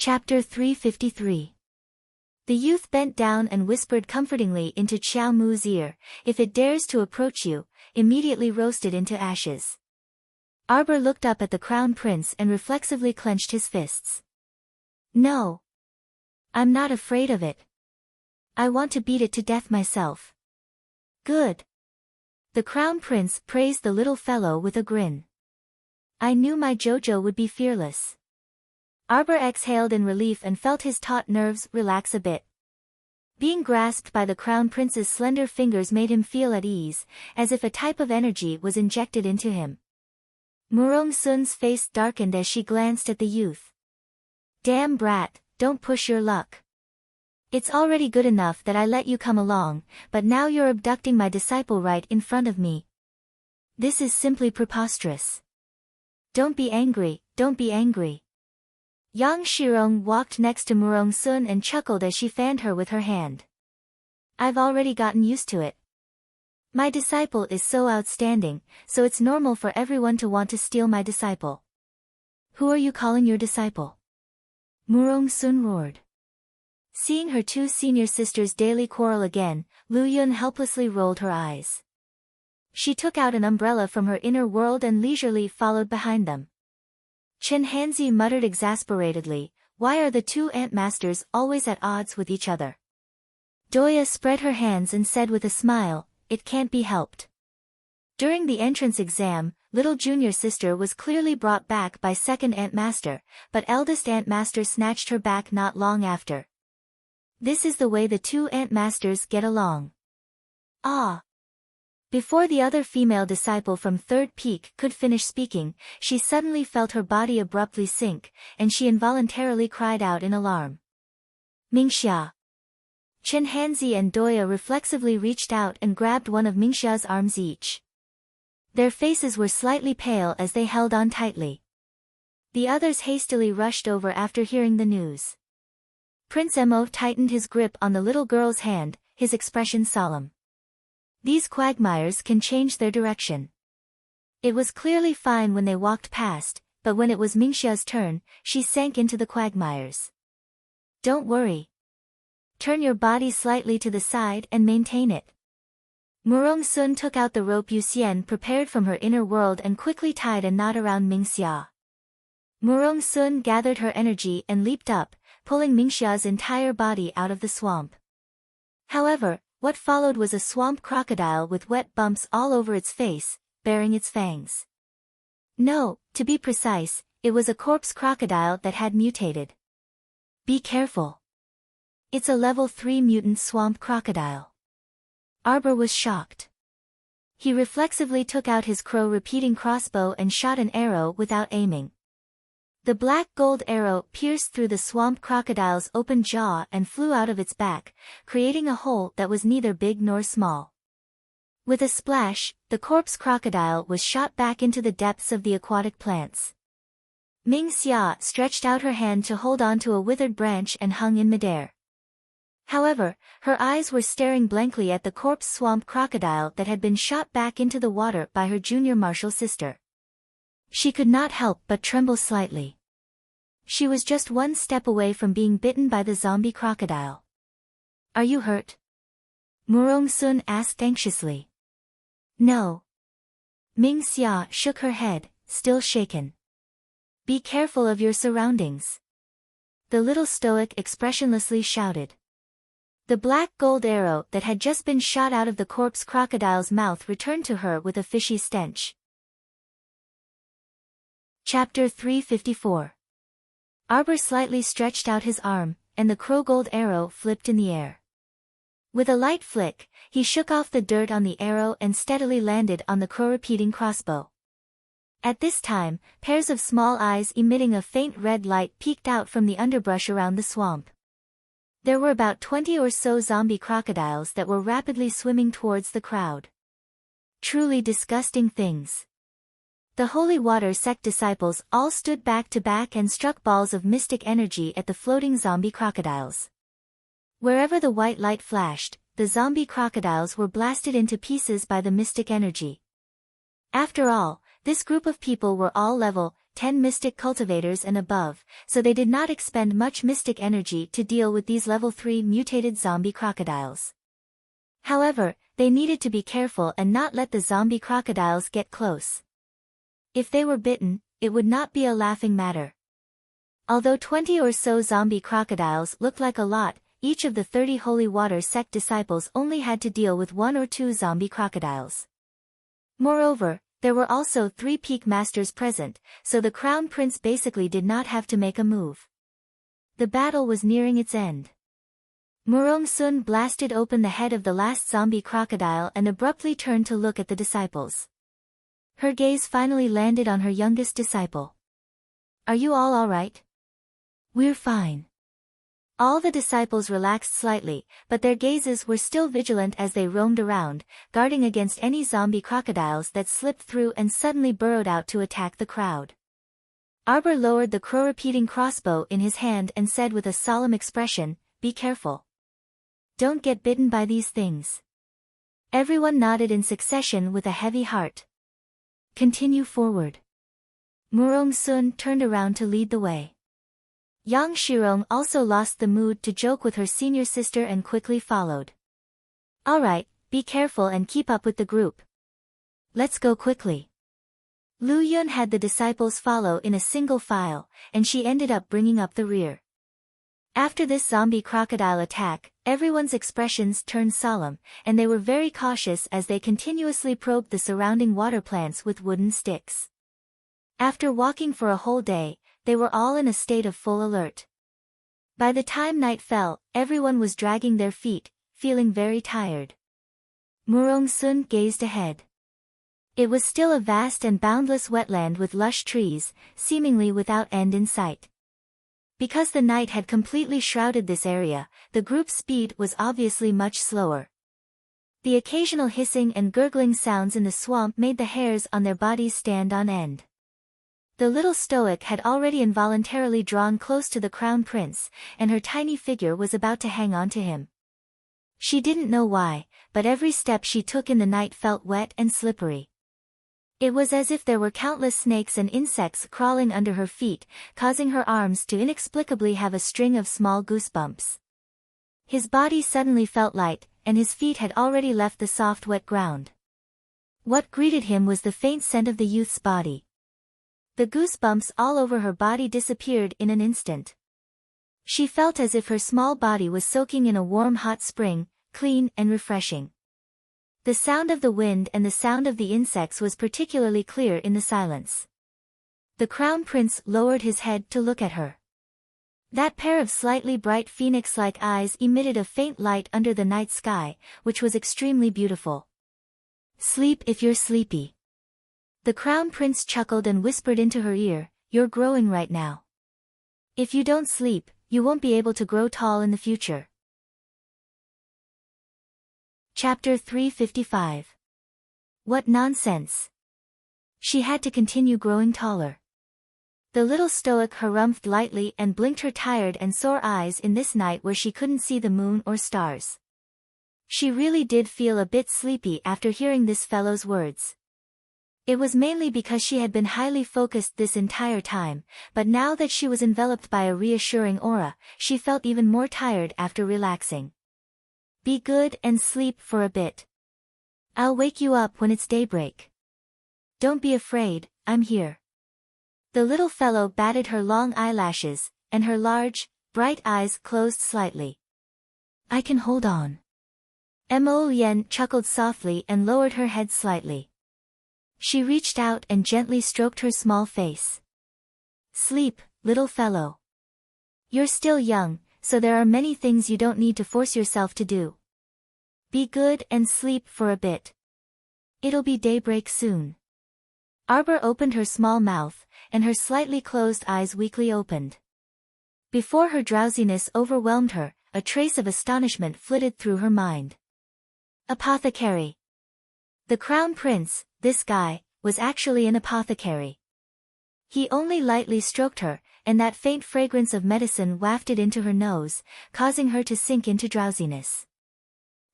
Chapter 353. The youth bent down and whispered comfortingly into Qiao Mu's ear, "If it dares to approach you, immediately roast it into ashes." Arbor looked up at the crown prince and reflexively clenched his fists. "No. I'm not afraid of it. I want to beat it to death myself." "Good." The crown prince praised the little fellow with a grin. "I knew my Jojo would be fearless." Arbor exhaled in relief and felt his taut nerves relax a bit. Being grasped by the crown prince's slender fingers made him feel at ease, as if a type of energy was injected into him. Murong Sun's face darkened as she glanced at the youth. "Damn brat, don't push your luck. It's already good enough that I let you come along, but now you're abducting my disciple right in front of me. This is simply preposterous. Don't be angry, don't be angry." Yang Shirong walked next to Murong Sun and chuckled as she fanned her with her hand. "I've already gotten used to it. My disciple is so outstanding, so it's normal for everyone to want to steal my disciple." "Who are you calling your disciple?" Murong Sun roared. Seeing her two senior sisters daily quarrel again, Lu Yun helplessly rolled her eyes. She took out an umbrella from her inner world and leisurely followed behind them. Chen Hanzi muttered exasperatedly, "Why are the two ant masters always at odds with each other?" Doya spread her hands and said with a smile, "It can't be helped." During the entrance exam, little junior sister was clearly brought back by second ant master, but eldest ant master snatched her back not long after. This is the way the two ant masters get along. Ah! Before the other female disciple from Third Peak could finish speaking, she suddenly felt her body abruptly sink, and she involuntarily cried out in alarm. "Mingxia!" Chen Hanzi and Doya reflexively reached out and grabbed one of Mingxia's arms each. Their faces were slightly pale as they held on tightly. The others hastily rushed over after hearing the news. Prince Emo tightened his grip on the little girl's hand, his expression solemn. These quagmires can change their direction. It was clearly fine when they walked past, but when it was Mingxia's turn, she sank into the quagmires. "Don't worry. Turn your body slightly to the side and maintain it." Murong Sun took out the rope Yuxian prepared from her inner world and quickly tied a knot around Mingxia. Murong Sun gathered her energy and leaped up, pulling Mingxia's entire body out of the swamp. However, what followed was a swamp crocodile with wet bumps all over its face, bearing its fangs. No, to be precise, it was a corpse crocodile that had mutated. "Be careful. It's a level 3 mutant swamp crocodile." Arbor was shocked. He reflexively took out his crow-repeating crossbow and shot an arrow without aiming. The black gold arrow pierced through the swamp crocodile's open jaw and flew out of its back, creating a hole that was neither big nor small. With a splash, the corpse crocodile was shot back into the depths of the aquatic plants. Mingxia stretched out her hand to hold on to a withered branch and hung in midair. However, her eyes were staring blankly at the corpse swamp crocodile that had been shot back into the water by her junior martial sister. She could not help but tremble slightly. She was just one step away from being bitten by the zombie crocodile. "Are you hurt?" Murong Sun asked anxiously. "No." Mingxia shook her head, still shaken. "Be careful of your surroundings." The little stoic expressionlessly shouted. The black gold arrow that had just been shot out of the corpse crocodile's mouth returned to her with a fishy stench. Chapter 354. Arbor slightly stretched out his arm, and the crow-gold arrow flipped in the air. With a light flick, he shook off the dirt on the arrow and steadily landed on the crow-repeating crossbow. At this time, pairs of small eyes emitting a faint red light peeked out from the underbrush around the swamp. There were about 20 or so zombie crocodiles that were rapidly swimming towards the crowd. Truly disgusting things. The holy water sect disciples all stood back to back and struck balls of mystic energy at the floating zombie crocodiles. Wherever the white light flashed, the zombie crocodiles were blasted into pieces by the mystic energy. After all, This group of people were all level 10 mystic cultivators and above, so they did not expend much mystic energy to deal with these level 3 mutated zombie crocodiles. However, they needed to be careful and not let the zombie crocodiles get close. If they were bitten, it would not be a laughing matter. Although 20 or so zombie crocodiles looked like a lot, each of the 30 holy water sect disciples only had to deal with 1 or 2 zombie crocodiles. Moreover, there were also 3 peak masters present, so the crown prince basically did not have to make a move. The battle was nearing its end. Murong Sun blasted open the head of the last zombie crocodile and abruptly turned to look at the disciples. Her gaze finally landed on her youngest disciple. "Are you all alright?" "We're fine." All the disciples relaxed slightly, but their gazes were still vigilant as they roamed around, guarding against any zombie crocodiles that slipped through and suddenly burrowed out to attack the crowd. Arbor lowered the crow-repeating crossbow in his hand and said with a solemn expression, "Be careful. Don't get bitten by these things." Everyone nodded in succession with a heavy heart. "Continue forward." Murong Sun turned around to lead the way. Yang Shirong also lost the mood to joke with her senior sister and quickly followed. "Alright, be careful and keep up with the group. Let's go quickly." Lu Yun had the disciples follow in a single file, and she ended up bringing up the rear. After this zombie crocodile attack, everyone's expressions turned solemn, and they were very cautious as they continuously probed the surrounding water plants with wooden sticks. After walking for a whole day, they were all in a state of full alert. By the time night fell, everyone was dragging their feet, feeling very tired. Murong Sun gazed ahead. It was still a vast and boundless wetland with lush trees, seemingly without end in sight. Because the night had completely shrouded this area, the group's speed was obviously much slower. The occasional hissing and gurgling sounds in the swamp made the hairs on their bodies stand on end. The little stoic had already involuntarily drawn close to the crown prince, and her tiny figure was about to hang on to him. She didn't know why, but every step she took in the night felt wet and slippery. It was as if there were countless snakes and insects crawling under her feet, causing her arms to inexplicably have a string of small goosebumps. His body suddenly felt light, and his feet had already left the soft wet ground. What greeted him was the faint scent of the youth's body. The goosebumps all over her body disappeared in an instant. She felt as if her small body was soaking in a warm hot spring, clean and refreshing. The sound of the wind and the sound of the insects was particularly clear in the silence. The crown prince lowered his head to look at her. That pair of slightly bright phoenix-like eyes emitted a faint light under the night sky, which was extremely beautiful. "Sleep if you're sleepy." The crown prince chuckled and whispered into her ear, "You're growing right now. If you don't sleep, you won't be able to grow tall in the future." Chapter 355. What nonsense! She had to continue growing taller. The little stoic harumphed lightly and blinked her tired and sore eyes in this night where she couldn't see the moon or stars. She really did feel a bit sleepy after hearing this fellow's words. It was mainly because she had been highly focused this entire time, but now that she was enveloped by a reassuring aura, she felt even more tired after relaxing. "Be good and sleep for a bit. I'll wake you up when it's daybreak. Don't be afraid, I'm here." The little fellow batted her long eyelashes, and her large, bright eyes closed slightly. "I can hold on." Mo Lien chuckled softly and lowered her head slightly. She reached out and gently stroked her small face. "Sleep, little fellow. You're still young, so there are many things you don't need to force yourself to do. Be good and sleep for a bit. It'll be daybreak soon." Arbor opened her small mouth, and her slightly closed eyes weakly opened. Before her drowsiness overwhelmed her, a trace of astonishment flitted through her mind. Apothecary. The crown prince, this guy, was actually an apothecary. He only lightly stroked her, and that faint fragrance of medicine wafted into her nose, causing her to sink into drowsiness.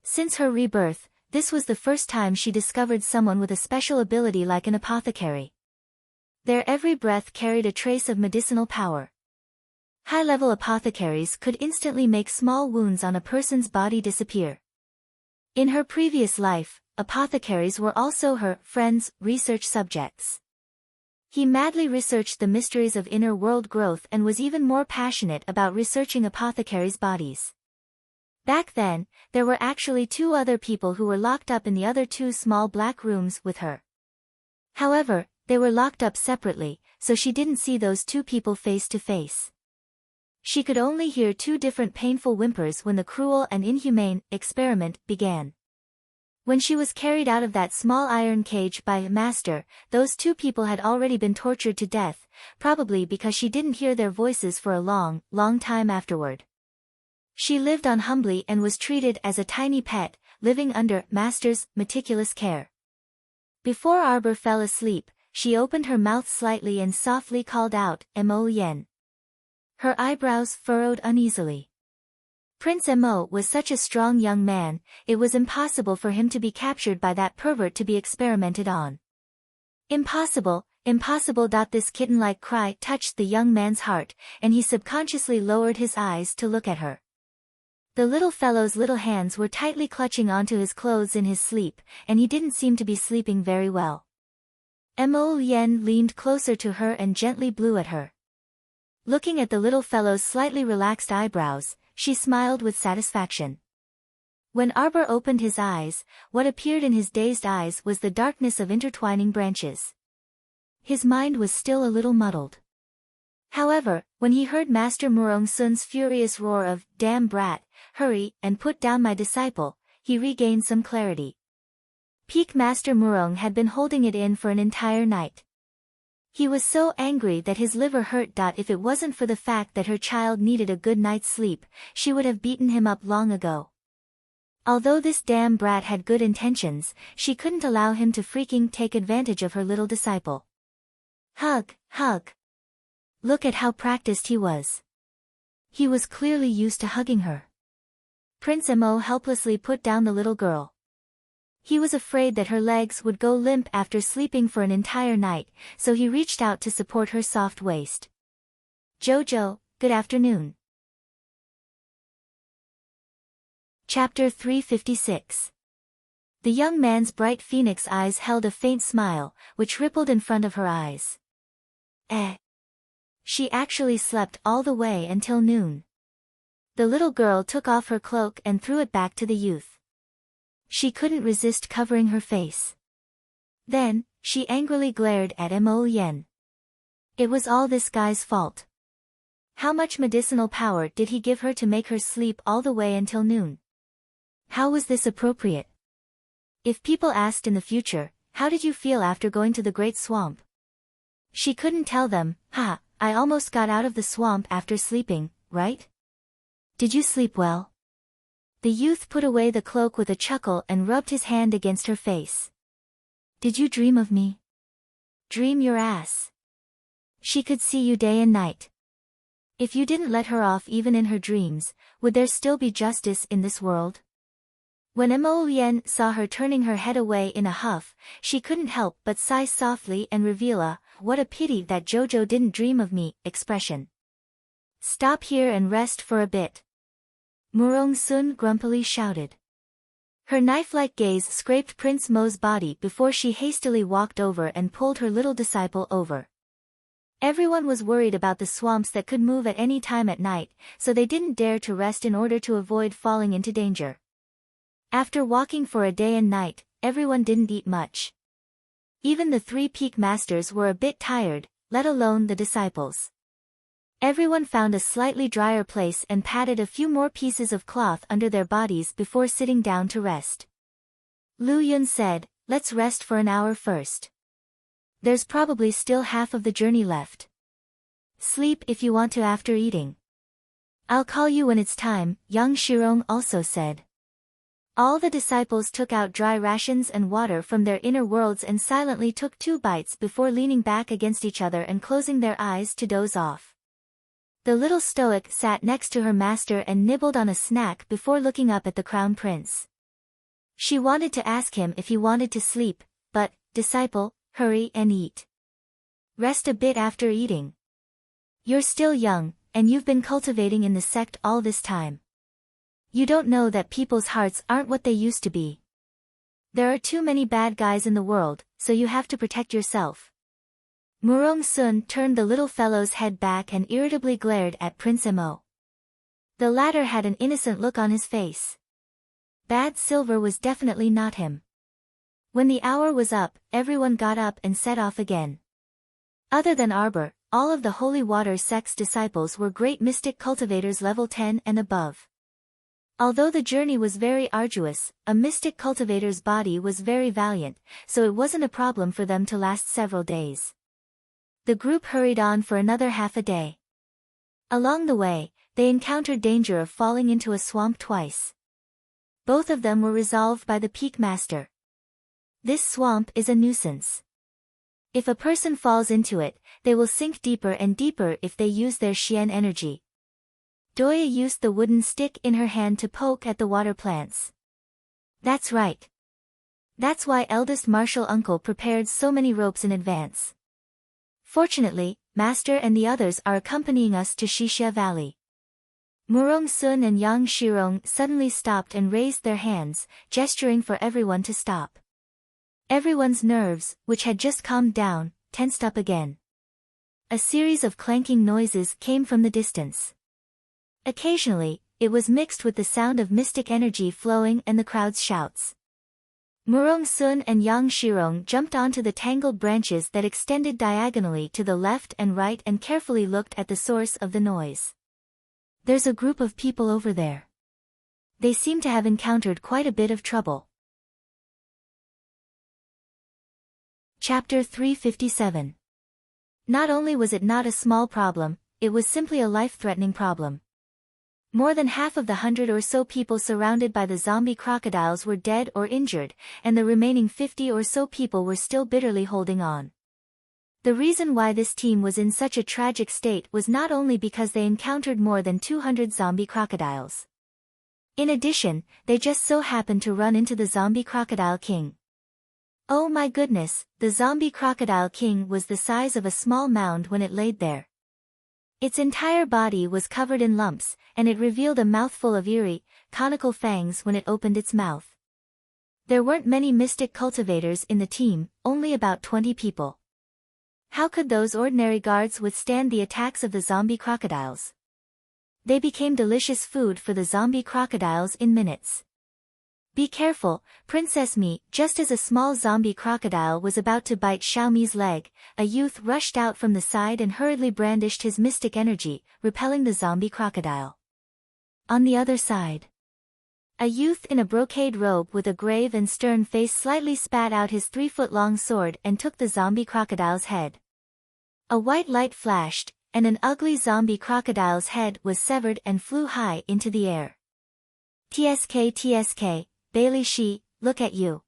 Since her rebirth, this was the first time she discovered someone with a special ability like an apothecary. Their every breath carried a trace of medicinal power. High-level apothecaries could instantly make small wounds on a person's body disappear. In her previous life, apothecaries were also her friends' research subjects. He madly researched the mysteries of inner world growth and was even more passionate about researching apothecaries' bodies. Back then, there were actually 2 other people who were locked up in the other 2 small black rooms with her. However, they were locked up separately, so she didn't see those 2 people face to face. She could only hear 2 different painful whimpers when the cruel and inhumane experiment began. When she was carried out of that small iron cage by Master, those 2 people had already been tortured to death, probably because she didn't hear their voices for a long, long time afterward. She lived on humbly and was treated as a tiny pet, living under Master's meticulous care. Before Arbor fell asleep, she opened her mouth slightly and softly called out, "Mo Yen." Her eyebrows furrowed uneasily. Prince Mo was such a strong young man, it was impossible for him to be captured by that pervert to be experimented on. Impossible, impossible. This kitten-like cry touched the young man's heart, and he subconsciously lowered his eyes to look at her. The little fellow's little hands were tightly clutching onto his clothes in his sleep, and he didn't seem to be sleeping very well. Mo Yen leaned closer to her and gently blew at her. Looking at the little fellow's slightly relaxed eyebrows, she smiled with satisfaction. When Arbor opened his eyes, what appeared in his dazed eyes was the darkness of intertwining branches. His mind was still a little muddled. However, when he heard Master Murong Sun's furious roar of, "Damn brat, hurry and put down my disciple," he regained some clarity. Peak Master Murong had been holding it in for an entire night. He was so angry that his liver hurt. If it wasn't for the fact that her child needed a good night's sleep, she would have beaten him up long ago. Although this damn brat had good intentions, she couldn't allow him to freaking take advantage of her little disciple. Hug, hug. Look at how practiced he was. He was clearly used to hugging her. Prince Mo helplessly put down the little girl. He was afraid that her legs would go limp after sleeping for an entire night, so he reached out to support her soft waist. "Jojo, good afternoon." Chapter 356. The young man's bright phoenix eyes held a faint smile, which rippled in front of her eyes. She actually slept all the way until noon. The little girl took off her cloak and threw it back to the youth. She couldn't resist covering her face. Then, she angrily glared at Mo Yen. It was all this guy's fault. How much medicinal power did he give her to make her sleep all the way until noon? How was this appropriate? If people asked in the future, "How did you feel after going to the Great Swamp?" she couldn't tell them, "I almost got out of the swamp after sleeping, right? Did you sleep well?" The youth put away the cloak with a chuckle and rubbed his hand against her face. "Did you dream of me?" "Dream your ass. She could see you day and night. If you didn't let her off even in her dreams, would there still be justice in this world?" When Mo Yen saw her turning her head away in a huff, she couldn't help but sigh softly and reveal a, "What a pity that Jojo didn't dream of me," expression. "Stop here and rest for a bit," Murong Sun grumpily shouted. Her knife-like gaze scraped Prince Mo's body before she hastily walked over and pulled her little disciple over. Everyone was worried about the swamps that could move at any time at night, so they didn't dare to rest in order to avoid falling into danger. After walking for a day and night, everyone didn't eat much. Even the 3 peak masters were a bit tired, let alone the disciples. Everyone found a slightly drier place and patted a few more pieces of cloth under their bodies before sitting down to rest. Lu Yun said, "Let's rest for an hour first. There's probably still half of the journey left. Sleep if you want to after eating. I'll call you when it's time," Yang Shirong also said. All the disciples took out dry rations and water from their inner worlds and silently took 2 bites before leaning back against each other and closing their eyes to doze off. The little stoic sat next to her master and nibbled on a snack before looking up at the crown prince. She wanted to ask him if he wanted to sleep, but, "Disciple, hurry and eat." Rest a bit after eating. You're still young, and you've been cultivating in the sect all this time. You don't know that people's hearts aren't what they used to be. There are too many bad guys in the world, so you have to protect yourself. Murong Sun turned the little fellow's head back and irritably glared at Prince Mo. The latter had an innocent look on his face. Bad Silver was definitely not him. When the hour was up, everyone got up and set off again. Other than Arbor, all of the Holy Water sect's disciples were great mystic cultivators level 10 and above. Although the journey was very arduous, a mystic cultivator's body was very valiant, so it wasn't a problem for them to last several days. The group hurried on for another half a day. Along the way, they encountered danger of falling into a swamp twice. Both of them were resolved by the Peak Master. This swamp is a nuisance. If a person falls into it, they will sink deeper and deeper if they use their Xian energy. Doya used the wooden stick in her hand to poke at the water plants. That's right. That's why eldest martial uncle prepared so many ropes in advance. Fortunately, Master and the others are accompanying us to Xixia Valley. Murong Sun and Yang Shirong suddenly stopped and raised their hands, gesturing for everyone to stop. Everyone's nerves, which had just calmed down, tensed up again. A series of clanking noises came from the distance. Occasionally, it was mixed with the sound of mystic energy flowing and the crowd's shouts. Murong Sun and Yang Shirong jumped onto the tangled branches that extended diagonally to the left and right and carefully looked at the source of the noise. There's a group of people over there. They seem to have encountered quite a bit of trouble. Chapter 357. Not only was it not a small problem, it was simply a life-threatening problem. More than half of the 100 or so people surrounded by the zombie crocodiles were dead or injured, and the remaining 50 or so people were still bitterly holding on. The reason why this team was in such a tragic state was not only because they encountered more than 200 zombie crocodiles. In addition, they just so happened to run into the zombie crocodile king. Oh my goodness, the zombie crocodile king was the size of a small mound when it laid there. Its entire body was covered in lumps, and it revealed a mouthful of eerie, conical fangs when it opened its mouth. There weren't many mystic cultivators in the team, only about 20 people. How could those ordinary guards withstand the attacks of the zombie crocodiles? They became delicious food for the zombie crocodiles in minutes. Be careful, Princess Mi. Just as a small zombie crocodile was about to bite Xiaomi's leg, a youth rushed out from the side and hurriedly brandished his mystic energy, repelling the zombie crocodile. On the other side, a youth in a brocade robe with a grave and stern face slightly spat out his 3-foot-long sword and took the zombie crocodile's head. A white light flashed, and an ugly zombie crocodile's head was severed and flew high into the air. TSK, Bailey Shi, look at you.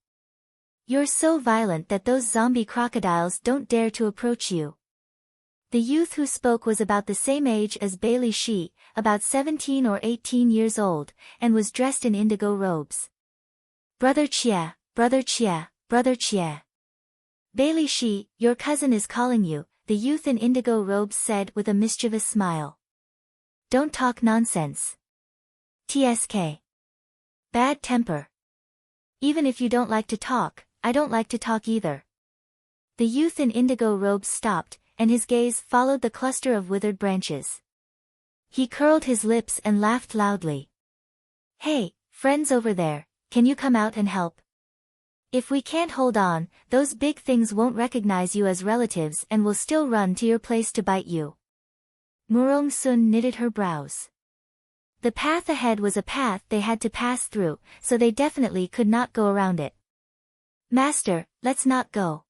You're so violent that those zombie crocodiles don't dare to approach you. The youth who spoke was about the same age as Bailey Shi, about 17 or 18 years old, and was dressed in indigo robes. Brother Chia, Brother Chia, Brother Chia. Bailey Shi, your cousin is calling you, the youth in indigo robes said with a mischievous smile. Don't talk nonsense. TSK. Bad temper. Even if you don't like to talk, I don't like to talk either. The youth in indigo robes stopped, and his gaze followed the cluster of withered branches. He curled his lips and laughed loudly. Hey, friends over there, can you come out and help? If we can't hold on, those big things won't recognize you as relatives and will still run to your place to bite you. Murong Sun knitted her brows. The path ahead was a path they had to pass through, so they definitely could not go around it. Master, let's not go.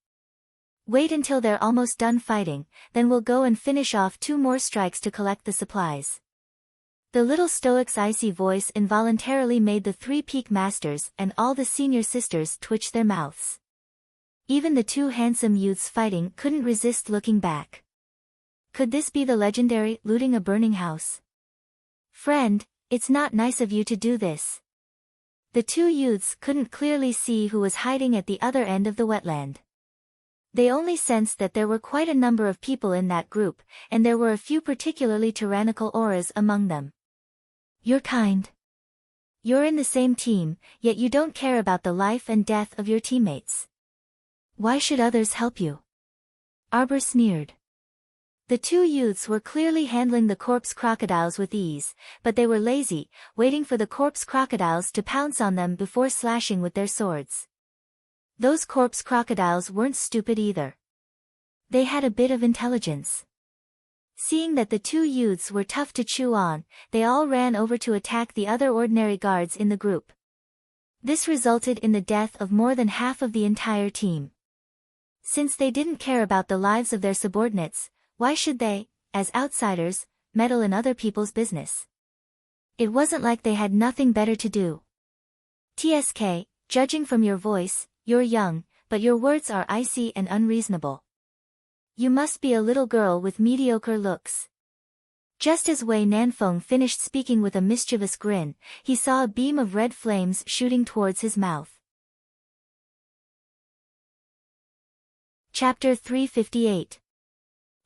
Wait until they're almost done fighting, then we'll go and finish off 2 more strikes to collect the supplies. The little stoic's icy voice involuntarily made the 3 peak masters and all the senior sisters twitch their mouths. Even the 2 handsome youths fighting couldn't resist looking back. Could this be the legendary looting a burning house? Friend, it's not nice of you to do this. The 2 youths couldn't clearly see who was hiding at the other end of the wetland. They only sensed that there were quite a number of people in that group, and there were a few particularly tyrannical auras among them. You're kind. You're in the same team, yet you don't care about the life and death of your teammates. Why should others help you? Arbor sneered. The two youths were clearly handling the corpse crocodiles with ease, but they were lazy, waiting for the corpse crocodiles to pounce on them before slashing with their swords. Those corpse crocodiles weren't stupid either. They had a bit of intelligence. Seeing that the two youths were tough to chew on, they all ran over to attack the other ordinary guards in the group. This resulted in the death of more than half of the entire team. Since they didn't care about the lives of their subordinates, why should they, as outsiders, meddle in other people's business? It wasn't like they had nothing better to do. TSK, judging from your voice, you're young, but your words are icy and unreasonable. You must be a little girl with mediocre looks. Just as Wei Nanfeng finished speaking with a mischievous grin, he saw a beam of red flames shooting towards his mouth. Chapter 358.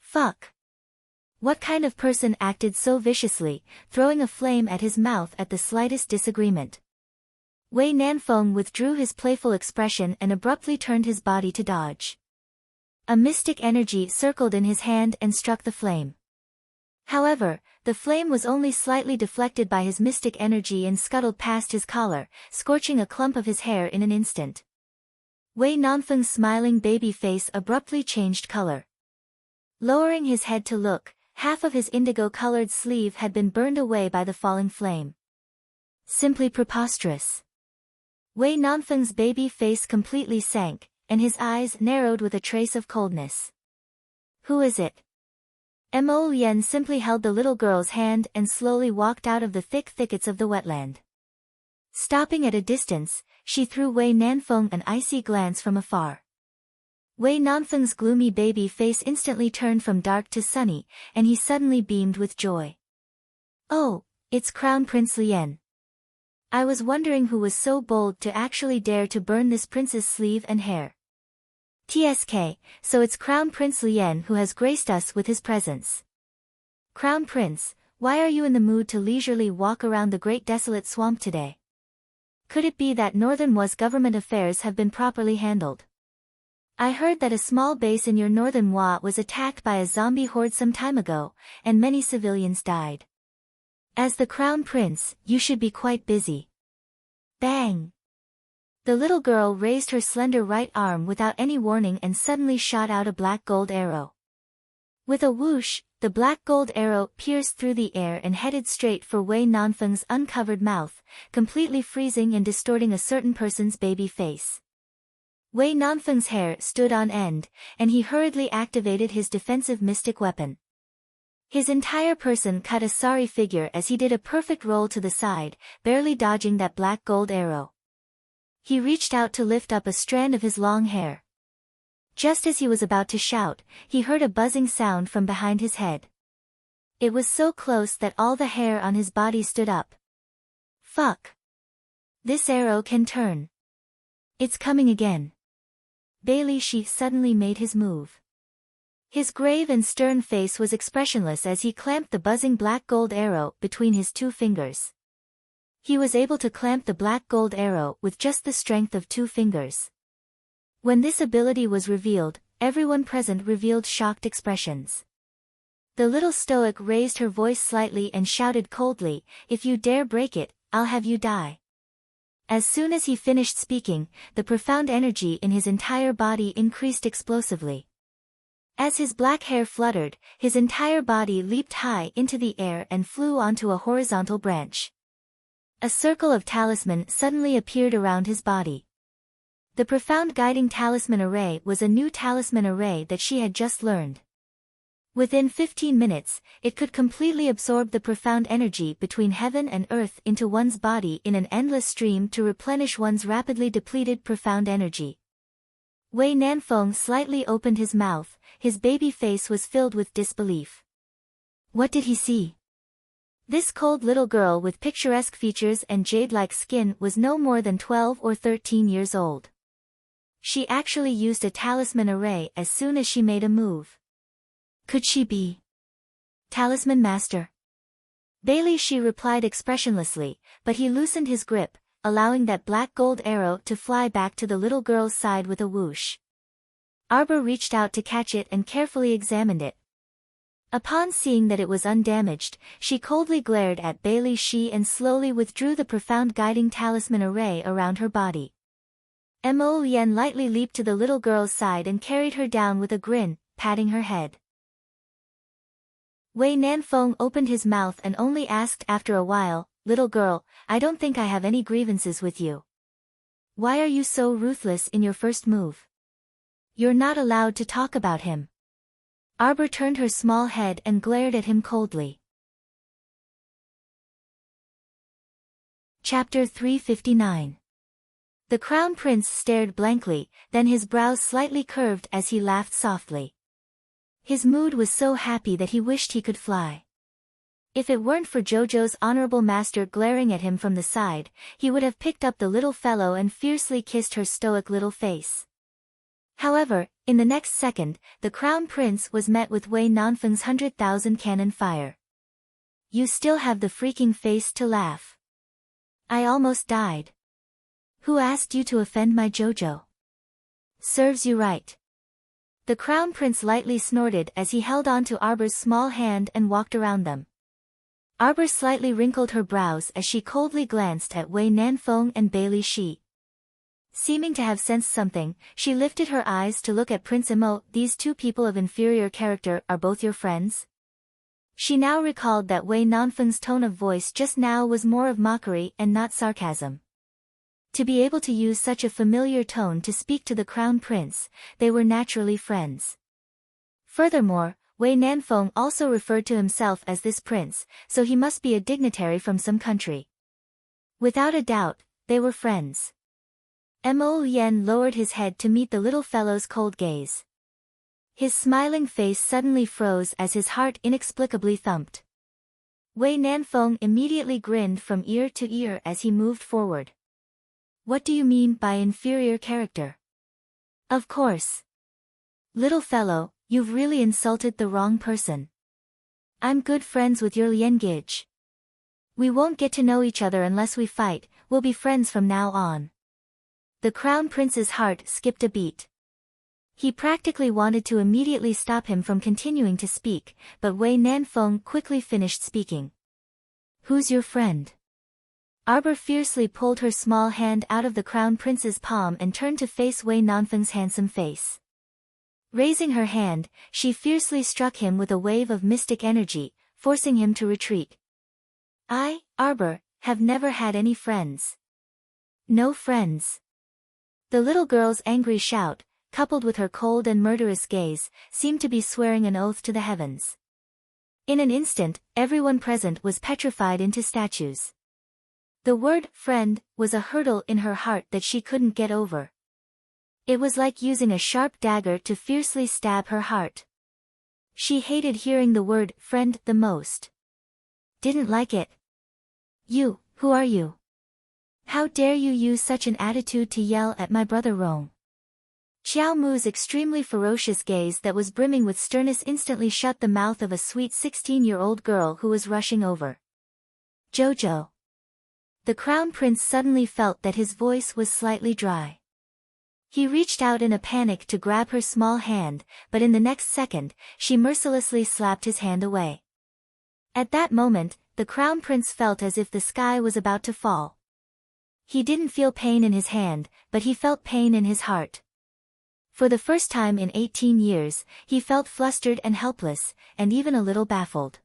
Fuck. What kind of person acted so viciously, throwing a flame at his mouth at the slightest disagreement? Wei Nanfeng withdrew his playful expression and abruptly turned his body to dodge. A mystic energy circled in his hand and struck the flame. However, the flame was only slightly deflected by his mystic energy and scuttled past his collar, scorching a clump of his hair in an instant. Wei Nanfeng's smiling baby face abruptly changed color. Lowering his head to look, half of his indigo-colored sleeve had been burned away by the falling flame. Simply preposterous. Wei Nanfeng's baby face completely sank, and his eyes narrowed with a trace of coldness. Who is it? Mo Lien simply held the little girl's hand and slowly walked out of the thick thickets of the wetland. Stopping at a distance, she threw Wei Nanfeng an icy glance from afar. Wei Nanfeng's gloomy baby face instantly turned from dark to sunny, and he suddenly beamed with joy. Oh, it's Crown Prince Lien. I was wondering who was so bold to actually dare to burn this prince's sleeve and hair. TSK, so it's Crown Prince Lien who has graced us with his presence. Crown Prince, why are you in the mood to leisurely walk around the great desolate swamp today? Could it be that Northern Wa's government affairs have been properly handled? I heard that a small base in your Northern Wa was attacked by a zombie horde some time ago, and many civilians died. As the Crown Prince, you should be quite busy. Bang! The little girl raised her slender right arm without any warning and suddenly shot out a black gold arrow. With a whoosh, the black gold arrow pierced through the air and headed straight for Wei Nanfeng's uncovered mouth, completely freezing and distorting a certain person's baby face. Wei Nanfeng's hair stood on end, and he hurriedly activated his defensive mystic weapon. His entire person cut a sorry figure as he did a perfect roll to the side, barely dodging that black gold arrow. He reached out to lift up a strand of his long hair. Just as he was about to shout, he heard a buzzing sound from behind his head. It was so close that all the hair on his body stood up. Fuck! This arrow can turn. It's coming again. Bailey Shi suddenly made his move. His grave and stern face was expressionless as he clamped the buzzing black gold arrow between his two fingers. He was able to clamp the black gold arrow with just the strength of two fingers. When this ability was revealed, everyone present revealed shocked expressions. The little stoic raised her voice slightly and shouted coldly, "If you dare break it, I'll have you die." As soon as he finished speaking, the profound energy in his entire body increased explosively. As his black hair fluttered, his entire body leaped high into the air and flew onto a horizontal branch. A circle of talisman suddenly appeared around his body. The profound guiding talisman array was a new talisman array that she had just learned. Within 15 minutes, it could completely absorb the profound energy between heaven and earth into one's body in an endless stream to replenish one's rapidly depleted profound energy. Wei Nanfeng slightly opened his mouth, his baby face was filled with disbelief. What did he see? This cold little girl with picturesque features and jade-like skin was no more than 12 or 13 years old. She actually used a talisman array as soon as she made a move. Could she be Talisman Master? Bailey she replied expressionlessly, but he loosened his grip, allowing that black gold arrow to fly back to the little girl's side with a whoosh. Arbor reached out to catch it and carefully examined it. Upon seeing that it was undamaged, she coldly glared at Bailey she and slowly withdrew the profound guiding talisman array around her body. Mo Yen lightly leaped to the little girl's side and carried her down with a grin, patting her head. Wei Nanfeng opened his mouth and only asked after a while, "Little girl, I don't think I have any grievances with you. Why are you so ruthless in your first move? You're not allowed to talk about him." Arbor turned her small head and glared at him coldly. Chapter 359. The Crown Prince stared blankly, then his brows slightly curved as he laughed softly. His mood was so happy that he wished he could fly. If it weren't for Jojo's honorable master glaring at him from the side, he would have picked up the little fellow and fiercely kissed her stoic little face. However, in the next second, the Crown Prince was met with Wei Nanfeng's 100,000 cannon fire. "You still have the freaking face to laugh. I almost died. Who asked you to offend my Jojo? Serves you right." The Crown Prince lightly snorted as he held on to Arbor's small hand and walked around them. Arbor slightly wrinkled her brows as she coldly glanced at Wei Nanfeng and Bailey Shi. Seeming to have sensed something, she lifted her eyes to look at Prince Imo. "These two people of inferior character are both your friends?" She now recalled that Wei Nanfeng's tone of voice just now was more of mockery and not sarcasm. To be able to use such a familiar tone to speak to the Crown Prince, they were naturally friends. Furthermore, Wei Nanfeng also referred to himself as this prince, so he must be a dignitary from some country. Without a doubt, they were friends. Mo Yen lowered his head to meet the little fellow's cold gaze. His smiling face suddenly froze as his heart inexplicably thumped. Wei Nanfeng immediately grinned from ear to ear as he moved forward. "What do you mean by inferior character?" "Of course. Little fellow, you've really insulted the wrong person. I'm good friends with your Liengage. We won't get to know each other unless we fight, we'll be friends from now on." The Crown Prince's heart skipped a beat. He practically wanted to immediately stop him from continuing to speak, but Wei Nanfeng quickly finished speaking. "Who's your friend?" Arbor fiercely pulled her small hand out of the Crown Prince's palm and turned to face Wei Nanfeng's handsome face. Raising her hand, she fiercely struck him with a wave of mystic energy, forcing him to retreat. "I, Arbor, have never had any friends." "No friends." The little girl's angry shout, coupled with her cold and murderous gaze, seemed to be swearing an oath to the heavens. In an instant, everyone present was petrified into statues. The word "friend" was a hurdle in her heart that she couldn't get over. It was like using a sharp dagger to fiercely stab her heart. She hated hearing the word "friend" the most. Didn't like it. "You, who are you? How dare you use such an attitude to yell at my brother Rong?" Xiao Mu's extremely ferocious gaze that was brimming with sternness instantly shut the mouth of a sweet 16-year-old girl who was rushing over. "Jojo." The Crown Prince suddenly felt that his voice was slightly dry. He reached out in a panic to grab her small hand, but in the next second, she mercilessly slapped his hand away. At that moment, the Crown Prince felt as if the sky was about to fall. He didn't feel pain in his hand, but he felt pain in his heart. For the first time in 18 years, he felt flustered and helpless, and even a little baffled.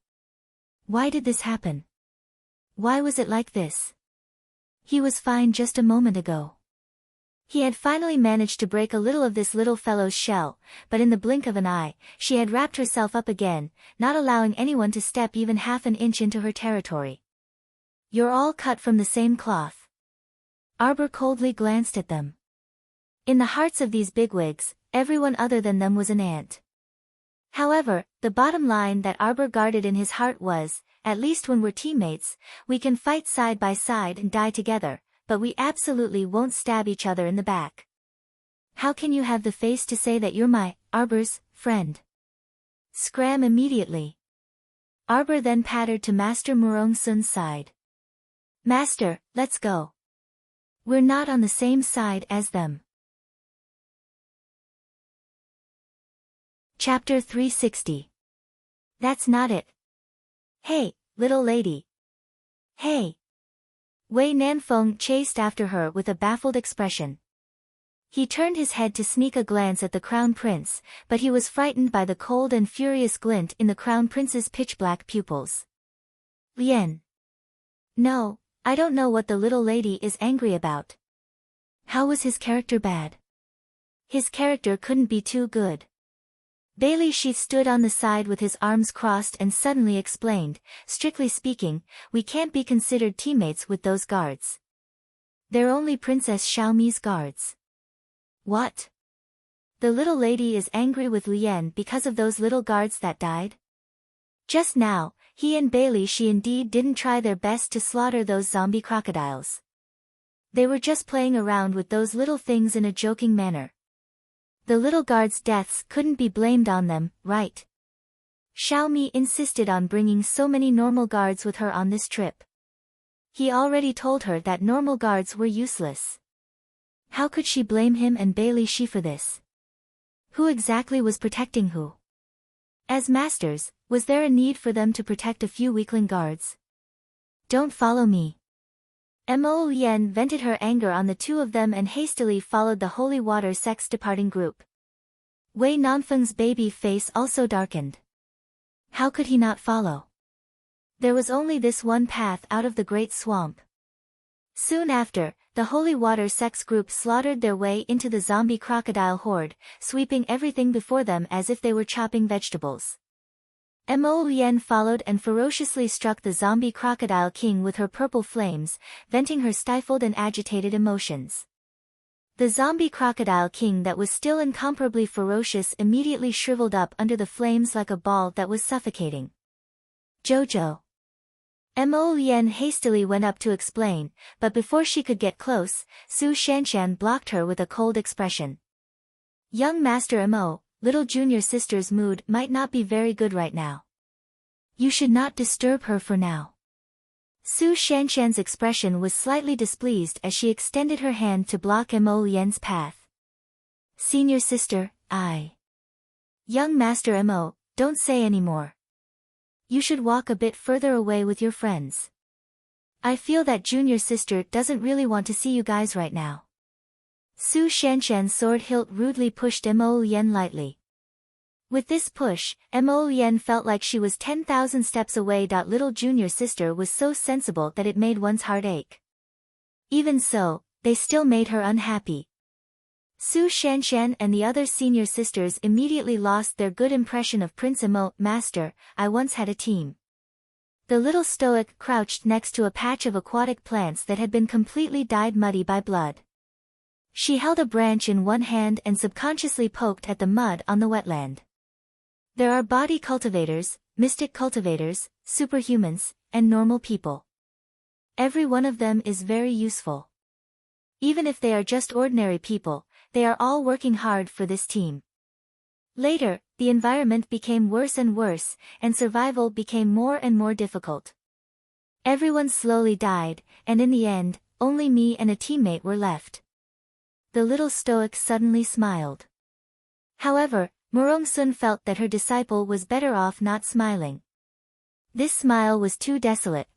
Why did this happen? Why was it like this? He was fine just a moment ago. He had finally managed to break a little of this little fellow's shell, but in the blink of an eye, she had wrapped herself up again, not allowing anyone to step even half an inch into her territory. "You're all cut from the same cloth." Arbor coldly glanced at them. In the hearts of these bigwigs, everyone other than them was an ant. However, the bottom line that Arbor guarded in his heart was, "At least when we're teammates, we can fight side by side and die together, but we absolutely won't stab each other in the back." How can you have the face to say that you're my, Arbor's, friend? Scram immediately. Arbor then pattered to Master Murong-sun's side. Master, let's go. We're not on the same side as them. Chapter 360. That's not it. Hey, little lady. Hey. Wei Nanfeng chased after her with a baffled expression. He turned his head to sneak a glance at the Crown Prince, but he was frightened by the cold and furious glint in the Crown Prince's pitch-black pupils. Lien. No, I don't know what the little lady is angry about. How was his character bad? His character couldn't be too good. Bailey Shi stood on the side with his arms crossed and suddenly explained, strictly speaking, we can't be considered teammates with those guards. They're only Princess Xiaomi's guards. What? The little lady is angry with Lien because of those little guards that died? Just now, he and Bailey Shi indeed didn't try their best to slaughter those zombie crocodiles. They were just playing around with those little things in a joking manner. The little guards' deaths couldn't be blamed on them, right? Xiaomi insisted on bringing so many normal guards with her on this trip. He already told her that normal guards were useless. How could she blame him and Bailey Shi for this? Who exactly was protecting who? As masters, was there a need for them to protect a few weakling guards? Don't follow me. Mo Lien vented her anger on the two of them and hastily followed the holy water sect's departing group. Wei Nanfeng's baby face also darkened. How could he not follow? There was only this one path out of the great swamp. Soon after, the holy water sect's group slaughtered their way into the zombie crocodile horde, sweeping everything before them as if they were chopping vegetables. Mo Lien followed and ferociously struck the zombie crocodile king with her purple flames, venting her stifled and agitated emotions. The zombie crocodile king that was still incomparably ferocious immediately shriveled up under the flames like a ball that was suffocating. Jojo. Mo Lien hastily went up to explain, but before she could get close, Su Shanshan blocked her with a cold expression. Young Master Mo, little junior sister's mood might not be very good right now. You should not disturb her for now. Su Shanshan's expression was slightly displeased as she extended her hand to block Mo Lien's path. Senior sister, Young Master Mo, don't say any more. You should walk a bit further away with your friends. I feel that junior sister doesn't really want to see you guys right now. Su Shanshan's sword hilt rudely pushed Mo Lien lightly. With this push, Mo Lien felt like she was 10,000 steps away. Little junior sister was so sensible that it made one's heart ache. Even so, they still made her unhappy. Su Shanshan and the other senior sisters immediately lost their good impression of Prince Mo. Master, I once had a team. The little stoic crouched next to a patch of aquatic plants that had been completely dyed muddy by blood. She held a branch in one hand and subconsciously poked at the mud on the wetland. There are body cultivators, mystic cultivators, superhumans, and normal people. Every one of them is very useful. Even if they are just ordinary people, they are all working hard for this team. Later, the environment became worse and worse, and survival became more and more difficult. Everyone slowly died, and in the end, only me and a teammate were left. The little stoic suddenly smiled. However, Murong-sun felt that her disciple was better off not smiling. This smile was too desolate.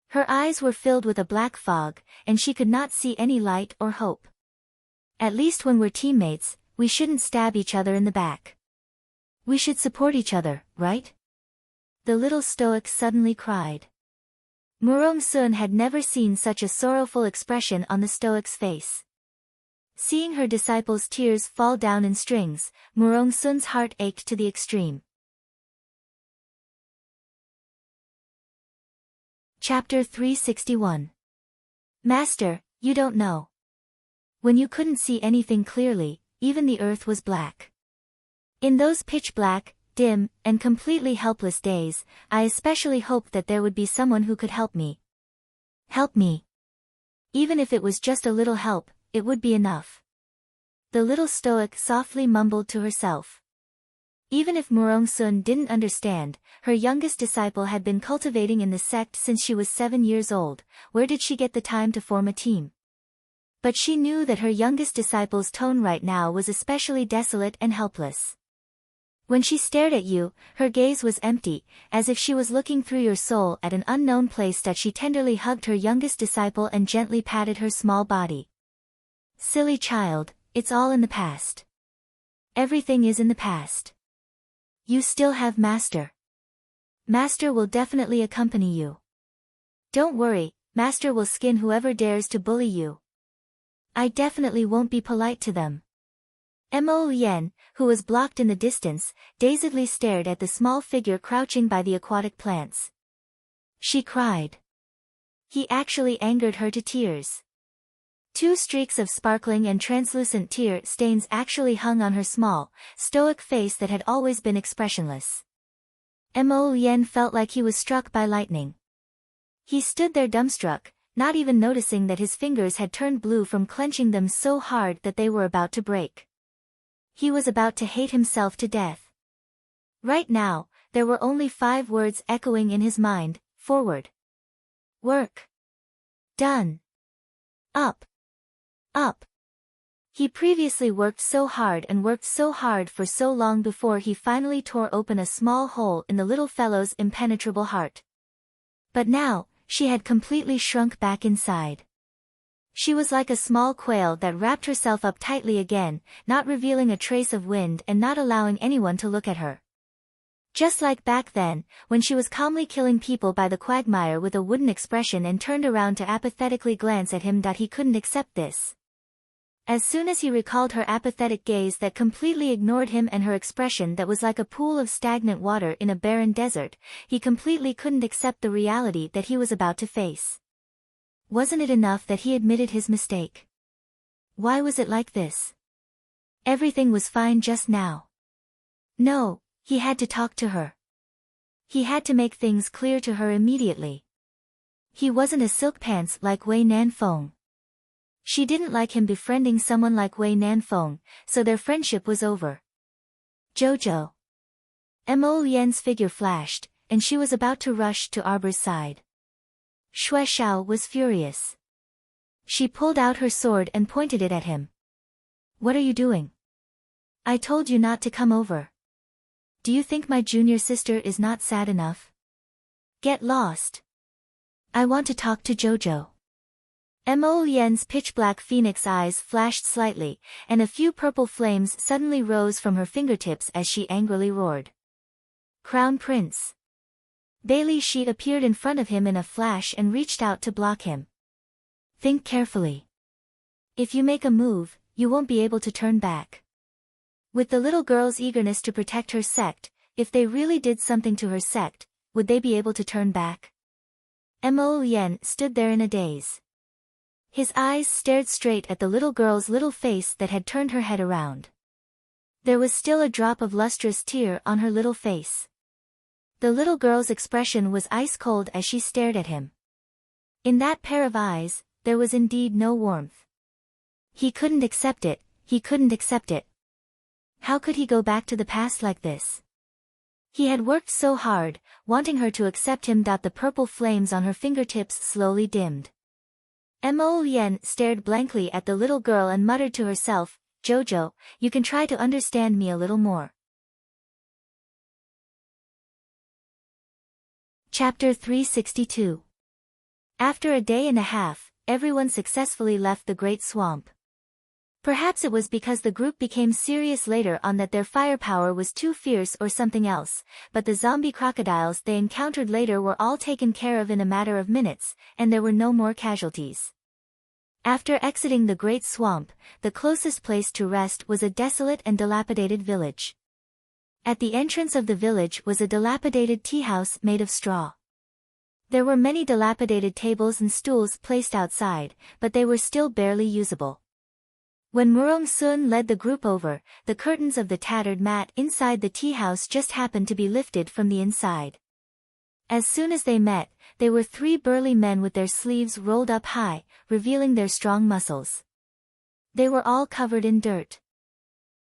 Her eyes were filled with a black fog, and she could not see any light or hope. At least when we're teammates, we shouldn't stab each other in the back. We should support each other, right? The little stoic suddenly cried. Murong-sun had never seen such a sorrowful expression on the stoic's face. Seeing her disciple's tears fall down in strings, Murong-sun's heart ached to the extreme. Chapter 361. Master, you don't know. When you couldn't see anything clearly, even the earth was black. In those pitch-black, dim, and completely helpless days, I especially hoped that there would be someone who could help me. Help me. Even if it was just a little help, it would be enough. The little stoic softly mumbled to herself. Even if Murong-sun didn't understand, her youngest disciple had been cultivating in the sect since she was 7 years old. Where did she get the time to form a team? But she knew that her youngest disciple's tone right now was especially desolate and helpless. When she stared at you, her gaze was empty, as if she was looking through your soul at an unknown place. That she tenderly hugged her youngest disciple and gently patted her small body. Silly child, it's all in the past. Everything is in the past. You still have Master. Master will definitely accompany you. Don't worry, Master will skin whoever dares to bully you. I definitely won't be polite to them. Mo Lien, who was blocked in the distance, dazedly stared at the small figure crouching by the aquatic plants. She cried. He actually angered her to tears. 2 streaks of sparkling and translucent tear stains actually hung on her small, stoic face that had always been expressionless. Mo Lien felt like he was struck by lightning. He stood there dumbstruck, not even noticing that his fingers had turned blue from clenching them so hard that they were about to break. He was about to hate himself to death. Right now, there were only 5 words echoing in his mind: forward. Work. Done. Up. Up. He previously worked so hard and worked so hard for so long before he finally tore open a small hole in the little fellow's impenetrable heart. But now, she had completely shrunk back inside. She was like a small quail that wrapped herself up tightly again, not revealing a trace of wind and not allowing anyone to look at her. Just like back then, when she was calmly killing people by the quagmire with a wooden expression and turned around to apathetically glance at him. He couldn't accept this. As soon as he recalled her apathetic gaze that completely ignored him and her expression that was like a pool of stagnant water in a barren desert, he completely couldn't accept the reality that he was about to face. Wasn't it enough that he admitted his mistake? Why was it like this? Everything was fine just now. No, he had to talk to her. He had to make things clear to her immediately. He wasn't a silk pants like Wei Nanfeng. She didn't like him befriending someone like Wei Nanfeng, so their friendship was over. Jojo. Mo Lien's figure flashed, and she was about to rush to Arbor's side. Xue Xiao was furious. She pulled out her sword and pointed it at him. What are you doing? I told you not to come over. Do you think my junior sister is not sad enough? Get lost. I want to talk to Jojo. Mo Lien's pitch-black phoenix eyes flashed slightly, and a few purple flames suddenly rose from her fingertips as she angrily roared. Crown Prince. Bailey Shi appeared in front of him in a flash and reached out to block him. Think carefully. If you make a move, you won't be able to turn back. With the little girl's eagerness to protect her sect, if they really did something to her sect, would they be able to turn back? Mo Lien stood there in a daze. His eyes stared straight at the little girl's little face that had turned her head around. There was still a drop of lustrous tear on her little face. The little girl's expression was ice-cold as she stared at him. In that pair of eyes, there was indeed no warmth. He couldn't accept it, he couldn't accept it. How could he go back to the past like this? He had worked so hard, wanting her to accept him. The purple flames on her fingertips slowly dimmed. Mo Lien stared blankly at the little girl and muttered to herself, Jojo, you can try to understand me a little more. Chapter 362. After a day and a half, everyone successfully left the Great Swamp. Perhaps it was because the group became serious later on that their firepower was too fierce or something else, but the zombie crocodiles they encountered later were all taken care of in a matter of minutes, and there were no more casualties. After exiting the Great Swamp, the closest place to rest was a desolate and dilapidated village. At the entrance of the village was a dilapidated tea house made of straw. There were many dilapidated tables and stools placed outside, but they were still barely usable. When Murong Sun led the group over, the curtains of the tattered mat inside the tea house just happened to be lifted from the inside. As soon as they met, they were 3 burly men with their sleeves rolled up high, revealing their strong muscles. They were all covered in dirt.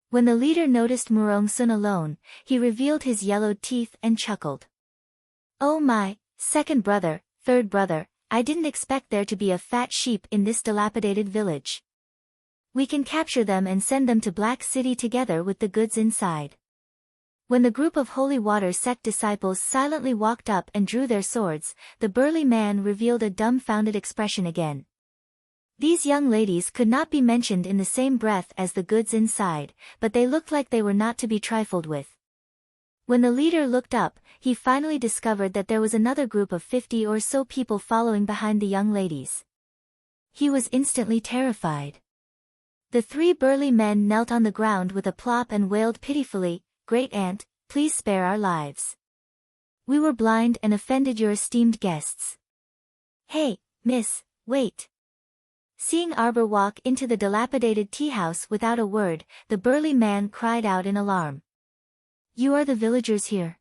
When the leader noticed Murong-sun alone, he revealed his yellowed teeth and chuckled. "Oh my, second brother, third brother, I didn't expect there to be a fat sheep in this dilapidated village. We can capture them and send them to Black City together with the goods inside." When the group of holy water sect disciples silently walked up and drew their swords, the burly man revealed a dumbfounded expression again. These young ladies could not be mentioned in the same breath as the goods inside, but they looked like they were not to be trifled with. When the leader looked up, he finally discovered that there was another group of 50 or so people following behind the young ladies. He was instantly terrified. The three burly men knelt on the ground with a plop and wailed pitifully, "Great aunt, please spare our lives. We were blind and offended your esteemed guests." "Hey, miss, wait." Seeing Arbor walk into the dilapidated tea house without a word, the burly man cried out in alarm. "You are the villagers here?"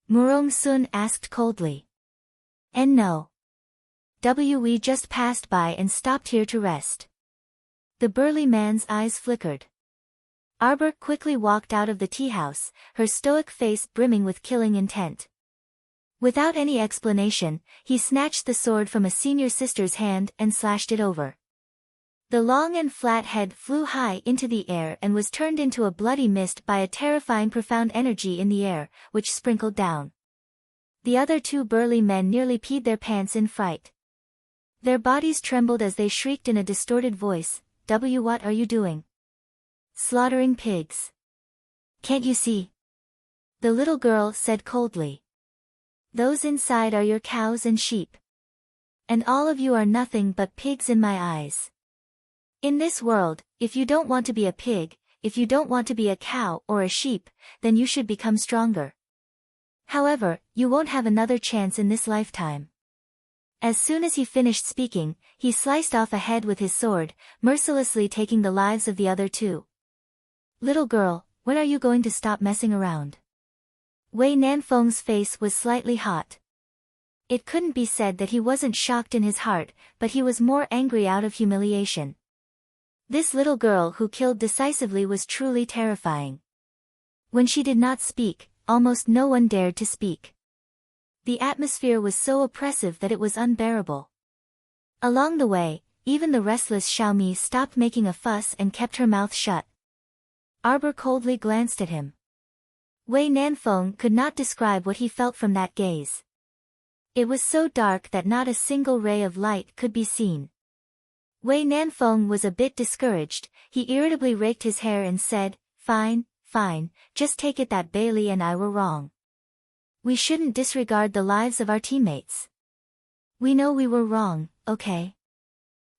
Murong-sun asked coldly. "And no. We just passed by and stopped here to rest." The burly man's eyes flickered. Arbor quickly walked out of the tea house, her stoic face brimming with killing intent. Without any explanation, he snatched the sword from a senior sister's hand and slashed it over. The long and flat head flew high into the air and was turned into a bloody mist by a terrifying profound energy in the air, which sprinkled down. The other two burly men nearly peed their pants in fright. Their bodies trembled as they shrieked in a distorted voice, What are you doing? Slaughtering pigs. Can't you see?" The little girl said coldly. "Those inside are your cows and sheep. And all of you are nothing but pigs in my eyes. In this world, if you don't want to be a pig, if you don't want to be a cow or a sheep, then you should become stronger. However, you won't have another chance in this lifetime." As soon as he finished speaking, he sliced off a head with his sword, mercilessly taking the lives of the other two. "Little girl, when are you going to stop messing around?" Wei Nanfeng's face was slightly hot. It couldn't be said that he wasn't shocked in his heart, but he was more angry out of humiliation. This little girl who killed decisively was truly terrifying. When she did not speak, almost no one dared to speak. The atmosphere was so oppressive that it was unbearable. Along the way, even the restless Xiaomi stopped making a fuss and kept her mouth shut. Arbor coldly glanced at him. Wei Nanfeng could not describe what he felt from that gaze. It was so dark that not a single ray of light could be seen. Wei Nanfeng was a bit discouraged. He irritably raked his hair and said, Fine, just take it that Bailey and I were wrong. We shouldn't disregard the lives of our teammates. We know we were wrong, okay?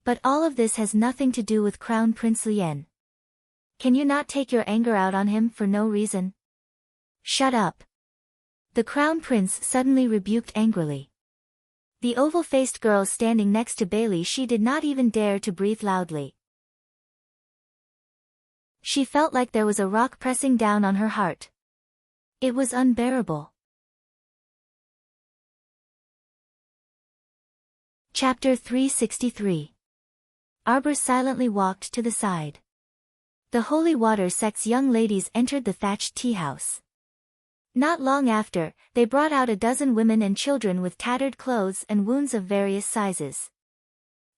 But all of this has nothing to do with Crown Prince Lien. Can you not take your anger out on him for no reason? Shut up. The Crown Prince suddenly rebuked angrily. The oval-faced girl standing next to Bailey, she did not even dare to breathe loudly. She felt like there was a rock pressing down on her heart. It was unbearable. Chapter 363. Arbor silently walked to the side. The Holy Water sect's young ladies entered the thatched tea house. Not long after, they brought out a dozen women and children with tattered clothes and wounds of various sizes.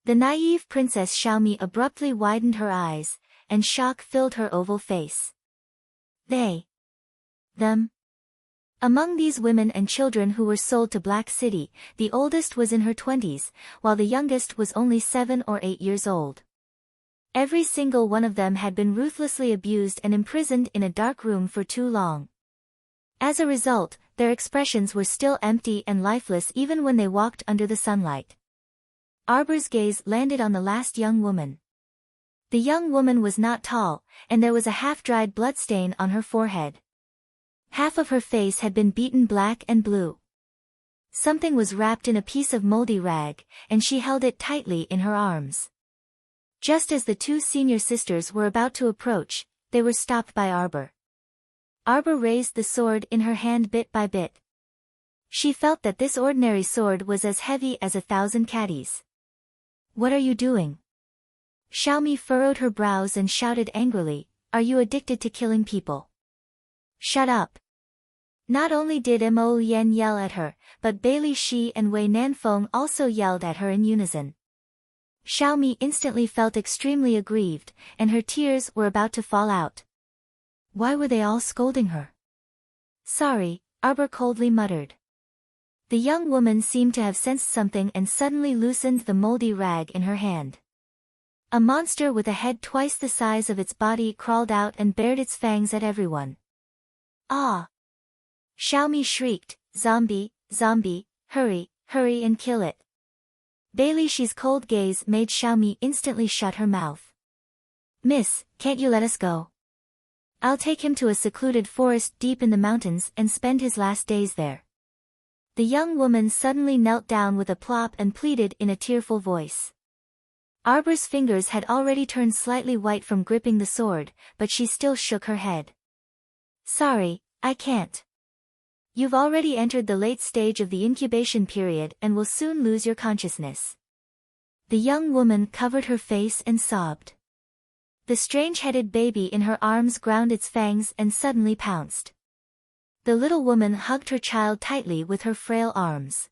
The naive Princess Xiaomi abruptly widened her eyes, and shock filled her oval face. Them. Among these women and children who were sold to Black City, the oldest was in her 20s, while the youngest was only 7 or 8 years old. Every single one of them had been ruthlessly abused and imprisoned in a dark room for too long. As a result, their expressions were still empty and lifeless even when they walked under the sunlight. Arbor's gaze landed on the last young woman. The young woman was not tall, and there was a half-dried bloodstain on her forehead. Half of her face had been beaten black and blue. Something was wrapped in a piece of moldy rag, and she held it tightly in her arms. Just as the two senior sisters were about to approach, they were stopped by Arbor. Arbor raised the sword in her hand bit by bit. She felt that this ordinary sword was as heavy as 1,000 caddies. What are you doing? Xiaomi furrowed her brows and shouted angrily, "Are you addicted to killing people?" "Shut up." Not only did Mo Yan yell at her, but Bailey Shi and Wei Nanfeng also yelled at her in unison. Xiaomi instantly felt extremely aggrieved, and her tears were about to fall out. Why were they all scolding her? "Sorry," Arbor coldly muttered. The young woman seemed to have sensed something and suddenly loosened the moldy rag in her hand. A monster with a head twice the size of its body crawled out and bared its fangs at everyone. "Ah!" Xiaomi shrieked, "Zombie, zombie, hurry, hurry and kill it." Bailey Shi's cold gaze made Xiaomi instantly shut her mouth. "Miss, can't you let us go? I'll take him to a secluded forest deep in the mountains and spend his last days there." The young woman suddenly knelt down with a plop and pleaded in a tearful voice. Arbor's fingers had already turned slightly white from gripping the sword, but she still shook her head. "Sorry, I can't. You've already entered the late stage of the incubation period and will soon lose your consciousness." The young woman covered her face and sobbed. The strange-headed baby in her arms ground its fangs and suddenly pounced. The little woman hugged her child tightly with her frail arms.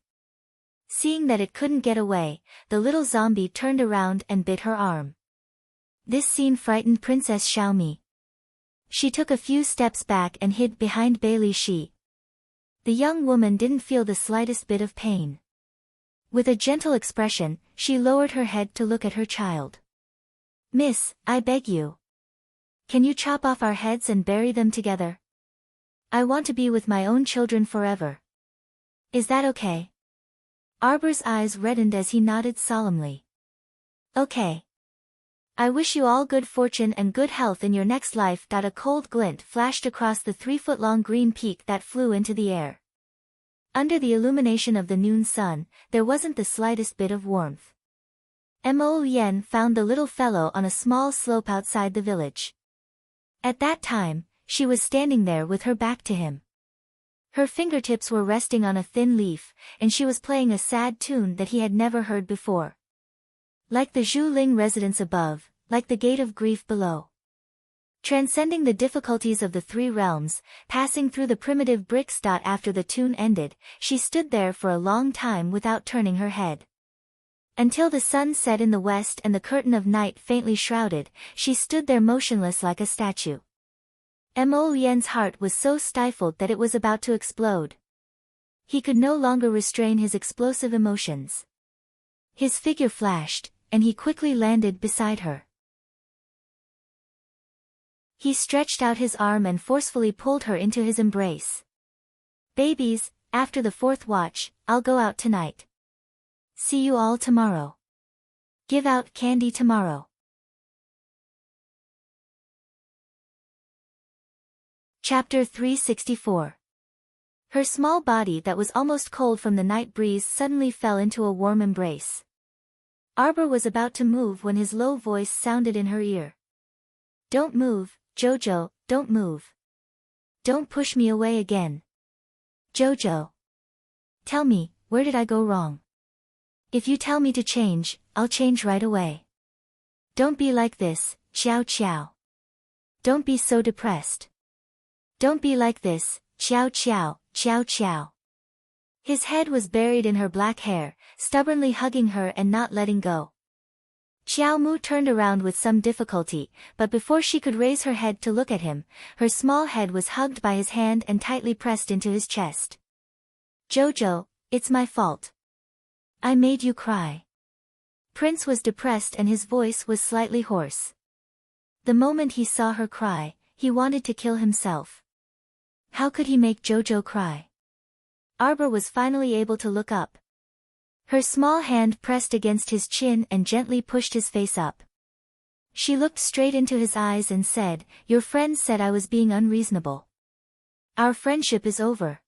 Seeing that it couldn't get away, the little zombie turned around and bit her arm. This scene frightened Princess Xiaomi. She took a few steps back and hid behind Bailey Shi. The young woman didn't feel the slightest bit of pain. With a gentle expression, she lowered her head to look at her child. "Miss, I beg you. Can you chop off our heads and bury them together? I want to be with my own children forever. Is that okay?" Arbor's eyes reddened as he nodded solemnly. "Okay. I wish you all good fortune and good health in your next life." A cold glint flashed across the 3-foot-long green peak that flew into the air. Under the illumination of the noon sun, there wasn't the slightest bit of warmth. Mo Yen found the little fellow on a small slope outside the village. At that time, she was standing there with her back to him. Her fingertips were resting on a thin leaf, and she was playing a sad tune that he had never heard before. Like the Zhuling residence above, like the gate of grief below. Transcending the difficulties of the three realms, passing through the primitive bricks. After the tune ended, she stood there for a long time without turning her head. Until the sun set in the west and the curtain of night faintly shrouded, she stood there motionless like a statue. Mo Yen's heart was so stifled that it was about to explode. He could no longer restrain his explosive emotions. His figure flashed, and he quickly landed beside her. He stretched out his arm and forcefully pulled her into his embrace. "Babies, after the 4th watch, I'll go out tonight. See you all tomorrow. Give out candy tomorrow." Chapter 364. Her small body that was almost cold from the night breeze suddenly fell into a warm embrace. Arbor was about to move when his low voice sounded in her ear. "Don't move, Jojo, don't move. Don't push me away again. Jojo. Tell me, where did I go wrong? If you tell me to change, I'll change right away. Don't be like this, Xiao Xiao. Don't be so depressed. Don't be like this, Xiao Xiao, Xiao Xiao." His head was buried in her black hair, stubbornly hugging her and not letting go. Xiao Mu turned around with some difficulty, but before she could raise her head to look at him, her small head was hugged by his hand and tightly pressed into his chest. "Jojo, it's my fault. I made you cry." Prince was depressed and his voice was slightly hoarse. The moment he saw her cry, he wanted to kill himself. How could he make Jojo cry? Arbor was finally able to look up. Her small hand pressed against his chin and gently pushed his face up. She looked straight into his eyes and said, "Your friend said I was being unreasonable. Our friendship is over.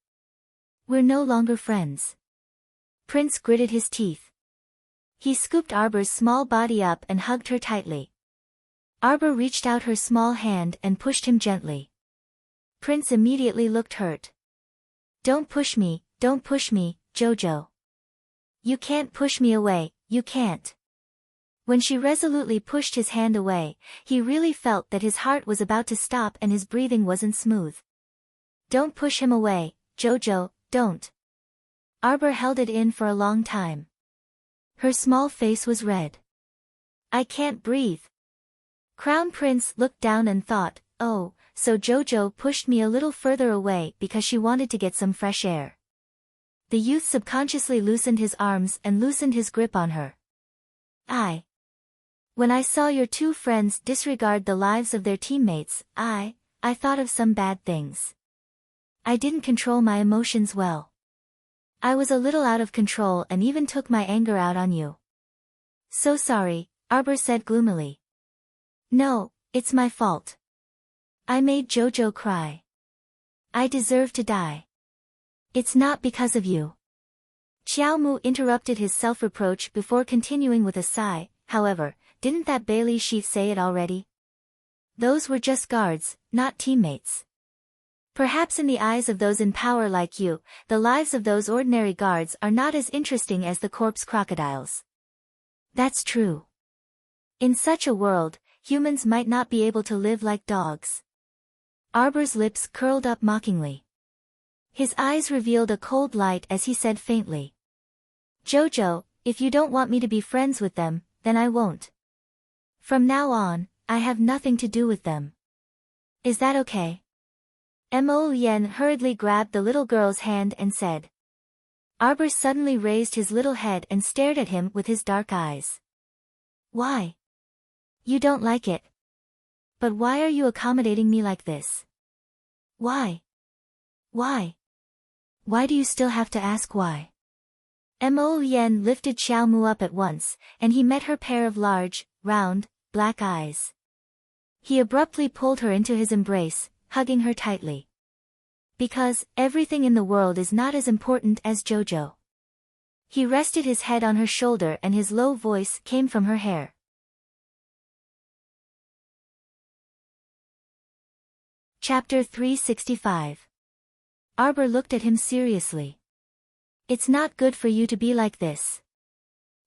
We're no longer friends." Prince gritted his teeth. He scooped Arbor's small body up and hugged her tightly. Arbor reached out her small hand and pushed him gently. Prince immediately looked hurt. Don't push me, Jojo. You can't push me away, you can't." When she resolutely pushed his hand away, he really felt that his heart was about to stop and his breathing wasn't smooth. Don't push him away, Jojo, don't. Arbor held it in for a long time. Her small face was red. I can't breathe. Crown Prince looked down and thought, oh, so Jojo pushed me a little further away because she wanted to get some fresh air. The youth subconsciously loosened his arms and loosened his grip on her. When I saw your two friends disregard the lives of their teammates, I thought of some bad things. I didn't control my emotions well. I was a little out of control and even took my anger out on you. So sorry, Arbor said gloomily. No, it's my fault. I made Jojo cry. I deserve to die. It's not because of you. Xiao Mu interrupted his self-reproach before continuing with a sigh, however, didn't that Bailey sheath say it already? Those were just guards, not teammates. Perhaps in the eyes of those in power like you, the lives of those ordinary guards are not as interesting as the corpse crocodiles. That's true. In such a world, humans might not be able to live like dogs. Arbor's lips curled up mockingly. His eyes revealed a cold light as he said faintly. Jojo, if you don't want me to be friends with them, then I won't. From now on, I have nothing to do with them. Is that okay? Mo Yen hurriedly grabbed the little girl's hand and said. Arbor suddenly raised his little head and stared at him with his dark eyes. Why? You don't like it. But why are you accommodating me like this? Why? Why? Why do you still have to ask why? Mo Yen lifted Xiao Mu up at once, and he met her pair of large, round, black eyes. He abruptly pulled her into his embrace, hugging her tightly. Because everything in the world is not as important as Jojo. He rested his head on her shoulder and his low voice came from her hair. Chapter 365. Arbor looked at him seriously. It's not good for you to be like this.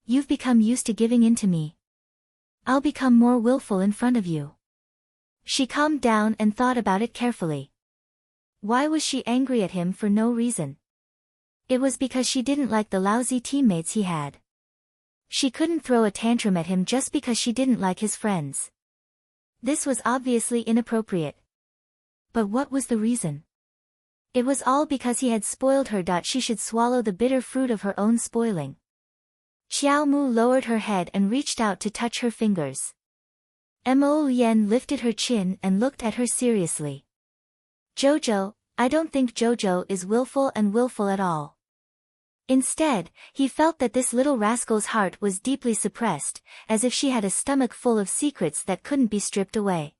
You've become used to giving in to me. I'll become more willful in front of you. She calmed down and thought about it carefully. Why was she angry at him for no reason? It was because she didn't like the lousy teammates he had. She couldn't throw a tantrum at him just because she didn't like his friends. This was obviously inappropriate. But what was the reason? It was all because he had spoiled her. She should swallow the bitter fruit of her own spoiling. Xiao Mu lowered her head and reached out to touch her fingers. Mo Yen lifted her chin and looked at her seriously. Jojo, I don't think Jojo is willful at all. Instead, he felt that this little rascal's heart was deeply suppressed, as if she had a stomach full of secrets that couldn't be stripped away.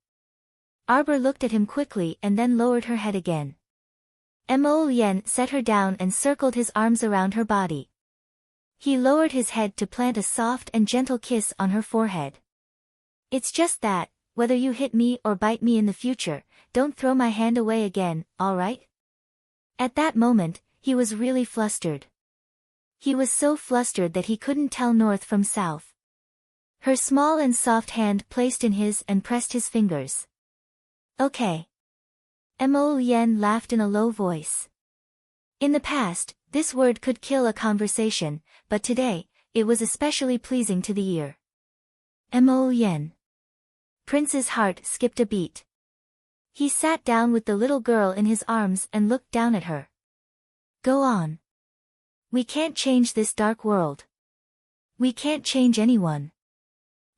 Arbor looked at him quickly and then lowered her head again. Mo Yen set her down and circled his arms around her body. He lowered his head to plant a soft and gentle kiss on her forehead. It's just that, whether you hit me or bite me in the future, don't throw my hand away again, all right? At that moment, he was really flustered. He was so flustered that he couldn't tell north from south. Her small and soft hand placed in his and pressed his fingers. Okay. Mo Yen laughed in a low voice. In the past, this word could kill a conversation, but today, it was especially pleasing to the ear. Mo Yen. Prince's heart skipped a beat. He sat down with the little girl in his arms and looked down at her. Go on. We can't change this dark world. We can't change anyone.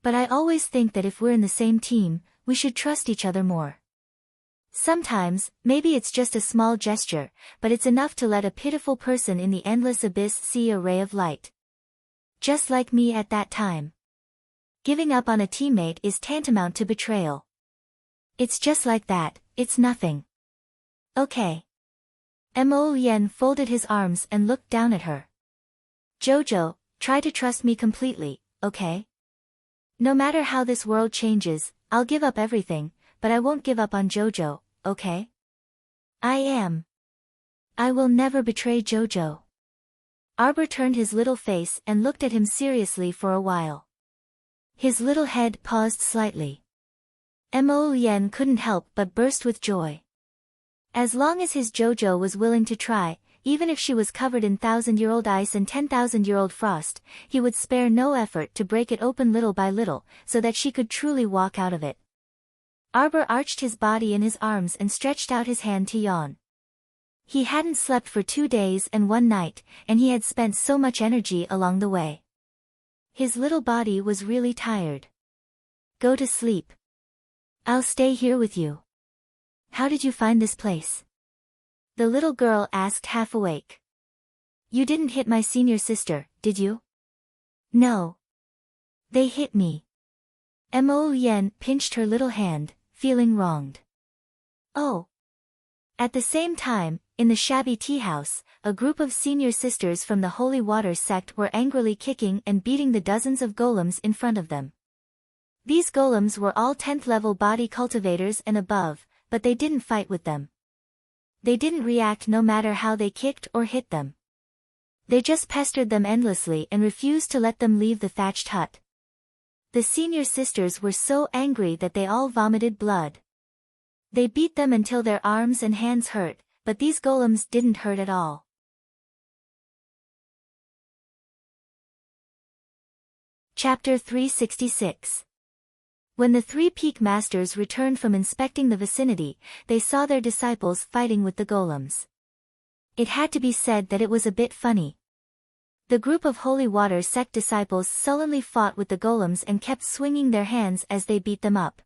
But I always think that if we're in the same team, we should trust each other more. Sometimes, maybe it's just a small gesture, but it's enough to let a pitiful person in the endless abyss see a ray of light. Just like me at that time. Giving up on a teammate is tantamount to betrayal. It's just like that, it's nothing. Okay. Mo Yen folded his arms and looked down at her. Jojo, try to trust me completely, okay? No matter how this world changes, I'll give up everything, but I won't give up on Jojo, okay? I will never betray Jojo. Arbor turned his little face and looked at him seriously for a while. His little head paused slightly. Mo Lien couldn't help but burst with joy. As long as his Jojo was willing to try, even if she was covered in 1,000-year-old ice and 10,000-year-old frost, he would spare no effort to break it open little by little, so that she could truly walk out of it. Arbor arched his body in his arms and stretched out his hand to yawn. He hadn't slept for 2 days and 1 night, and he had spent so much energy along the way. His little body was really tired. Go to sleep. I'll stay here with you. How did you find this place? The little girl asked half awake. You didn't hit my senior sister, did you? No. They hit me. Mo Lien pinched her little hand, feeling wronged. Oh. At the same time, in the shabby tea house, a group of senior sisters from the Holy Water sect were angrily kicking and beating the dozens of golems in front of them. These golems were all 10th level body cultivators and above, but they didn't fight with them. They didn't react no matter how they kicked or hit them. They just pestered them endlessly and refused to let them leave the thatched hut. The senior sisters were so angry that they all vomited blood. They beat them until their arms and hands hurt, but these golems didn't hurt at all. Chapter 366. When the 3 peak masters returned from inspecting the vicinity, they saw their disciples fighting with the golems. It had to be said that it was a bit funny. The group of Holy Water sect disciples sullenly fought with the golems and kept swinging their hands as they beat them up.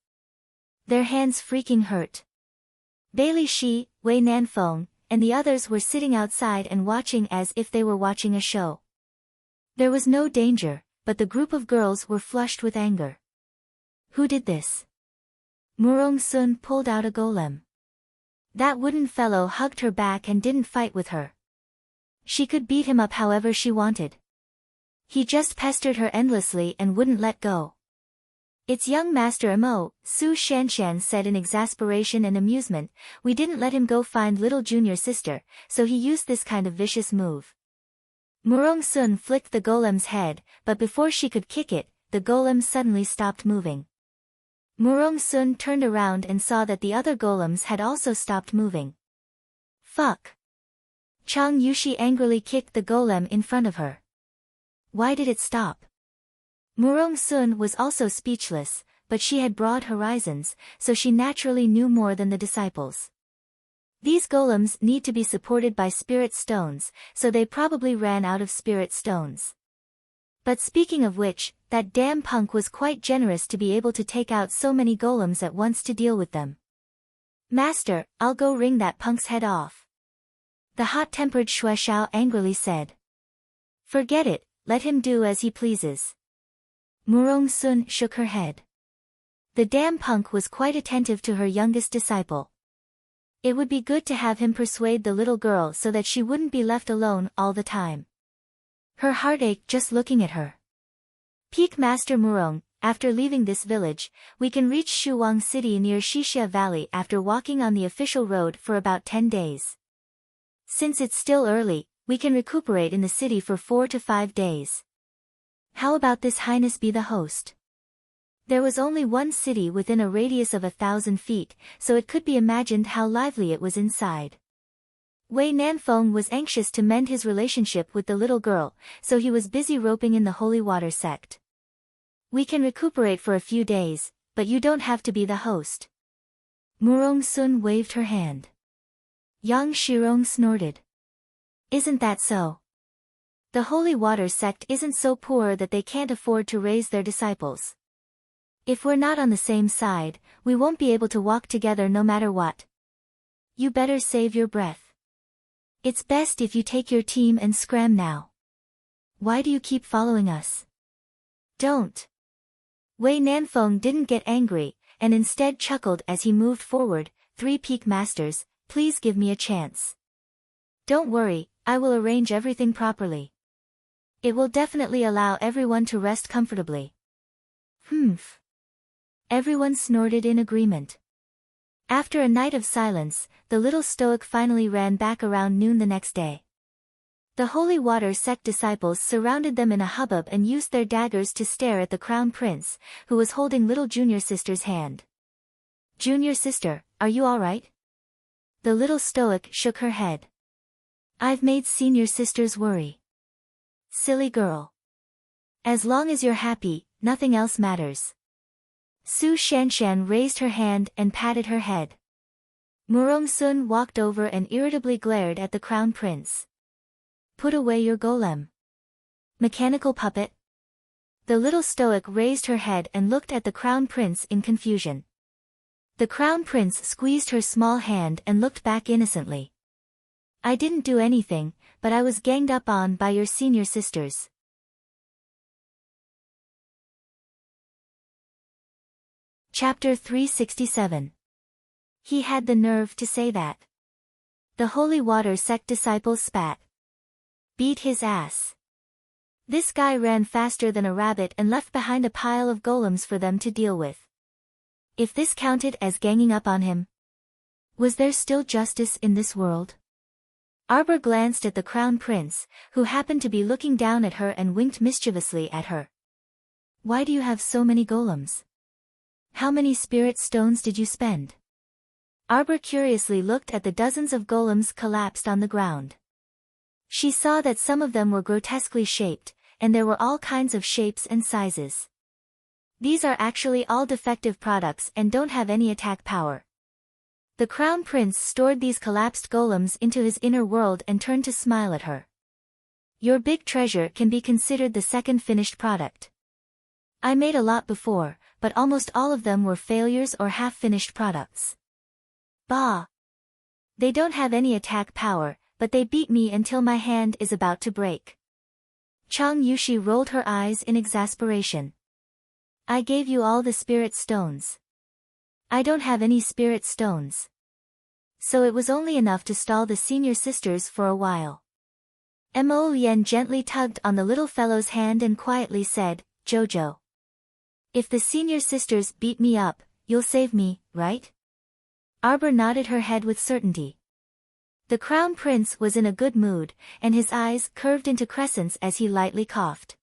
Their hands freaking hurt. Bailey Shi, Wei Nanfeng, and the others were sitting outside and watching as if they were watching a show. There was no danger, but the group of girls were flushed with anger. Who did this? Murong Sun pulled out a golem. That wooden fellow hugged her back and didn't fight with her. She could beat him up however she wanted. He just pestered her endlessly and wouldn't let go. It's young Master Mo, Su Shanshan said in exasperation and amusement. We didn't let him go find little junior sister, so he used this kind of vicious move. Murong Sun flicked the golem's head, but before she could kick it, the golem suddenly stopped moving. Murong Sun turned around and saw that the other golems had also stopped moving. Fuck! Chang Yushi angrily kicked the golem in front of her. Why did it stop? Murong Sun was also speechless, but she had broad horizons, so she naturally knew more than the disciples. These golems need to be supported by spirit stones, so they probably ran out of spirit stones. But speaking of which, that damn punk was quite generous to be able to take out so many golems at once to deal with them. Master, I'll go wring that punk's head off. The hot-tempered Shueshao angrily said. Forget it, let him do as he pleases. Murong Sun shook her head. The damn punk was quite attentive to her youngest disciple. It would be good to have him persuade the little girl so that she wouldn't be left alone all the time. Her heart ached just looking at her. Peak Master Murong, after leaving this village, we can reach Shuwang City near Xixia Valley after walking on the official road for about 10 days. Since it's still early, we can recuperate in the city for 4 to 5 days. How about this Highness be the host? There was only one city within a radius of 1,000 feet, so it could be imagined how lively it was inside. Wei Nanfeng was anxious to mend his relationship with the little girl, so he was busy roping in the Holy Water sect. We can recuperate for a few days, but you don't have to be the host. Murong Sun waved her hand. Yang Shirong snorted. Isn't that so? The Holy Water sect isn't so poor that they can't afford to raise their disciples. If we're not on the same side, we won't be able to walk together no matter what. You better save your breath. It's best if you take your team and scram now. Why do you keep following us? Don't. Wei Nanfeng didn't get angry, and instead chuckled as he moved forward. 3 peak masters, please give me a chance. Don't worry, I will arrange everything properly. It will definitely allow everyone to rest comfortably. Humph. Everyone snorted in agreement. After a night of silence, the little stoic finally ran back around noon the next day. The holy water sect disciples surrounded them in a hubbub and used their daggers to stare at the crown prince, who was holding little junior sister's hand. Junior sister, are you all right? The little stoic shook her head. I've made senior sisters worry. Silly girl. As long as you're happy, nothing else matters. Su Shanshan raised her hand and patted her head. Murong Sun walked over and irritably glared at the crown prince. Put away your golem. Mechanical puppet. The little stoic raised her head and looked at the crown prince in confusion. The crown prince squeezed her small hand and looked back innocently. I didn't do anything, but I was ganged up on by your senior sisters. Chapter 367. He had the nerve to say that. The holy water sect disciples spat. Beat his ass. This guy ran faster than a rabbit and left behind a pile of golems for them to deal with. If this counted as ganging up on him. Was there still justice in this world? Arbor glanced at the crown prince, who happened to be looking down at her and winked mischievously at her. Why do you have so many golems? How many spirit stones did you spend? Arbor curiously looked at the dozens of golems collapsed on the ground. She saw that some of them were grotesquely shaped, and there were all kinds of shapes and sizes. These are actually all defective products and don't have any attack power. The crown prince stored these collapsed golems into his inner world and turned to smile at her. Your big treasure can be considered the second finished product. I made a lot before, but almost all of them were failures or half-finished products. Bah! They don't have any attack power, but they beat me until my hand is about to break. Chang Yushi rolled her eyes in exasperation. I gave you all the spirit stones. I don't have any spirit stones. So it was only enough to stall the senior sisters for a while. Mo Lien gently tugged on the little fellow's hand and quietly said, Jojo. If the senior sisters beat me up, you'll save me, right? Arbor nodded her head with certainty. The crown prince was in a good mood, and his eyes curved into crescents as he lightly coughed.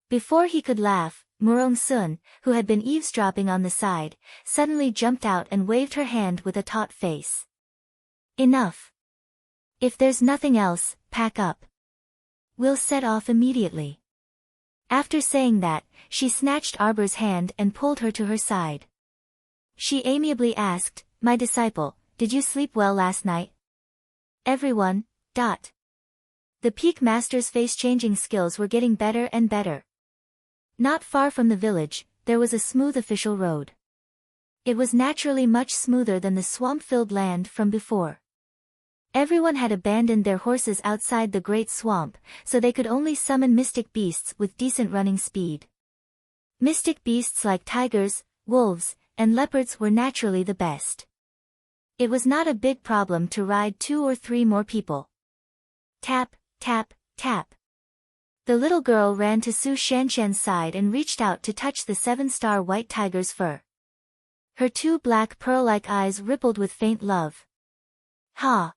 Before he could laugh, Murong Sun, who had been eavesdropping on the side, suddenly jumped out and waved her hand with a taut face. Enough. If there's nothing else, pack up. We'll set off immediately. After saying that, she snatched Arbor's hand and pulled her to her side. She amiably asked, My disciple, did you sleep well last night? Everyone. The Peak Master's face-changing skills were getting better and better. Not far from the village, there was a smooth official road. It was naturally much smoother than the swamp-filled land from before. Everyone had abandoned their horses outside the great swamp, so they could only summon mystic beasts with decent running speed. Mystic beasts like tigers, wolves, and leopards were naturally the best. It was not a big problem to ride 2 or 3 more people. Tap, tap, tap. The little girl ran to Su Shanshan's side and reached out to touch the 7-star white tiger's fur. Her 2 black pearl-like eyes rippled with faint love. Ha!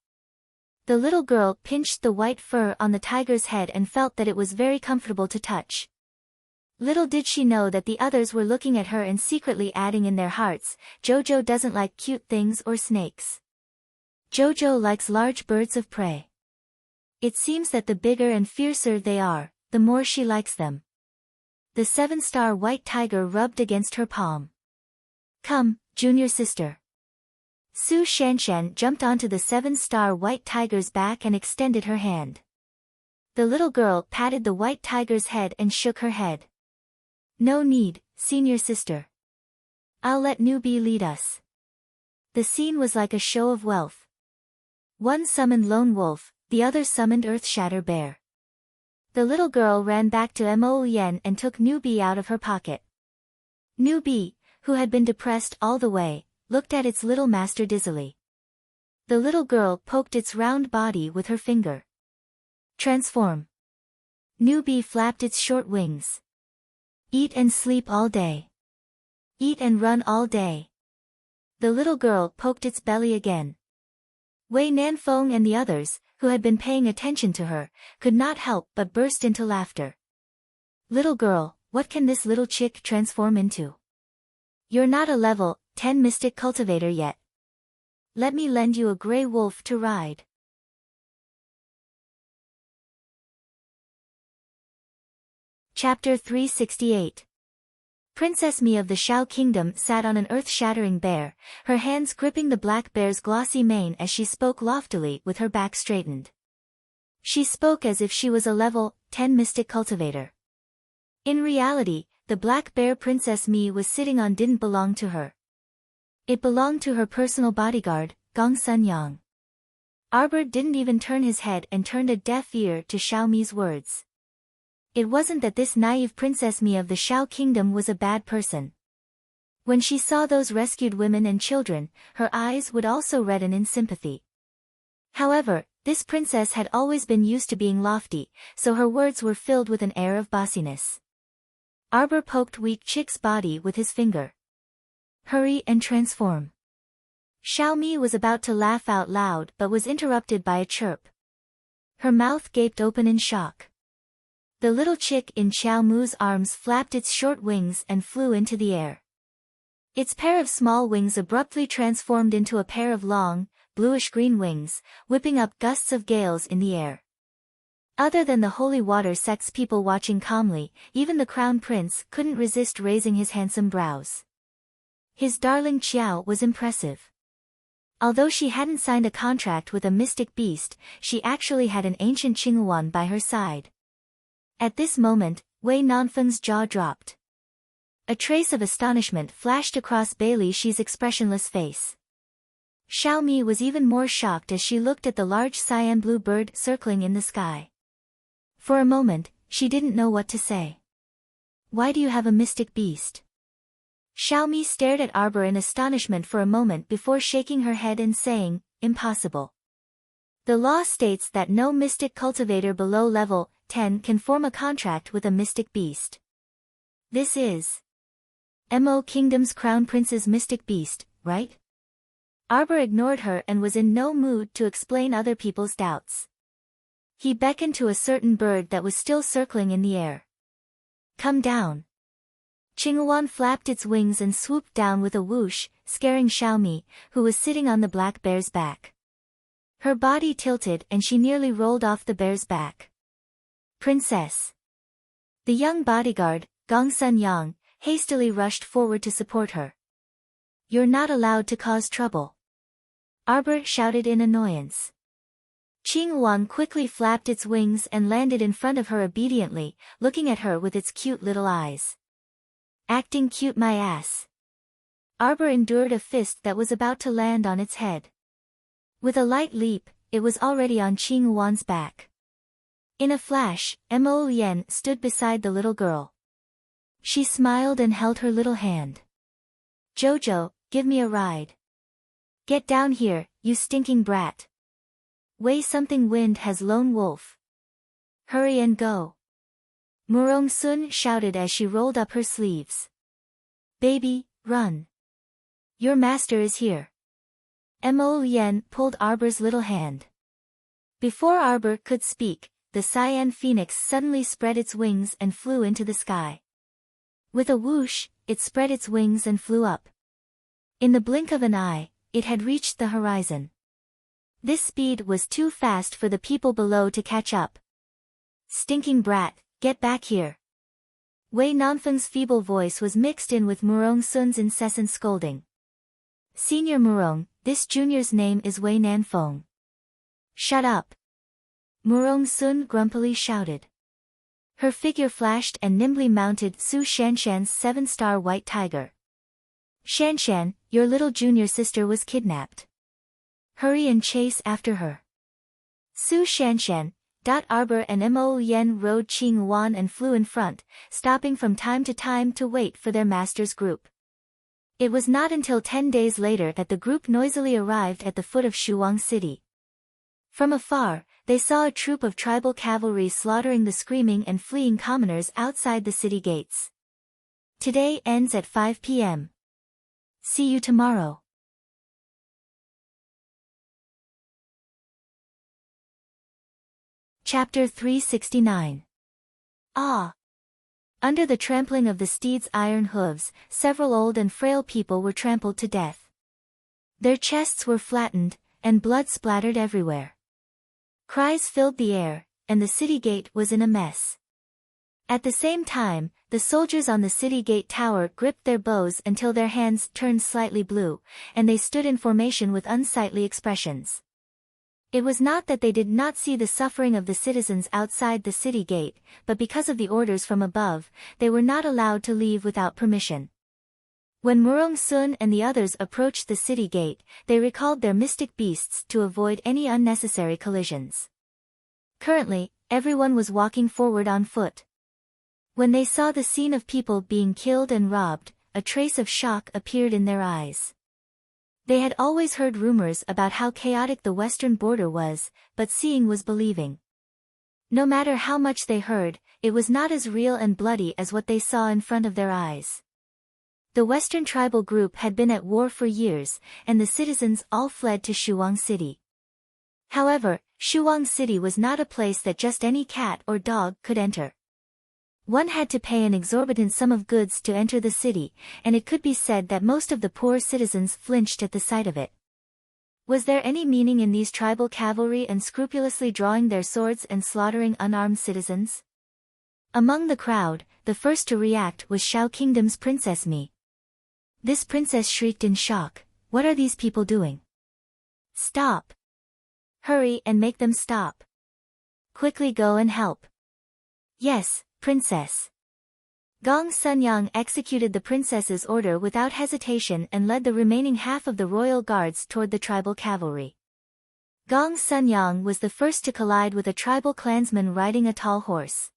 The little girl pinched the white fur on the tiger's head and felt that it was very comfortable to touch. Little did she know that the others were looking at her and secretly adding in their hearts, Jojo doesn't like cute things or snakes. Jojo likes large birds of prey. It seems that the bigger and fiercer they are, the more she likes them. The 7-star white tiger rubbed against her palm. Come, junior sister. Su Shanshan jumped onto the 7-star white tiger's back and extended her hand. The little girl patted the white tiger's head and shook her head. No need, senior sister. I'll let Newbie lead us. The scene was like a show of wealth. One summoned Lone Wolf, the other summoned Earthshatter Bear. The little girl ran back to Mo Lien and took Newbie out of her pocket. Newbie, who had been depressed all the way, looked at its little master dizzily. The little girl poked its round body with her finger. Transform. Newbie flapped its short wings. Eat and sleep all day. Eat and run all day. The little girl poked its belly again. Wei Nanfeng and the others, who had been paying attention to her, could not help but burst into laughter. Little girl, what can this little chick transform into? You're not a level 10 mystic cultivator yet. Let me lend you a gray wolf to ride. Chapter 368. Princess Mi of the Shao Kingdom sat on an earth-shattering bear, her hands gripping the black bear's glossy mane as she spoke loftily with her back straightened. She spoke as if she was a level 10 mystic cultivator. In reality, the black bear Princess Mi was sitting on didn't belong to her. It belonged to her personal bodyguard, Gong Sun Yang. Arbor didn't even turn his head and turned a deaf ear to Xiao Mi's words. It wasn't that this naive Princess Mi of the Shao Kingdom was a bad person. When she saw those rescued women and children, her eyes would also redden in sympathy. However, this princess had always been used to being lofty, so her words were filled with an air of bossiness. Arbor poked Weak Chick's body with his finger. Hurry and transform. Xiao Mi was about to laugh out loud but was interrupted by a chirp. Her mouth gaped open in shock. The little chick in Xiao Mu's arms flapped its short wings and flew into the air. Its pair of small wings abruptly transformed into a pair of long, bluish-green wings, whipping up gusts of gales in the air. Other than the holy water sect's people watching calmly, even the crown prince couldn't resist raising his handsome brows. His darling Qiao was impressive. Although she hadn't signed a contract with a mystic beast, she actually had an ancient Qingyuan by her side. At this moment, Wei Nanfeng's jaw dropped. A trace of astonishment flashed across Bai Lixi's expressionless face. Xiao Mi was even more shocked as she looked at the large cyan blue bird circling in the sky. For a moment, she didn't know what to say. Why do you have a mystic beast? Xiao Mi stared at Arbor in astonishment for a moment before shaking her head and saying, impossible. The law states that no mystic cultivator below level 10 can form a contract with a mystic beast. This is Mo Kingdom's crown prince's mystic beast, right? Arbor ignored her and was in no mood to explain other people's doubts. He beckoned to a certain bird that was still circling in the air. Come down. Qingyuan flapped its wings and swooped down with a whoosh, scaring Xiao Mi, who was sitting on the black bear's back. Her body tilted and she nearly rolled off the bear's back. Princess. The young bodyguard, Gong Sun Yang, hastily rushed forward to support her. You're not allowed to cause trouble. Arbor shouted in annoyance. Qingyuan quickly flapped its wings and landed in front of her obediently, looking at her with its cute little eyes. Acting cute my ass. Arbor endured a fist that was about to land on its head. With a light leap, it was already on Qingyuan's back. In a flash, Mo Lian stood beside the little girl. She smiled and held her little hand. Jojo, give me a ride. Get down here, you stinking brat. Wei something wind has lone wolf. Hurry and go. Murong Sun shouted as she rolled up her sleeves. Baby, run. Your master is here. Mo Lian pulled Arbor's little hand. Before Arbor could speak, the cyan phoenix suddenly spread its wings and flew into the sky. With a whoosh, it spread its wings and flew up. In the blink of an eye, it had reached the horizon. This speed was too fast for the people below to catch up. Stinking brat, get back here. Wei Nanfeng's feeble voice was mixed in with Murong Sun's incessant scolding. Senior Murong, this junior's name is Wei Nanfeng. Shut up. Murong Sun grumpily shouted. Her figure flashed and nimbly mounted Su Shanshan's 7-star white tiger. Shanshan, your little junior sister was kidnapped. Hurry and chase after her. Su Shanshan, Arbor and Mo Lian rode Qingyuan and flew in front, stopping from time to wait for their master's group. It was not until 10 days later that the group noisily arrived at the foot of Shuang City. From afar, they saw a troop of tribal cavalry slaughtering the screaming and fleeing commoners outside the city gates. Today ends at 5 p.m. See you tomorrow. Chapter 369. Ah! Under the trampling of the steeds' iron hooves, several old and frail people were trampled to death. Their chests were flattened, and blood splattered everywhere. Cries filled the air, and the city gate was in a mess. At the same time, the soldiers on the city gate tower gripped their bows until their hands turned slightly blue, and they stood in formation with unsightly expressions. It was not that they did not see the suffering of the citizens outside the city gate, but because of the orders from above, they were not allowed to leave without permission. When Murong Sun and the others approached the city gate, they recalled their mystic beasts to avoid any unnecessary collisions. Currently, everyone was walking forward on foot. When they saw the scene of people being killed and robbed, a trace of shock appeared in their eyes. They had always heard rumors about how chaotic the western border was, but seeing was believing. No matter how much they heard, it was not as real and bloody as what they saw in front of their eyes. The western tribal group had been at war for years, and the citizens all fled to Shuang City. However, Shuang City was not a place that just any cat or dog could enter. One had to pay an exorbitant sum of goods to enter the city, and it could be said that most of the poor citizens flinched at the sight of it. Was there any meaning in these tribal cavalry unscrupulously drawing their swords and slaughtering unarmed citizens? Among the crowd, the first to react was Shao Kingdom's Princess Mi. This princess shrieked in shock, "What are these people doing? Stop! Hurry and make them stop! Quickly go and help!" "Yes, Princess." Gong Sunyang executed the princess's order without hesitation and led the remaining half of the royal guards toward the tribal cavalry. Gong Sunyang was the first to collide with a tribal clansman riding a tall horse.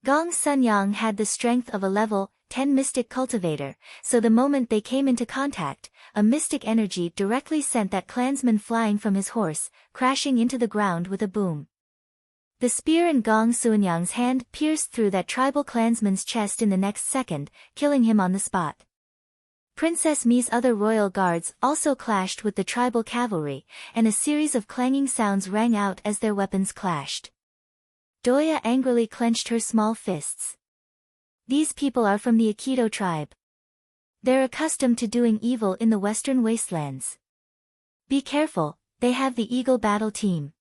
Gong Sunyang had the strength of a level 10 mystic cultivator, so the moment they came into contact, a mystic energy directly sent that clansman flying from his horse, crashing into the ground with a boom. The spear in Gong Sunyang's hand pierced through that tribal clansman's chest in the next second, killing him on the spot. Princess Mi's other royal guards also clashed with the tribal cavalry, and a series of clanging sounds rang out as their weapons clashed. Doya angrily clenched her small fists. These people are from the Aikido tribe. They're accustomed to doing evil in the western wastelands. Be careful, they have the Eagle battle team.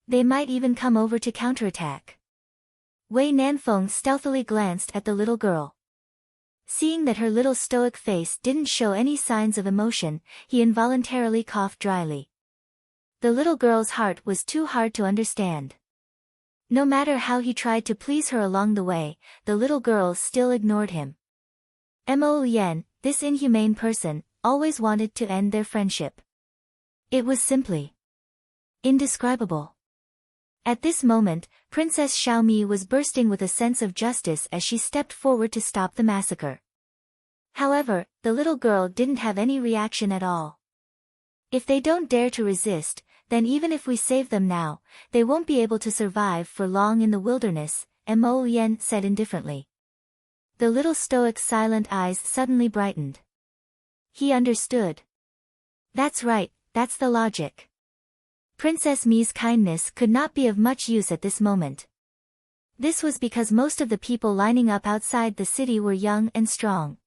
They might even come over to counterattack. Wei Nanfeng stealthily glanced at the little girl. Seeing that her little stoic face didn't show any signs of emotion, he involuntarily coughed dryly. The little girl's heart was too hard to understand. No matter how he tried to please her along the way, the little girl still ignored him. Mo Yen, this inhumane person, always wanted to end their friendship. It was simply indescribable. At this moment, Princess Xiaomi was bursting with a sense of justice as she stepped forward to stop the massacre. However, the little girl didn't have any reaction at all. If they don't dare to resist, then even if we save them now, they won't be able to survive for long in the wilderness, Mo Yen said indifferently. The little stoic's silent eyes suddenly brightened. He understood. That's right, that's the logic. Princess Mi's kindness could not be of much use at this moment. This was because most of the people lining up outside the city were young and strong.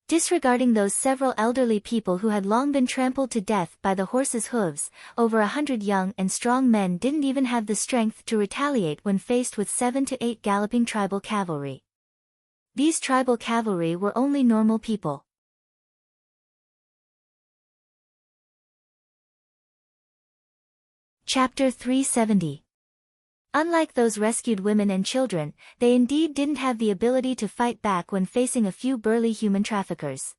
Disregarding those several elderly people who had long been trampled to death by the horses' hooves, over 100 young and strong men didn't even have the strength to retaliate when faced with 7 to 8 galloping tribal cavalry. These tribal cavalry were only normal people. Chapter 370. Unlike those rescued women and children, they indeed didn't have the ability to fight back when facing a few burly human traffickers.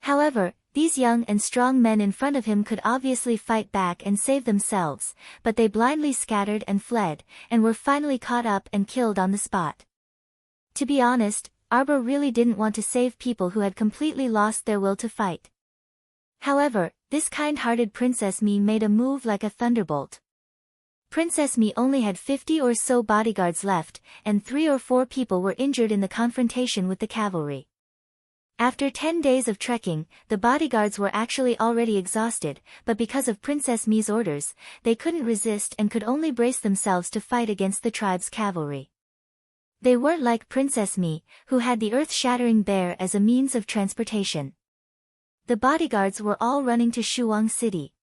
However, these young and strong men in front of him could obviously fight back and save themselves, but they blindly scattered and fled, and were finally caught up and killed on the spot. To be honest, Arbor really didn't want to save people who had completely lost their will to fight. However, this kind-hearted Princess Mi made a move like a thunderbolt. Princess Mi only had 50 or so bodyguards left, and 3 or 4 people were injured in the confrontation with the cavalry. After 10 days of trekking, the bodyguards were actually already exhausted, but because of Princess Mi's orders, they couldn't resist and could only brace themselves to fight against the tribe's cavalry. They weren't like Princess Mi, who had the earth-shattering bear as a means of transportation. The bodyguards were all running to Shuang City.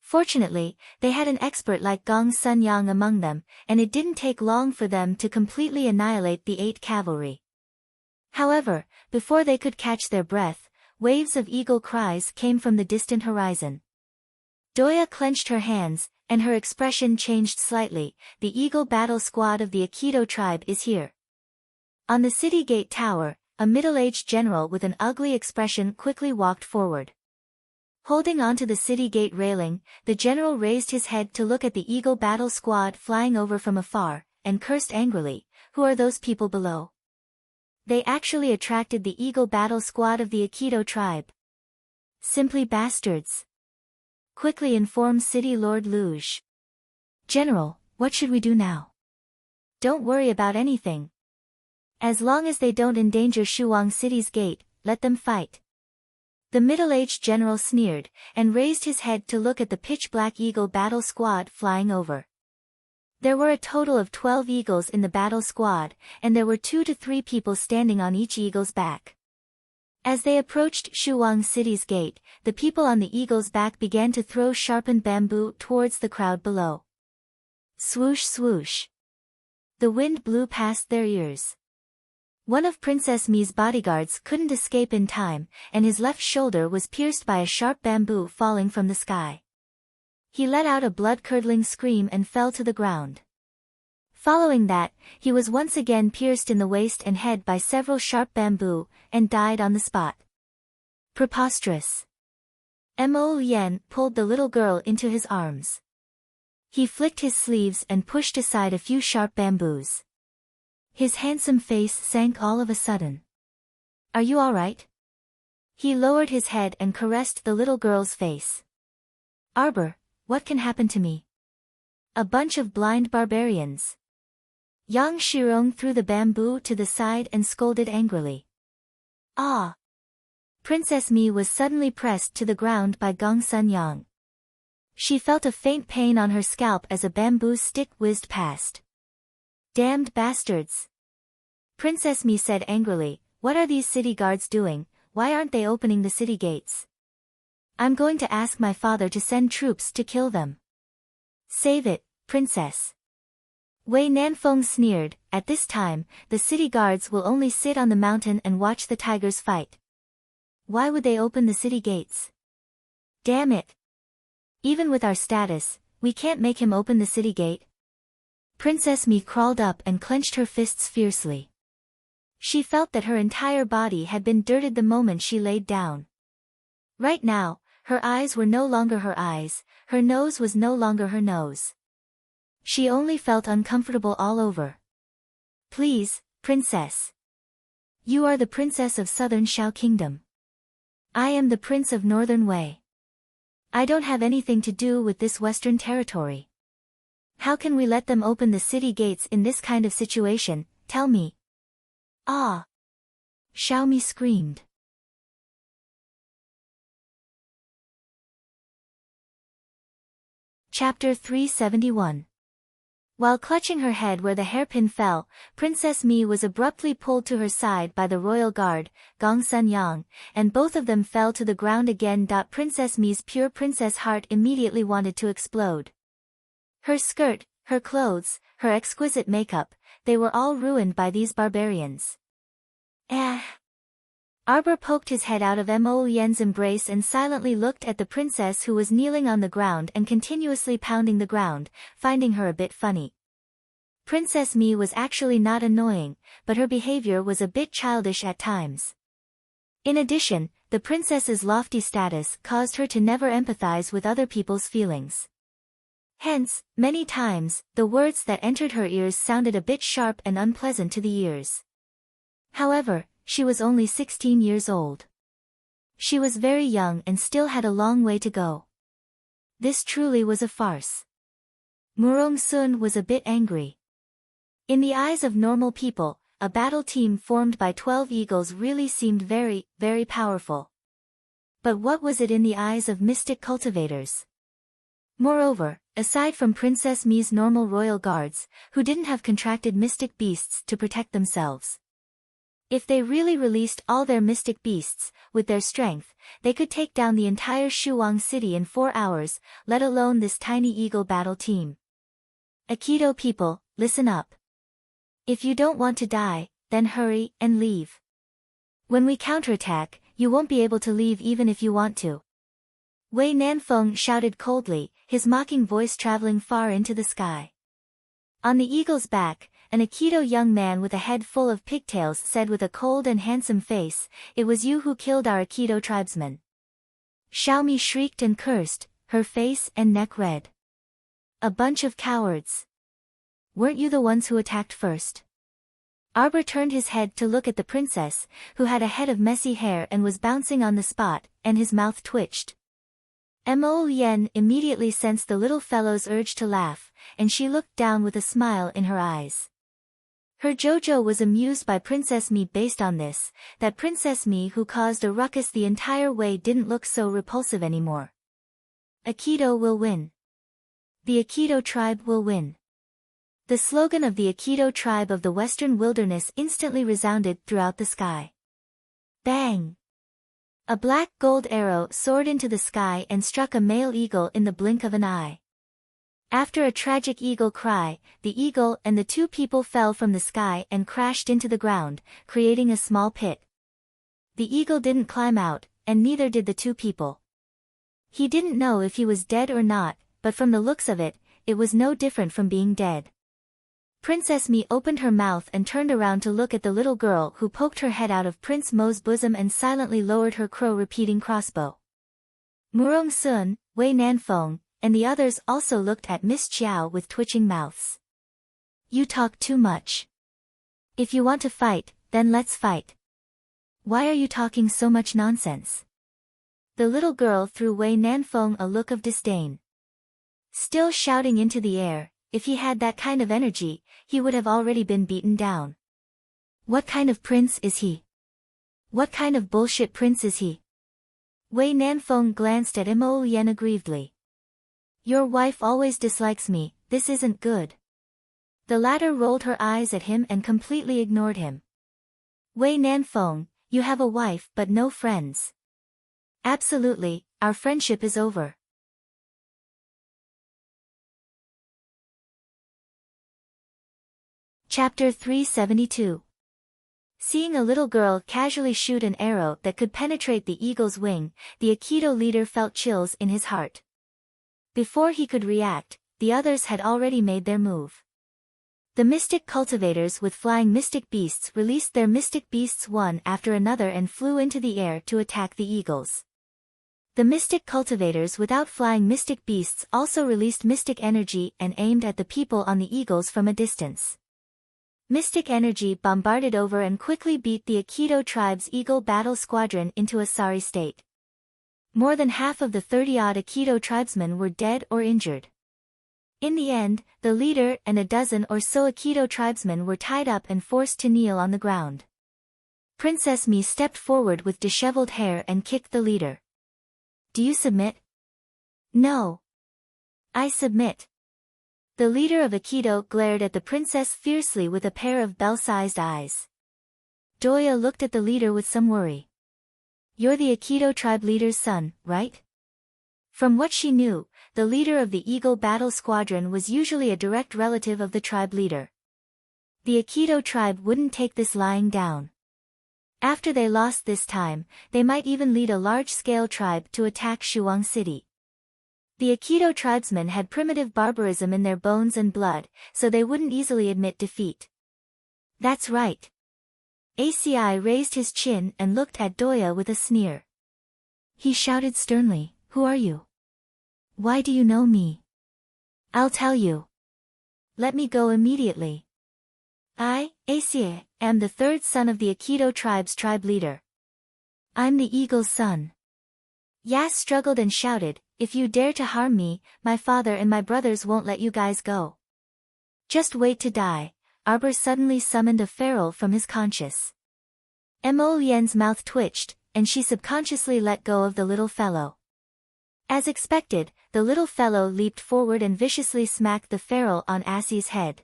Fortunately, they had an expert like Gong Sun Yang among them, and it didn't take long for them to completely annihilate the 8 cavalry. However, before they could catch their breath, waves of eagle cries came from the distant horizon. Doya clenched her hands, and her expression changed slightly. The eagle battle squad of the Aikido tribe is here. On the city gate tower, a middle-aged general with an ugly expression quickly walked forward. Holding onto the city gate railing, the general raised his head to look at the eagle battle squad flying over from afar, and cursed angrily, "Who are those people below?" They actually attracted the eagle battle squad of the Aikido tribe. "Simply bastards," quickly informed City Lord Luge. "General, what should we do now?" "Don't worry about anything. As long as they don't endanger Shuang City's gate, let them fight." The middle-aged general sneered, and raised his head to look at the pitch-black eagle battle squad flying over. There were a total of 12 eagles in the battle squad, and there were 2 to 3 people standing on each eagle's back. As they approached Shuang City's gate, the people on the eagle's back began to throw sharpened bamboo towards the crowd below. Swoosh swoosh. The wind blew past their ears. One of Princess Mi's bodyguards couldn't escape in time, and his left shoulder was pierced by a sharp bamboo falling from the sky. He let out a blood-curdling scream and fell to the ground. Following that, he was once again pierced in the waist and head by several sharp bamboo, and died on the spot. Preposterous. Mo Yen pulled the little girl into his arms. He flicked his sleeves and pushed aside a few sharp bamboos. His handsome face sank all of a sudden. "Are you all right?" He lowered his head and caressed the little girl's face. "Arbor, what can happen to me?" "A bunch of blind barbarians." Yang Shirong threw the bamboo to the side and scolded angrily. "Ah!" Princess Mi was suddenly pressed to the ground by Gong Sun Yang. She felt a faint pain on her scalp as a bamboo stick whizzed past. "Damned bastards!" Princess Mi said angrily, "What are these city guards doing? Why aren't they opening the city gates? I'm going to ask my father to send troops to kill them." "Save it, princess." Wei Nanfeng sneered, "At this time, the city guards will only sit on the mountain and watch the tigers fight. Why would they open the city gates? Damn it! Even with our status, we can't make him open the city gate." Princess Mi crawled up and clenched her fists fiercely. She felt that her entire body had been dirted the moment she laid down. Right now, her eyes were no longer her eyes, her nose was no longer her nose. She only felt uncomfortable all over. "Please, princess. You are the princess of Southern Shao Kingdom. I am the prince of Northern Wei. I don't have anything to do with this Western territory. How can we let them open the city gates in this kind of situation, tell me?" "Ah!" Xiaomi screamed. Chapter 371. While clutching her head where the hairpin fell, Princess Mi was abruptly pulled to her side by the royal guard, Gong Sun Yang, and both of them fell to the ground again. Princess Mi's pure princess heart immediately wanted to explode. Her skirt, her clothes, her exquisite makeup, they were all ruined by these barbarians. Arbor poked his head out of Mo Yen's embrace and silently looked at the princess who was kneeling on the ground and continuously pounding the ground, finding her a bit funny. Princess Mi was actually not annoying, but her behavior was a bit childish at times. In addition, the princess's lofty status caused her to never empathize with other people's feelings. Hence, many times, the words that entered her ears sounded a bit sharp and unpleasant to the ears. However, she was only 16 years old. She was very young and still had a long way to go. This truly was a farce. Murong Sun was a bit angry. In the eyes of normal people, a battle team formed by 12 eagles really seemed very, very powerful. But what was it in the eyes of mystic cultivators? Moreover, aside from Princess Mi's normal royal guards, who didn't have contracted mystic beasts to protect themselves. If they really released all their mystic beasts, with their strength, they could take down the entire Shuang city in 4 hours, let alone this tiny eagle battle team. Aikido people, listen up. If you don't want to die, then hurry and leave. When we counterattack, you won't be able to leave even if you want to. Wei Nanfeng shouted coldly, his mocking voice traveling far into the sky. On the eagle's back, an Aikido young man with a head full of pigtails said with a cold and handsome face, "It was you who killed our Aikido tribesmen." Xiaomi shrieked and cursed, her face and neck red. A bunch of cowards. Weren't you the ones who attacked first? Arbor turned his head to look at the princess, who had a head of messy hair and was bouncing on the spot, and his mouth twitched. Mo Yen immediately sensed the little fellow's urge to laugh, and she looked down with a smile in her eyes. Her Jojo was amused by Princess Mi based on this, that Princess Mi who caused a ruckus the entire way didn't look so repulsive anymore. Aikido will win. The Aikido tribe will win. The slogan of the Aikido tribe of the Western Wilderness instantly resounded throughout the sky. Bang! A black gold arrow soared into the sky and struck a male eagle in the blink of an eye. After a tragic eagle cry, the eagle and the 2 people fell from the sky and crashed into the ground, creating a small pit. The eagle didn't climb out, and neither did the 2 people. He didn't know if he was dead or not, but from the looks of it, it was no different from being dead. Princess Mi opened her mouth and turned around to look at the little girl who poked her head out of Prince Mo's bosom and silently lowered her crow-repeating crossbow. Murong Sun, Wei Nanfeng, and the others also looked at Miss Chiao with twitching mouths. You talk too much. If you want to fight, then let's fight. Why are you talking so much nonsense? The little girl threw Wei Nanfeng a look of disdain. Still shouting into the air, if he had that kind of energy, he would have already been beaten down. What kind of prince is he? What kind of bullshit prince is he? Wei Nanfeng glanced at Mo Yen aggrievedly. Your wife always dislikes me, this isn't good. The latter rolled her eyes at him and completely ignored him. Wei Nanfeng, you have a wife but no friends. Absolutely, our friendship is over. Chapter 372. Seeing a little girl casually shoot an arrow that could penetrate the eagle's wing, the Aikido leader felt chills in his heart. Before he could react, the others had already made their move. The mystic cultivators with flying mystic beasts released their mystic beasts one after another and flew into the air to attack the eagles. The mystic cultivators without flying mystic beasts also released mystic energy and aimed at the people on the eagles from a distance. Mystic energy bombarded over and quickly beat the Aikido tribe's eagle battle squadron into a sorry state. More than half of the 30-odd Aikido tribesmen were dead or injured. In the end, the leader and a dozen or so Aikido tribesmen were tied up and forced to kneel on the ground. Princess Mi stepped forward with disheveled hair and kicked the leader. Do you submit? No. I submit. The leader of Aikido glared at the princess fiercely with a pair of bell-sized eyes. Doya looked at the leader with some worry. You're the Aikido tribe leader's son, right? From what she knew, the leader of the Eagle Battle Squadron was usually a direct relative of the tribe leader. The Aikido tribe wouldn't take this lying down. After they lost this time, they might even lead a large-scale tribe to attack Shuang City. The Aikido tribesmen had primitive barbarism in their bones and blood, so they wouldn't easily admit defeat. That's right. ACI raised his chin and looked at Doya with a sneer. He shouted sternly, Who are you? Why do you know me? I'll tell you. Let me go immediately. I, ACI, am the 3rd son of the Aikido tribe's tribe leader. I'm the eagle's son. Yas struggled and shouted, If you dare to harm me, my father and my brothers won't let you guys go. Just wait to die. Arbor suddenly summoned a feral from his conscious. Mo Lian's mouth twitched, and she subconsciously let go of the little fellow. As expected, the little fellow leaped forward and viciously smacked the feral on Assie's head.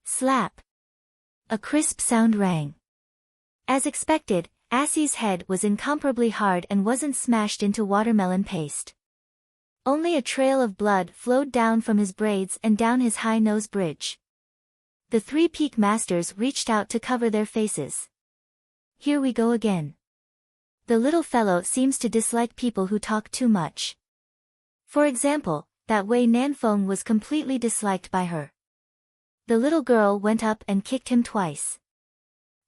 Slap! A crisp sound rang. As expected, Assie's head was incomparably hard and wasn't smashed into watermelon paste. Only a trail of blood flowed down from his braids and down his high nose bridge. The three peak masters reached out to cover their faces. Here we go again. The little fellow seems to dislike people who talk too much. For example, that Wei Nanfeng was completely disliked by her. The little girl went up and kicked him twice.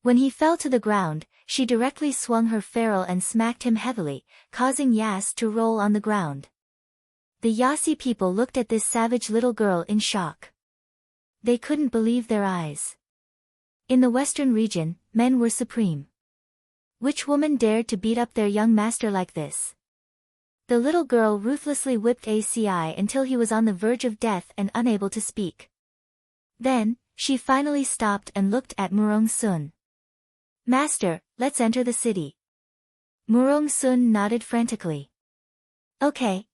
When he fell to the ground, she directly swung her ferrule and smacked him heavily, causing Yas to roll on the ground. The Yasi people looked at this savage little girl in shock. They couldn't believe their eyes. In the western region, men were supreme. Which woman dared to beat up their young master like this? The little girl ruthlessly whipped ACI until he was on the verge of death and unable to speak. Then, she finally stopped and looked at Murong Sun. Master, let's enter the city. Murong Sun nodded frantically. Okay.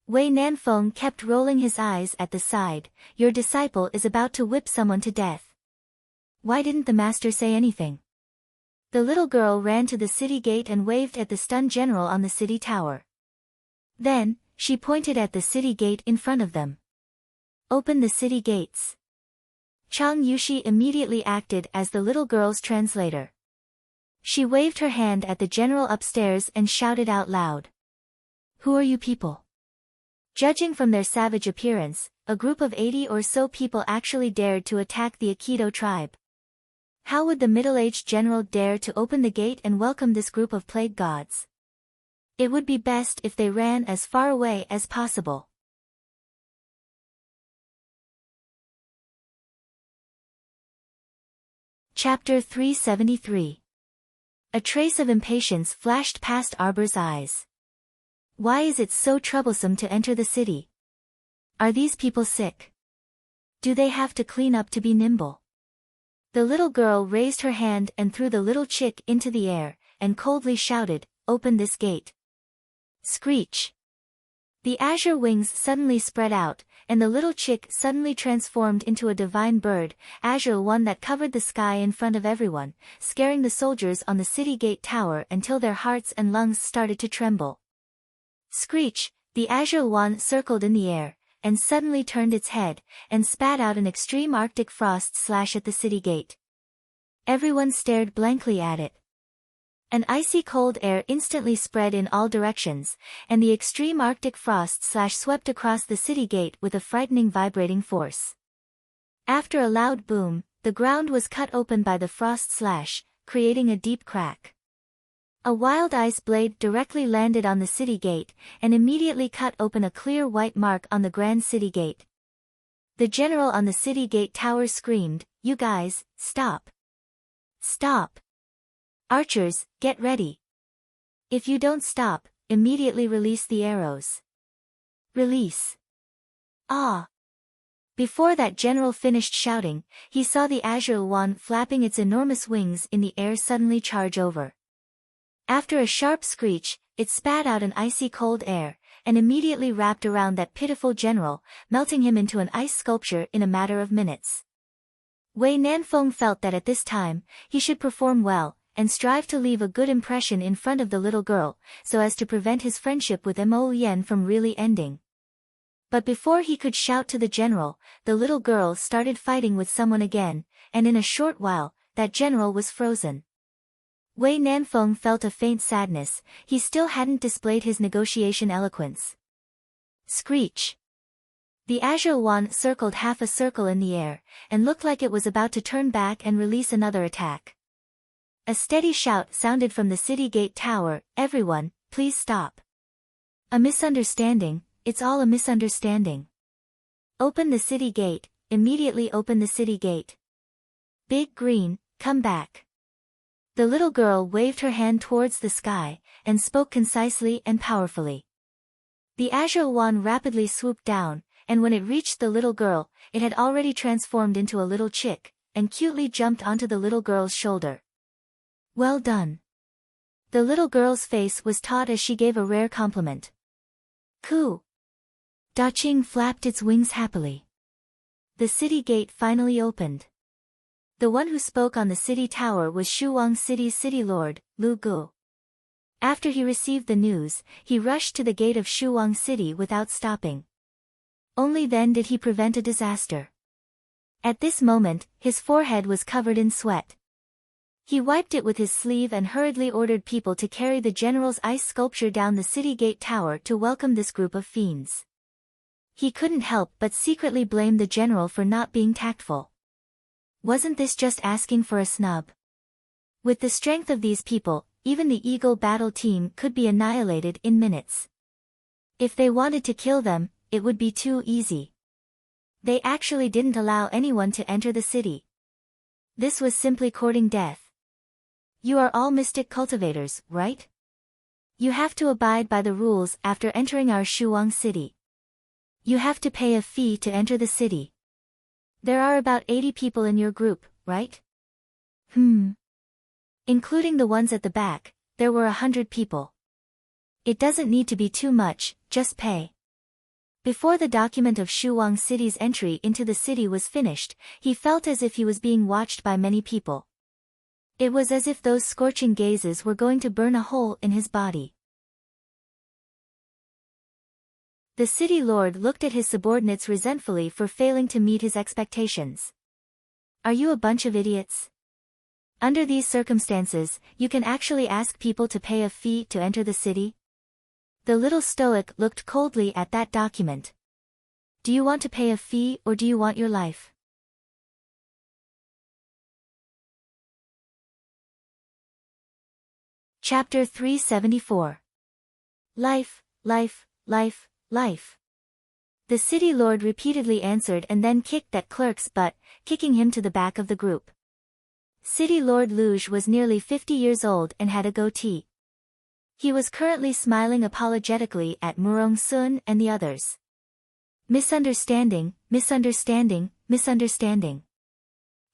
Wei Nanfeng kept rolling his eyes at the side. Your disciple is about to whip someone to death. Why didn't the master say anything? The little girl ran to the city gate and waved at the stunned general on the city tower. Then, she pointed at the city gate in front of them. Open the city gates. Chang Yushi immediately acted as the little girl's translator. She waved her hand at the general upstairs and shouted out loud. Who are you people? Judging from their savage appearance, a group of 80 or so people actually dared to attack the Aikido tribe. How would the middle-aged general dare to open the gate and welcome this group of plague gods? It would be best if they ran as far away as possible. Chapter 373. A trace of impatience flashed past Arbor's eyes. Why is it so troublesome to enter the city? Are these people sick? Do they have to clean up to be nimble? The little girl raised her hand and threw the little chick into the air, and coldly shouted, "Open this gate." Screech! The azure wings suddenly spread out, and the little chick suddenly transformed into a divine bird, azure one that covered the sky in front of everyone, scaring the soldiers on the city gate tower until their hearts and lungs started to tremble. Screech! The azure one circled in the air, and suddenly turned its head, and spat out an extreme Arctic frost slash at the city gate. Everyone stared blankly at it. An icy cold air instantly spread in all directions, and the extreme Arctic frost slash swept across the city gate with a frightening vibrating force. After a loud boom, the ground was cut open by the frost slash, creating a deep crack. A wild ice blade directly landed on the city gate, and immediately cut open a clear white mark on the grand city gate. The general on the city gate tower screamed, "You guys, stop! Stop! Archers, get ready! If you don't stop, immediately release the arrows. Release!" Ah! Before that general finished shouting, he saw the azure one flapping its enormous wings in the air suddenly charge over. After a sharp screech, it spat out an icy cold air, and immediately wrapped around that pitiful general, melting him into an ice sculpture in a matter of minutes. Wei Nanfeng felt that at this time, he should perform well, and strive to leave a good impression in front of the little girl, so as to prevent his friendship with Mo Lian from really ending. But before he could shout to the general, the little girl started fighting with someone again, and in a short while, that general was frozen. Wei Nanfeng felt a faint sadness. He still hadn't displayed his negotiation eloquence. Screech! The azure wand circled half a circle in the air, and looked like it was about to turn back and release another attack. A steady shout sounded from the city gate tower, "Everyone, please stop. A misunderstanding, it's all a misunderstanding. Open the city gate, immediately open the city gate. Big Green, come back." The little girl waved her hand towards the sky, and spoke concisely and powerfully. The azure wand rapidly swooped down, and when it reached the little girl, it had already transformed into a little chick, and cutely jumped onto the little girl's shoulder. Well done. The little girl's face was taut as she gave a rare compliment. Coo. Da-Ching flapped its wings happily. The city gate finally opened. The one who spoke on the city tower was Shuang City's city lord, Lu Gu. After he received the news, he rushed to the gate of Shuang City without stopping. Only then did he prevent a disaster. At this moment, his forehead was covered in sweat. He wiped it with his sleeve and hurriedly ordered people to carry the general's ice sculpture down the city gate tower to welcome this group of fiends. He couldn't help but secretly blame the general for not being tactful. Wasn't this just asking for a snub? With the strength of these people, even the Eagle battle team could be annihilated in minutes. If they wanted to kill them, it would be too easy. They actually didn't allow anyone to enter the city. This was simply courting death. You are all mystic cultivators, right? You have to abide by the rules after entering our Shuang City. You have to pay a fee to enter the city. There are about 80 people in your group, right? Including the ones at the back, there were 100 people. It doesn't need to be too much, just pay. Before the document of Shuang City's entry into the city was finished, he felt as if he was being watched by many people. It was as if those scorching gazes were going to burn a hole in his body. The city lord looked at his subordinates resentfully for failing to meet his expectations. Are you a bunch of idiots? Under these circumstances, you can actually ask people to pay a fee to enter the city? The little stoic looked coldly at that document. Do you want to pay a fee or do you want your life? Chapter 374. Life, life, life, life. The city lord repeatedly answered and then kicked that clerk's butt, kicking him to the back of the group. City Lord Luge was nearly 50 years old and had a goatee. He was currently smiling apologetically at Murong Sun and the others. Misunderstanding, misunderstanding, misunderstanding.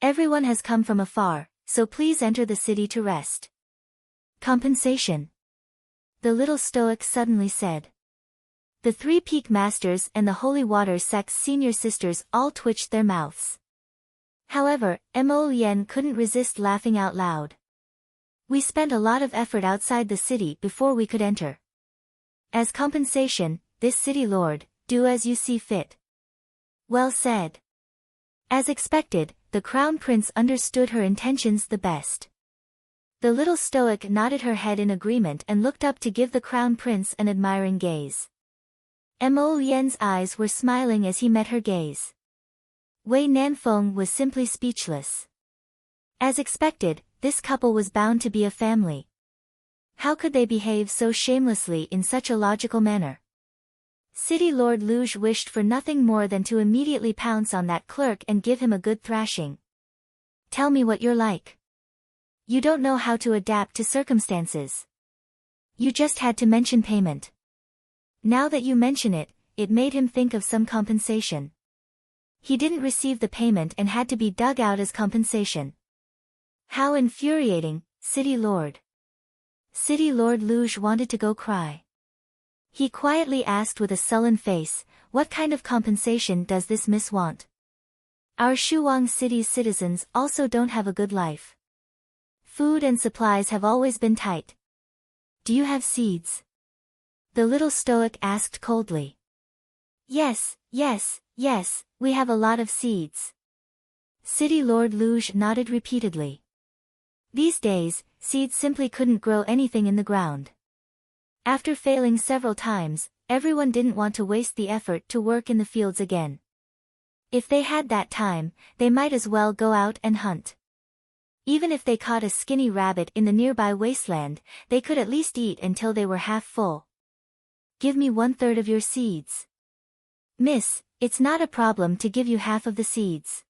Everyone has come from afar, so please enter the city to rest. Compensation. The little stoic suddenly said. The 3 Peak Masters and the Holy Water Sect's senior sisters all twitched their mouths. However, Mo Lien couldn't resist laughing out loud. We spent a lot of effort outside the city before we could enter. As compensation, this city lord, do as you see fit. Well said. As expected, the crown prince understood her intentions the best. The little stoic nodded her head in agreement and looked up to give the crown prince an admiring gaze. Mo Lien's eyes were smiling as he met her gaze. Wei Nanfeng was simply speechless. As expected, this couple was bound to be a family. How could they behave so shamelessly in such a logical manner? City Lord Luge wished for nothing more than to immediately pounce on that clerk and give him a good thrashing. Tell me what you're like. You don't know how to adapt to circumstances. You just had to mention payment. Now that you mention it, it made him think of some compensation. He didn't receive the payment and had to be dug out as compensation. How infuriating, City Lord. City Lord Luge wanted to go cry. He quietly asked with a sullen face, what kind of compensation does this miss want? Our Shuang City's citizens also don't have a good life. Food and supplies have always been tight. Do you have seeds? The little stoic asked coldly. Yes, yes, yes, we have a lot of seeds. City Lord Luge nodded repeatedly. These days, seeds simply couldn't grow anything in the ground. After failing several times, everyone didn't want to waste the effort to work in the fields again. If they had that time, they might as well go out and hunt. Even if they caught a skinny rabbit in the nearby wasteland, they could at least eat until they were half full. Give me 1/3 of your seeds. Miss, it's not a problem to give you half of the seeds.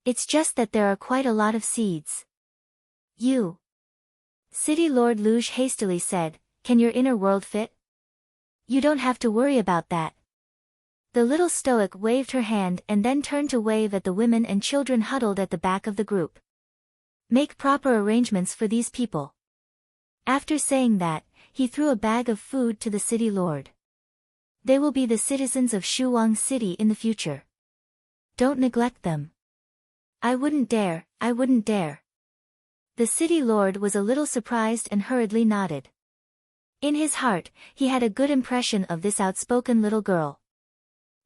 It's just that there are quite a lot of seeds. You. City Lord Luge hastily said, can your inner world fit? You don't have to worry about that. The little stoic waved her hand and then turned to wave at the women and children huddled at the back of the group. Make proper arrangements for these people. After saying that, he threw a bag of food to the city lord. They will be the citizens of Shuang City in the future. Don't neglect them. I wouldn't dare, I wouldn't dare. The city lord was a little surprised and hurriedly nodded. In his heart, he had a good impression of this outspoken little girl.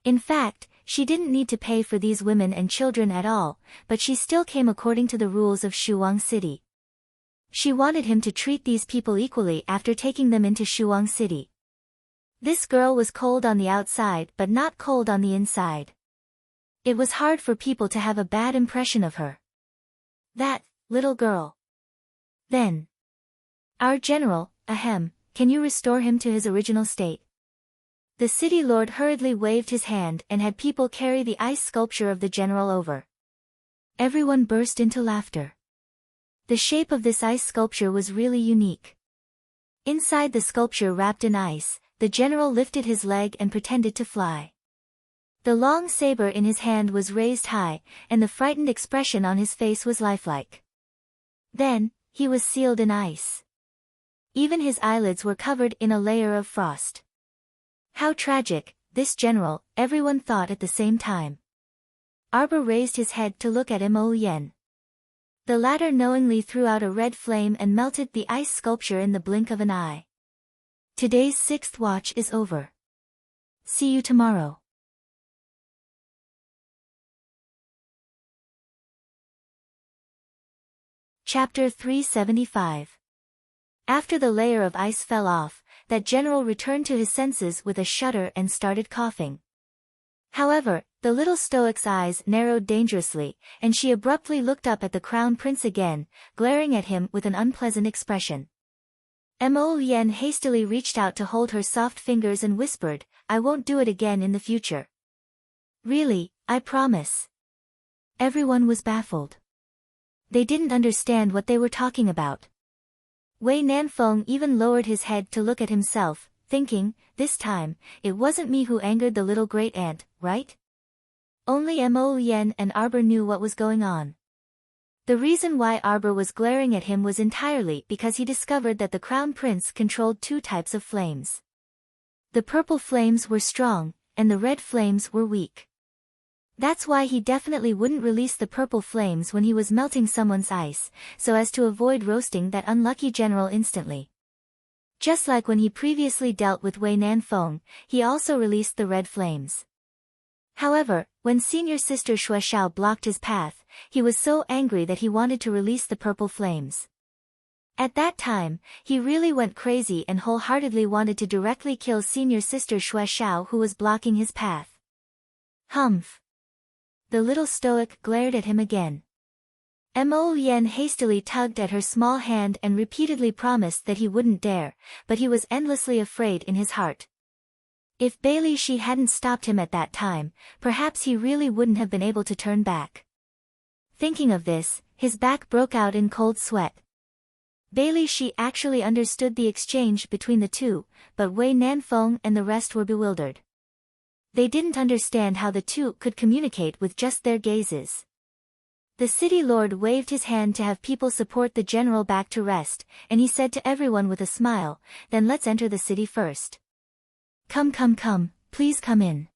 In fact, she didn't need to pay for these women and children at all, but she still came according to the rules of Shuang City. She wanted him to treat these people equally after taking them into Shuang City. This girl was cold on the outside but not cold on the inside. It was hard for people to have a bad impression of her. That little girl. Then. Our general, ahem, can you restore him to his original state? The city lord hurriedly waved his hand and had people carry the ice sculpture of the general over. Everyone burst into laughter. The shape of this ice sculpture was really unique. Inside the sculpture wrapped in ice, the general lifted his leg and pretended to fly. The long saber in his hand was raised high, and the frightened expression on his face was lifelike. Then, he was sealed in ice. Even his eyelids were covered in a layer of frost. How tragic, this general, everyone thought at the same time. Arbor raised his head to look at Mo Yen. The latter knowingly threw out a red flame and melted the ice sculpture in the blink of an eye. Today's 6th watch is over. See you tomorrow. Chapter 375. After the layer of ice fell off, that general returned to his senses with a shudder and started coughing. However, the little stoic's eyes narrowed dangerously, and she abruptly looked up at the crown prince again, glaring at him with an unpleasant expression. Mo Yen hastily reached out to hold her soft fingers and whispered, I won't do it again in the future. Really, I promise. Everyone was baffled. They didn't understand what they were talking about. Wei Nanfeng even lowered his head to look at himself, thinking, this time, it wasn't me who angered the little great ant, right? Only Mo Yen and Arbor knew what was going on. The reason why Arbor was glaring at him was entirely because he discovered that the crown prince controlled 2 types of flames. The purple flames were strong, and the red flames were weak. That's why he definitely wouldn't release the purple flames when he was melting someone's ice, so as to avoid roasting that unlucky general instantly. Just like when he previously dealt with Wei Nanfeng, he also released the red flames. However, when senior sister Shueshao blocked his path, he was so angry that he wanted to release the purple flames. At that time, he really went crazy and wholeheartedly wanted to directly kill senior sister Shueshao who was blocking his path. Humph. The little stoic glared at him again. Mo Yen hastily tugged at her small hand and repeatedly promised that he wouldn't dare, but he was endlessly afraid in his heart. If Bailey Shi hadn't stopped him at that time, perhaps he really wouldn't have been able to turn back. Thinking of this, his back broke out in cold sweat. Bailey Shi actually understood the exchange between the two, but Wei Nanfeng and the rest were bewildered. They didn't understand how the two could communicate with just their gazes. The city lord waved his hand to have people support the general back to rest, and he said to everyone with a smile, then let's enter the city first. Come, please come in.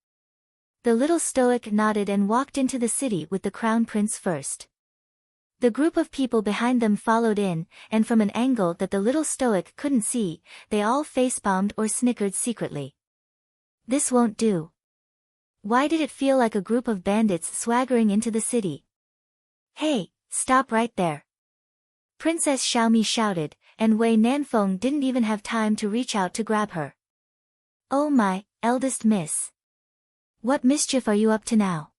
The little stoic nodded and walked into the city with the crown prince first. The group of people behind them followed in, and from an angle that the little stoic couldn't see, they all face-bombed or snickered secretly. This won't do. Why did it feel like a group of bandits swaggering into the city? Hey, stop right there. Princess Xiaomi shouted, and Wei Nanfeng didn't even have time to reach out to grab her. Oh my, eldest miss. What mischief are you up to now?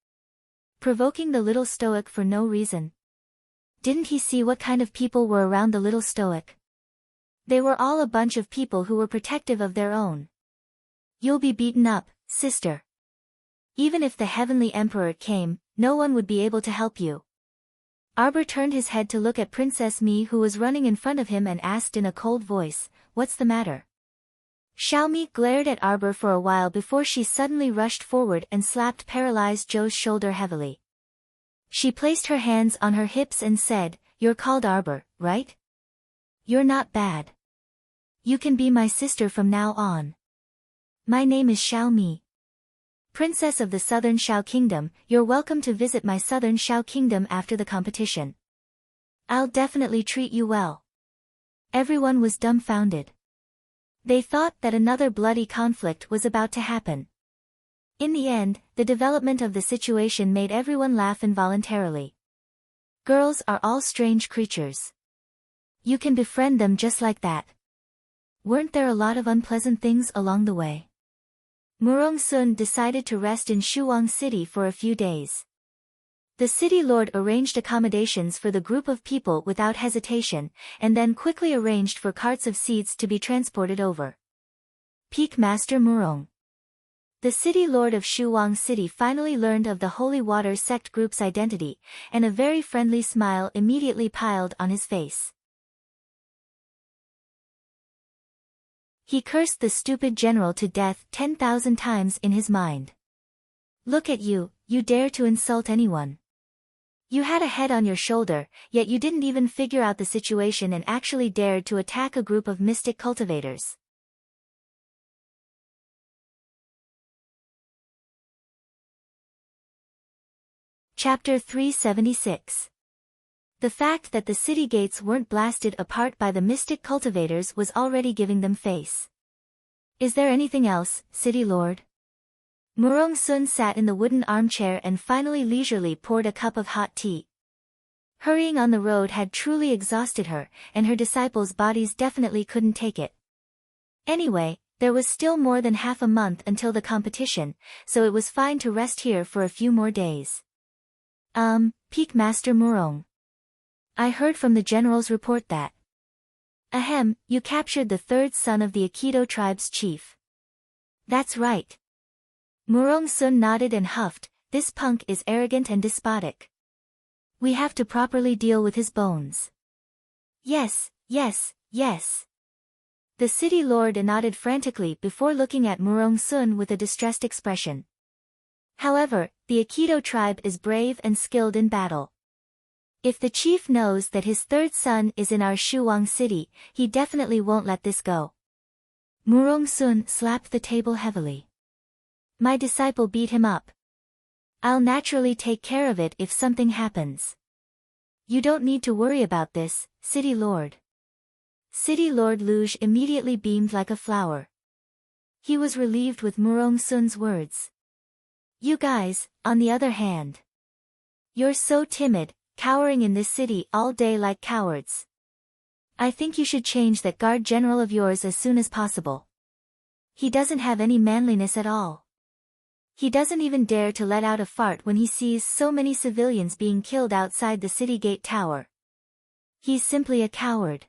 Provoking the little stoic for no reason. Didn't he see what kind of people were around the little stoic? They were all a bunch of people who were protective of their own. You'll be beaten up, sister. Even if the heavenly emperor came, no one would be able to help you. Arbor turned his head to look at Princess Mi who was running in front of him and asked in a cold voice, what's the matter? Xiaomi glared at Arbor for a while before she suddenly rushed forward and slapped paralyzed Zhou's shoulder heavily. She placed her hands on her hips and said, "You're called Arbor, right? You're not bad. You can be my sister from now on. My name is Xiaomi. Princess of the Southern Xiao Kingdom, you're welcome to visit my Southern Xiao Kingdom after the competition. I'll definitely treat you well." Everyone was dumbfounded. They thought that another bloody conflict was about to happen. In the end, the development of the situation made everyone laugh involuntarily. Girls are all strange creatures. You can befriend them just like that. Weren't there a lot of unpleasant things along the way? Murong Sun decided to rest in Shuang City for a few days. The city lord arranged accommodations for the group of people without hesitation, and then quickly arranged for carts of seeds to be transported over. Peak Master Murong. The city lord of Shuang City finally learned of the Holy Water sect group's identity, and a very friendly smile immediately piled on his face. He cursed the stupid general to death 10,000 times in his mind. Look at you, you dare to insult anyone. You had a head on your shoulder, yet you didn't even figure out the situation and actually dared to attack a group of mystic cultivators. Chapter 376. The fact that the city gates weren't blasted apart by the mystic cultivators was already giving them face. Is there anything else, City Lord? Murong Sun sat in the wooden armchair and finally leisurely poured a cup of hot tea. Hurrying on the road had truly exhausted her, and her disciples' bodies definitely couldn't take it. Anyway, there was still more than half a month until the competition, so it was fine to rest here for a few more days. Peak Master Murong. I heard from the general's report that you captured the third son of the Aikido tribe's chief. That's right. Murong Sun nodded and huffed, this punk is arrogant and despotic. We have to properly deal with his bones. Yes. The city lord nodded frantically before looking at Murong Sun with a distressed expression. However, the Aikido tribe is brave and skilled in battle. If the chief knows that his third son is in our Shuang city, he definitely won't let this go. Murong Sun slapped the table heavily. My disciple beat him up. I'll naturally take care of it if something happens. You don't need to worry about this, City Lord. City Lord Luge immediately beamed like a flower. He was relieved with Murong Sun's words. You guys, on the other hand. You're so timid, cowering in this city all day like cowards. I think you should change that guard general of yours as soon as possible. He doesn't have any manliness at all. He doesn't even dare to let out a fart when he sees so many civilians being killed outside the city gate tower. He's simply a coward.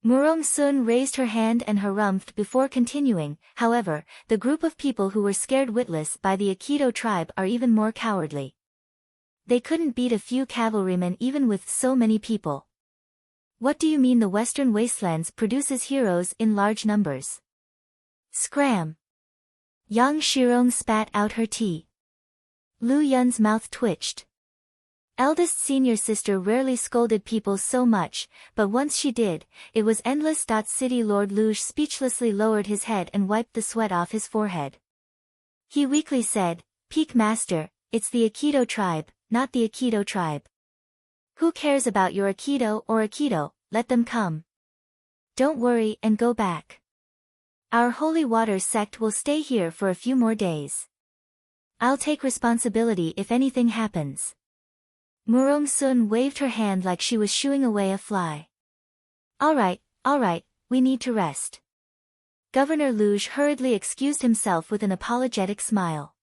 Murong Sun raised her hand and harumphed before continuing, however, the group of people who were scared witless by the Aikido tribe are even more cowardly. They couldn't beat a few cavalrymen even with so many people. What do you mean the Western Wastelands produces heroes in large numbers? Scram! Yang Shirong spat out her tea. Lu Yun's mouth twitched. Eldest senior sister rarely scolded people so much, but once she did, it was endless. City Lord Luge speechlessly lowered his head and wiped the sweat off his forehead. He weakly said, Peak Master, it's the Aikido tribe, not the Aikido tribe. Who cares about your Aikido or Aikido, let them come. Don't worry and go back. Our Holy Water sect will stay here for a few more days. I'll take responsibility if anything happens. Murong Sun waved her hand like she was shooing away a fly. All right, we need to rest. Governor Luge hurriedly excused himself with an apologetic smile.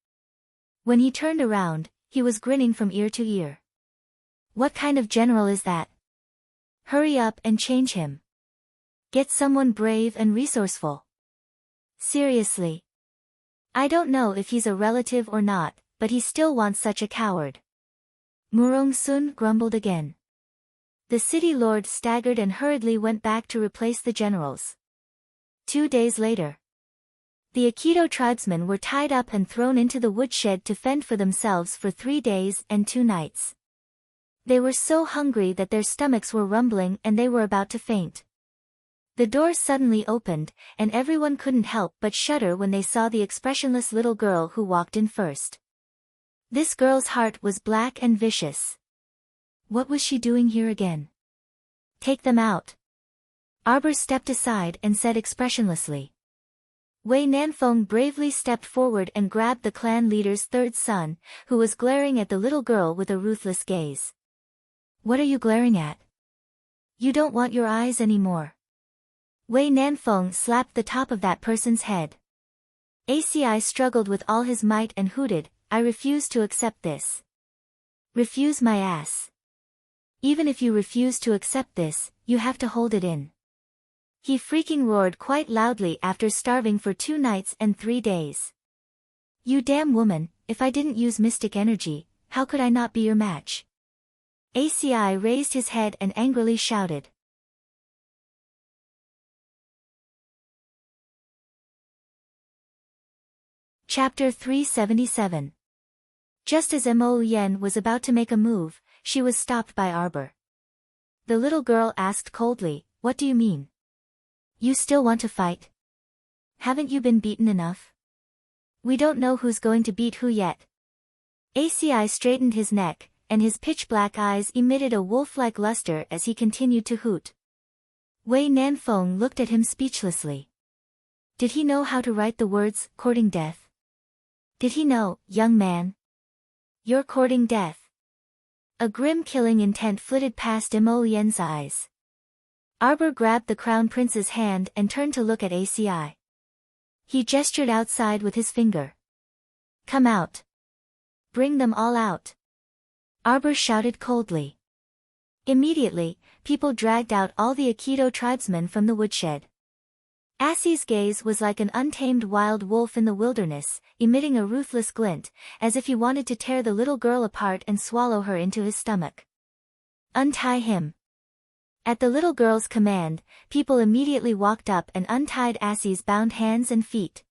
When he turned around, he was grinning from ear to ear. What kind of general is that? Hurry up and change him. Get someone brave and resourceful. Seriously. I don't know if he's a relative or not, but he still wants such a coward. Murong Sun grumbled again. The city lord staggered and hurriedly went back to replace the generals. 2 days later. The Aikido tribesmen were tied up and thrown into the woodshed to fend for themselves for 3 days and 2 nights. They were so hungry that their stomachs were rumbling and they were about to faint. The door suddenly opened, and everyone couldn't help but shudder when they saw the expressionless little girl who walked in first. This girl's heart was black and vicious. What was she doing here again? Take them out. Arbor stepped aside and said expressionlessly. Wei Nanfeng bravely stepped forward and grabbed the clan leader's third son, who was glaring at the little girl with a ruthless gaze. What are you glaring at? You don't want your eyes anymore. Wei Nanfeng slapped the top of that person's head. ACI struggled with all his might and hooted, I refuse to accept this. Refuse my ass. Even if you refuse to accept this, you have to hold it in. He freaking roared quite loudly after starving for 2 nights and 3 days. You damn woman, if I didn't use mystic energy, how could I not be your match? ACI raised his head and angrily shouted. Chapter 377. Just as Mo Yen was about to make a move, she was stopped by Arbor. The little girl asked coldly, what do you mean? You still want to fight? Haven't you been beaten enough? We don't know who's going to beat who yet. ACI straightened his neck, and his pitch-black eyes emitted a wolf-like luster as he continued to hoot. Wei Nanfeng looked at him speechlessly. Did he know how to write the words, courting death? Did he know, young man? You're courting death. A grim killing intent flitted past Mo Yen's eyes. Arbor grabbed the crown prince's hand and turned to look at ACI. He gestured outside with his finger. Come out. Bring them all out. Arbor shouted coldly. Immediately, people dragged out all the Aikido tribesmen from the woodshed. Assie's gaze was like an untamed wild wolf in the wilderness, emitting a ruthless glint, as if he wanted to tear the little girl apart and swallow her into his stomach. Untie him. At the little girl's command, people immediately walked up and untied Assie's bound hands and feet.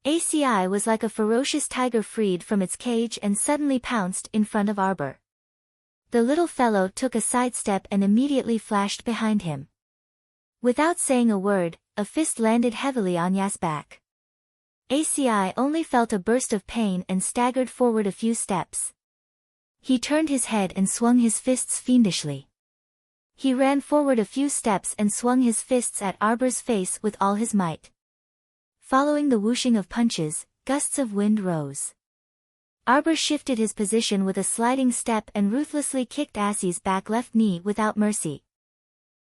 ACI was like a ferocious tiger freed from its cage and suddenly pounced in front of Arbor. The little fellow took a sidestep and immediately flashed behind him. Without saying a word, a fist landed heavily on Ya's back. ACI only felt a burst of pain and staggered forward a few steps. He turned his head and swung his fists fiendishly. He ran forward a few steps and swung his fists at Arbor's face with all his might. Following the whooshing of punches, gusts of wind rose. Arbor shifted his position with a sliding step and ruthlessly kicked Assie's back left knee without mercy.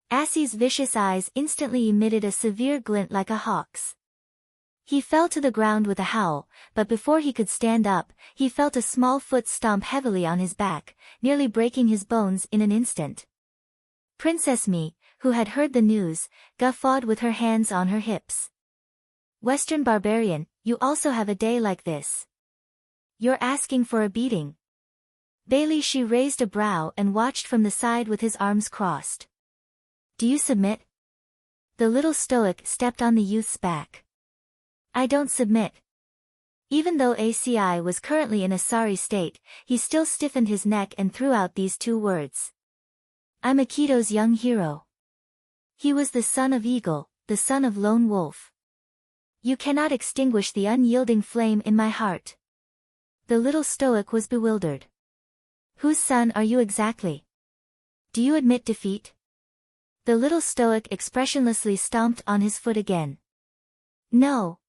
Assie's vicious eyes instantly emitted a severe glint like a hawk's. He fell to the ground with a howl, but before he could stand up, he felt a small foot stomp heavily on his back, nearly breaking his bones in an instant. Princess Mi, who had heard the news, guffawed with her hands on her hips. Western barbarian, you also have a day like this. You're asking for a beating. Bailey she raised a brow and watched from the side with his arms crossed. Do you submit? The little stoic stepped on the youth's back. I don't submit. Even though ACI was currently in a sorry state, he still stiffened his neck and threw out these 2 words. I'm Aikido's young hero. He was the son of Eagle, the son of Lone Wolf. You cannot extinguish the unyielding flame in my heart. The little stoic was bewildered. Whose son are you exactly? Do you admit defeat? The little stoic expressionlessly stomped on his foot again. No.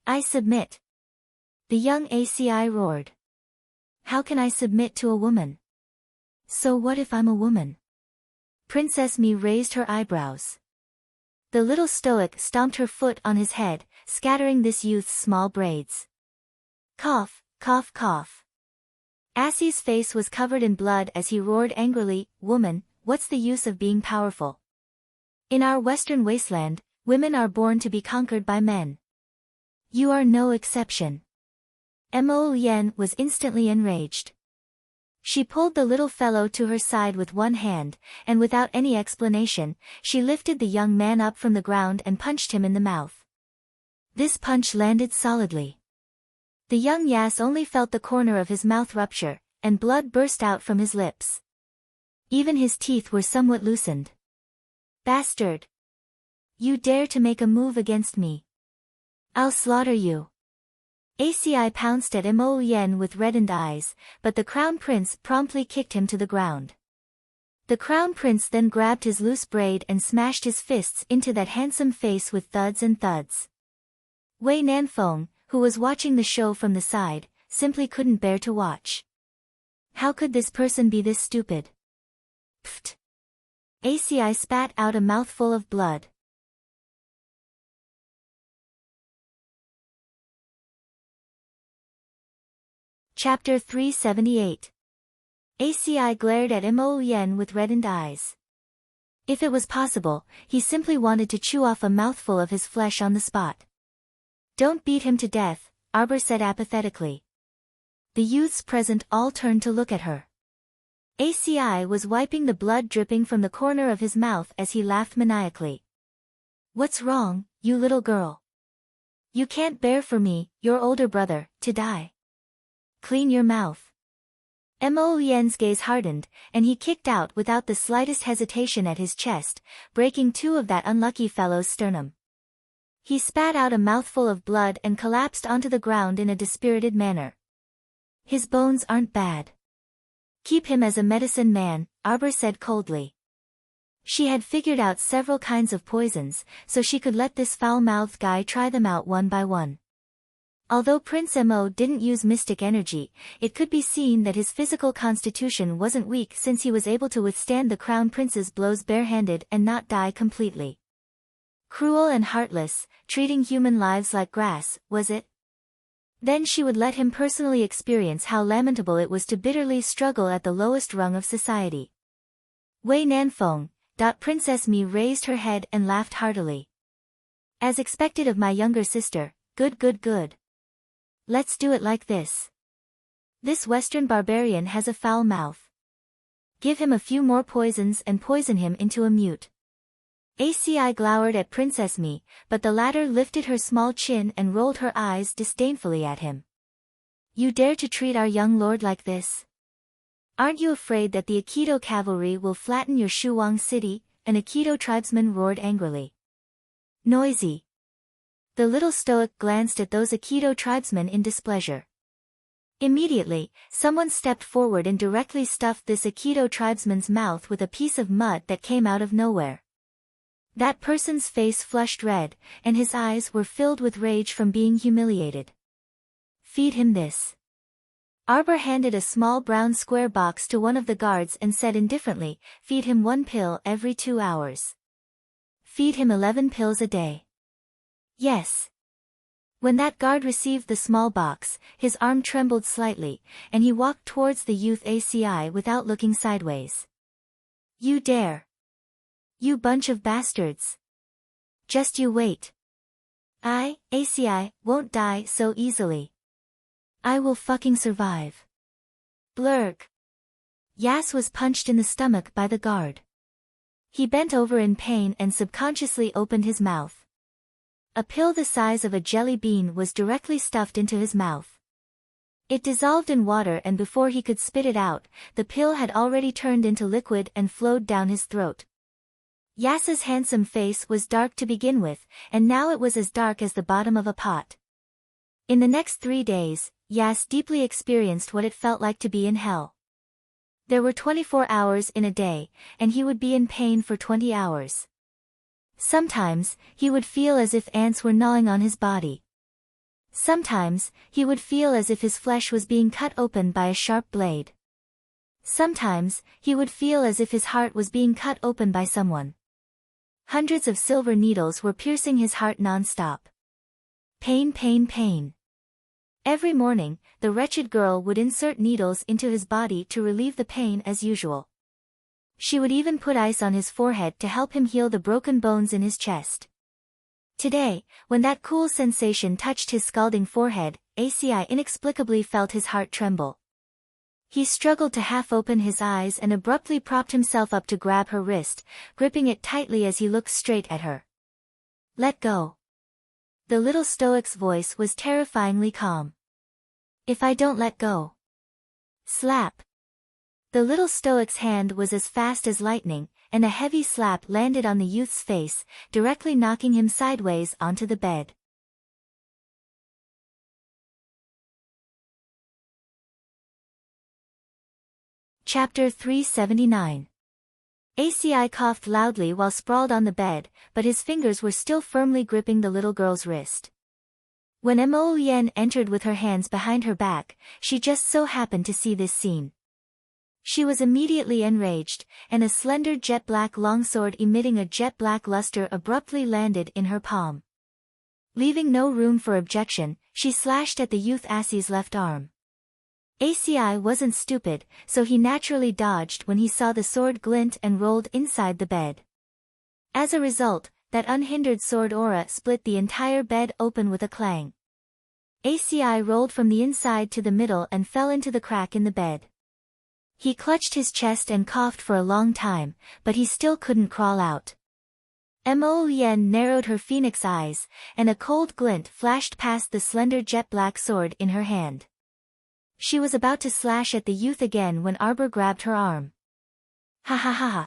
I submit. The young ACI roared. How can I submit to a woman? So what if I'm a woman? Princess Mi raised her eyebrows. The little stoic stomped her foot on his head, scattering this youth's small braids. Cough, cough, cough. Assie's face was covered in blood as he roared angrily, Woman, what's the use of being powerful? In our western wasteland, women are born to be conquered by men. You are no exception. Mo Yen was instantly enraged. She pulled the little fellow to her side with one hand, and without any explanation, she lifted the young man up from the ground and punched him in the mouth. This punch landed solidly. The young Yas only felt the corner of his mouth rupture, and blood burst out from his lips. Even his teeth were somewhat loosened. Bastard! You dare to make a move against me? I'll slaughter you. ACI pounced at Mo Yen with reddened eyes, but the Crown Prince promptly kicked him to the ground. The Crown Prince then grabbed his loose braid and smashed his fists into that handsome face with thuds and thuds. Wei Nanfeng, who was watching the show from the side, simply couldn't bear to watch. How could this person be this stupid? Pfft! ACI spat out a mouthful of blood. Chapter 378. ACI glared at Mo Yen with reddened eyes. If it was possible, he simply wanted to chew off a mouthful of his flesh on the spot. Don't beat him to death, Arbor said apathetically. The youths present all turned to look at her. ACI was wiping the blood dripping from the corner of his mouth as he laughed maniacally. What's wrong, you little girl? You can't bear for me, your older brother, to die. Clean your mouth. Mo Yen's gaze hardened, and he kicked out without the slightest hesitation at his chest, breaking two of that unlucky fellow's sternum. He spat out a mouthful of blood and collapsed onto the ground in a dispirited manner. His bones aren't bad. Keep him as a medicine man, Arbor said coldly. She had figured out several kinds of poisons, so she could let this foul-mouthed guy try them out one by one. Although Prince Mo didn't use mystic energy, it could be seen that his physical constitution wasn't weak since he was able to withstand the Crown Prince's blows barehanded and not die completely. Cruel and heartless, treating human lives like grass, was it? Then she would let him personally experience how lamentable it was to bitterly struggle at the lowest rung of society. Wei Nanfeng, Princess Mi raised her head and laughed heartily. As expected of my younger sister, good. Let's do it like this. This Western barbarian has a foul mouth. Give him a few more poisons and poison him into a mute. ACI glowered at Princess Mi, but the latter lifted her small chin and rolled her eyes disdainfully at him. You dare to treat our young lord like this? Aren't you afraid that the Aikido cavalry will flatten your Shuang city? An Aikido tribesman roared angrily. Noisy. The little stoic glanced at those Aikido tribesmen in displeasure. Immediately, someone stepped forward and directly stuffed this Aikido tribesman's mouth with a piece of mud that came out of nowhere. That person's face flushed red, and his eyes were filled with rage from being humiliated. Feed him this. Arbor handed a small brown square box to one of the guards and said indifferently, feed him 1 pill every 2 hours. Feed him 11 pills a day. Yes. When that guard received the small box, his arm trembled slightly, and he walked towards the youth ACI without looking sideways. You dare. You bunch of bastards. Just you wait. I, ACI, won't die so easily. I will fucking survive. Blurg. Yas was punched in the stomach by the guard. He bent over in pain and subconsciously opened his mouth. A pill the size of a jelly bean was directly stuffed into his mouth. It dissolved in water, and before he could spit it out, the pill had already turned into liquid and flowed down his throat. Yas's handsome face was dark to begin with, and now it was as dark as the bottom of a pot. In the next 3 days, Yas deeply experienced what it felt like to be in hell. There were 24 hours in a day, and he would be in pain for 20 hours. Sometimes, he would feel as if ants were gnawing on his body. Sometimes, he would feel as if his flesh was being cut open by a sharp blade. Sometimes, he would feel as if his heart was being cut open by someone. Hundreds of silver needles were piercing his heart non-stop. Pain. Every morning, the wretched girl would insert needles into his body to relieve the pain as usual. She would even put ice on his forehead to help him heal the broken bones in his chest. Today, when that cool sensation touched his scalding forehead, ACI inexplicably felt his heart tremble. He struggled to half open his eyes and abruptly propped himself up to grab her wrist, gripping it tightly as he looked straight at her. Let go. The little stoic's voice was terrifyingly calm. If I don't let go. Slap. The little stoic's hand was as fast as lightning, and a heavy slap landed on the youth's face, directly knocking him sideways onto the bed. Chapter 379. ACI coughed loudly while sprawled on the bed, but his fingers were still firmly gripping the little girl's wrist. When Mo Yen entered with her hands behind her back, she just so happened to see this scene. She was immediately enraged, and a slender jet-black longsword emitting a jet-black luster abruptly landed in her palm. Leaving no room for objection, she slashed at the youth Assie's left arm. ACI wasn't stupid, so he naturally dodged when he saw the sword glint and rolled inside the bed. As a result, that unhindered sword aura split the entire bed open with a clang. ACI rolled from the inside to the middle and fell into the crack in the bed. He clutched his chest and coughed for a long time, but he still couldn't crawl out. Mo Yen narrowed her phoenix eyes, and a cold glint flashed past the slender jet-black sword in her hand. She was about to slash at the youth again when Arbor grabbed her arm. Ha ha ha ha.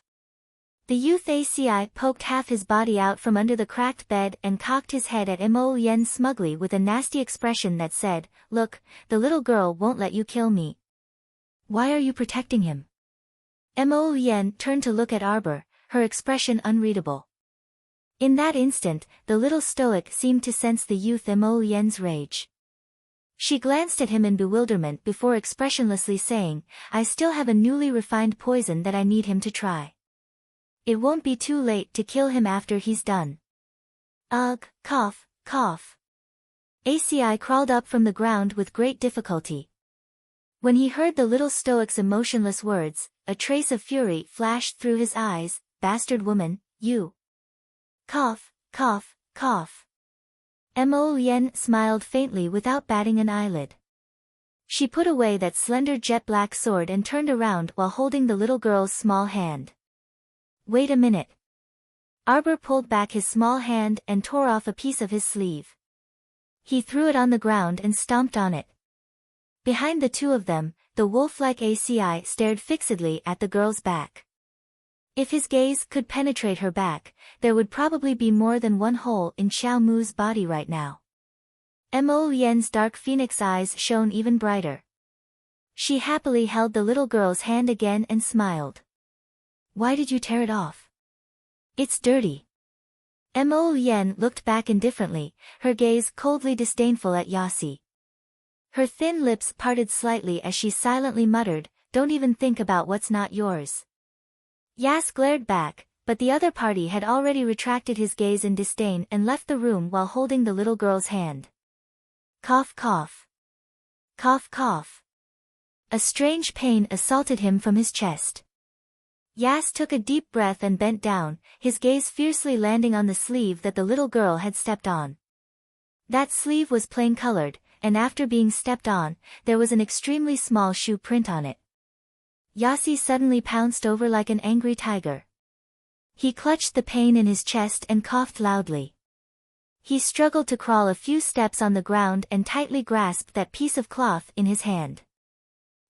The youth ACI poked half his body out from under the cracked bed and cocked his head at Mo Yen smugly with a nasty expression that said, "Look, the little girl won't let you kill me. Why are you protecting him?" Mo Yen turned to look at Arbor, her expression unreadable. In that instant, the little stoic seemed to sense the youth Mo Yen's rage. She glanced at him in bewilderment before expressionlessly saying, "I still have a newly refined poison that I need him to try. It won't be too late to kill him after he's done." Ugh, cough, cough. ACI crawled up from the ground with great difficulty. When he heard the little stoic's emotionless words, a trace of fury flashed through his eyes. "Bastard woman, you." Cough, cough, cough. Mo Yen smiled faintly without batting an eyelid. She put away that slender jet-black sword and turned around while holding the little girl's small hand. "Wait a minute." Arbor pulled back his small hand and tore off a piece of his sleeve. He threw it on the ground and stomped on it. Behind the two of them, the wolf-like ACI stared fixedly at the girl's back. If his gaze could penetrate her back, there would probably be more than one hole in Xiao Mu's body right now. Mo Yen's dark phoenix eyes shone even brighter. She happily held the little girl's hand again and smiled. "Why did you tear it off?" "It's dirty." Mo Yen looked back indifferently, her gaze coldly disdainful at Yasi. Her thin lips parted slightly as she silently muttered, "Don't even think about what's not yours." Yas glared back, but the other party had already retracted his gaze in disdain and left the room while holding the little girl's hand. Cough cough. Cough cough. A strange pain assaulted him from his chest. Yas took a deep breath and bent down, his gaze fiercely landing on the sleeve that the little girl had stepped on. That sleeve was plain-colored, and after being stepped on, there was an extremely small shoe print on it. Yasi suddenly pounced over like an angry tiger. He clutched the pain in his chest and coughed loudly. He struggled to crawl a few steps on the ground and tightly grasped that piece of cloth in his hand.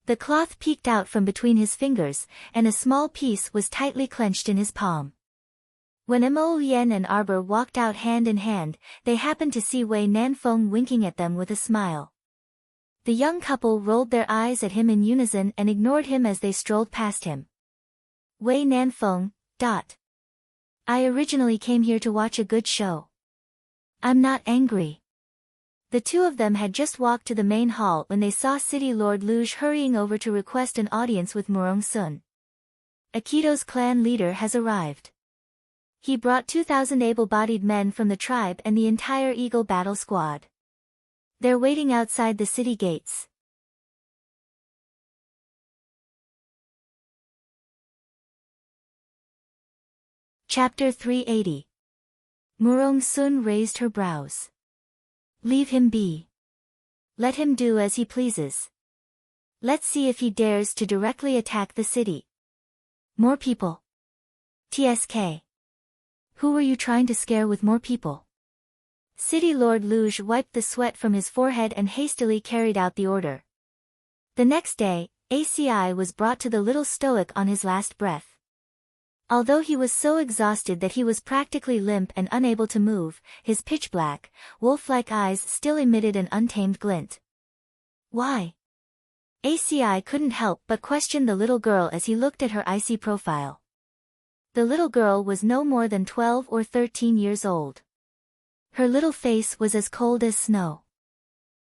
The cloth peeked out from between his fingers, and a small piece was tightly clenched in his palm. When Mo Yen and Arbor walked out hand in hand, they happened to see Wei Nanfeng winking at them with a smile. The young couple rolled their eyes at him in unison and ignored him as they strolled past him. Wei Nanfeng. I originally came here to watch a good show. I'm not angry. The two of them had just walked to the main hall when they saw City Lord Luge hurrying over to request an audience with Murong Sun. Akito's clan leader has arrived. He brought 2,000 able-bodied men from the tribe and the entire Eagle battle squad. They're waiting outside the city gates. Chapter 380. Murong Sun raised her brows. Leave him be. Let him do as he pleases. Let's see if he dares to directly attack the city. More people. TSK. Who were you trying to scare with more people? City Lord Luge wiped the sweat from his forehead and hastily carried out the order. The next day, ACI was brought to the little stoic on his last breath. Although he was so exhausted that he was practically limp and unable to move, his pitch-black, wolf-like eyes still emitted an untamed glint. Why? ACI couldn't help but question the little girl as he looked at her icy profile. The little girl was no more than 12 or 13 years old. Her little face was as cold as snow.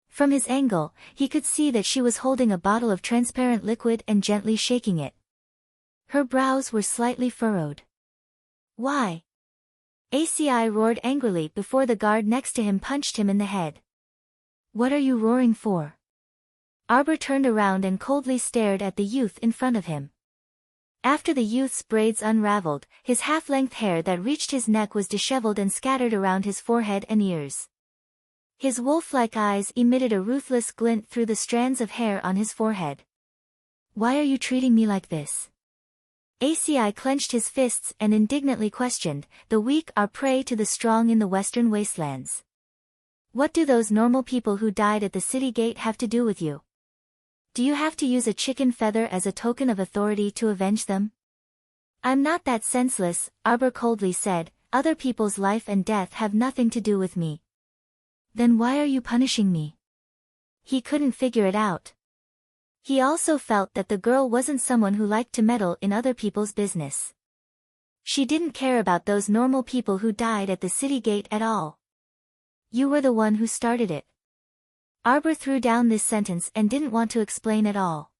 From his angle, he could see that she was holding a bottle of transparent liquid and gently shaking it. Her brows were slightly furrowed. Why? ACI roared angrily before the guard next to him punched him in the head. What are you roaring for? Arbor turned around and coldly stared at the youth in front of him. After the youth's braids unraveled, his half-length hair that reached his neck was disheveled and scattered around his forehead and ears. His wolf-like eyes emitted a ruthless glint through the strands of hair on his forehead. Why are you treating me like this? ACI clenched his fists and indignantly questioned, the weak are prey to the strong in the western wastelands. What do those normal people who died at the city gate have to do with you? Do you have to use a chicken feather as a token of authority to avenge them? I'm not that senseless, Arbor coldly said, other people's life and death have nothing to do with me. Then why are you punishing me? He couldn't figure it out. He also felt that the girl wasn't someone who liked to meddle in other people's business. She didn't care about those normal people who died at the city gate at all. You were the one who started it. Arbor threw down this sentence and didn't want to explain at all.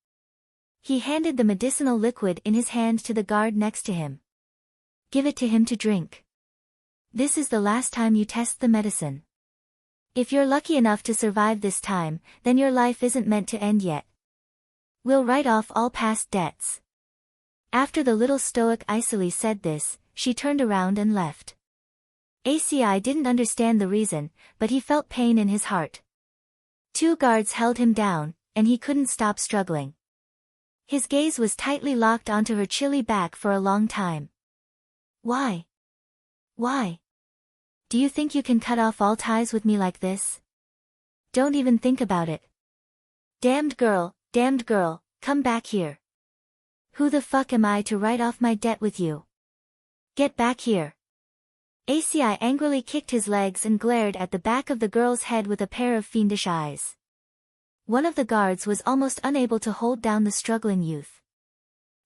He handed the medicinal liquid in his hand to the guard next to him. Give it to him to drink. This is the last time you test the medicine. If you're lucky enough to survive this time, then your life isn't meant to end yet. We'll write off all past debts. After the little stoic icily said this, she turned around and left. ACI didn't understand the reason, but he felt pain in his heart. 2 guards held him down, and he couldn't stop struggling. His gaze was tightly locked onto her chilly back for a long time. Why? Why? Do you think you can cut off all ties with me like this? Don't even think about it. Damned girl, come back here. Who the fuck am I to write off my debt with you? Get back here. ACI angrily kicked his legs and glared at the back of the girl's head with a pair of fiendish eyes. One of the guards was almost unable to hold down the struggling youth.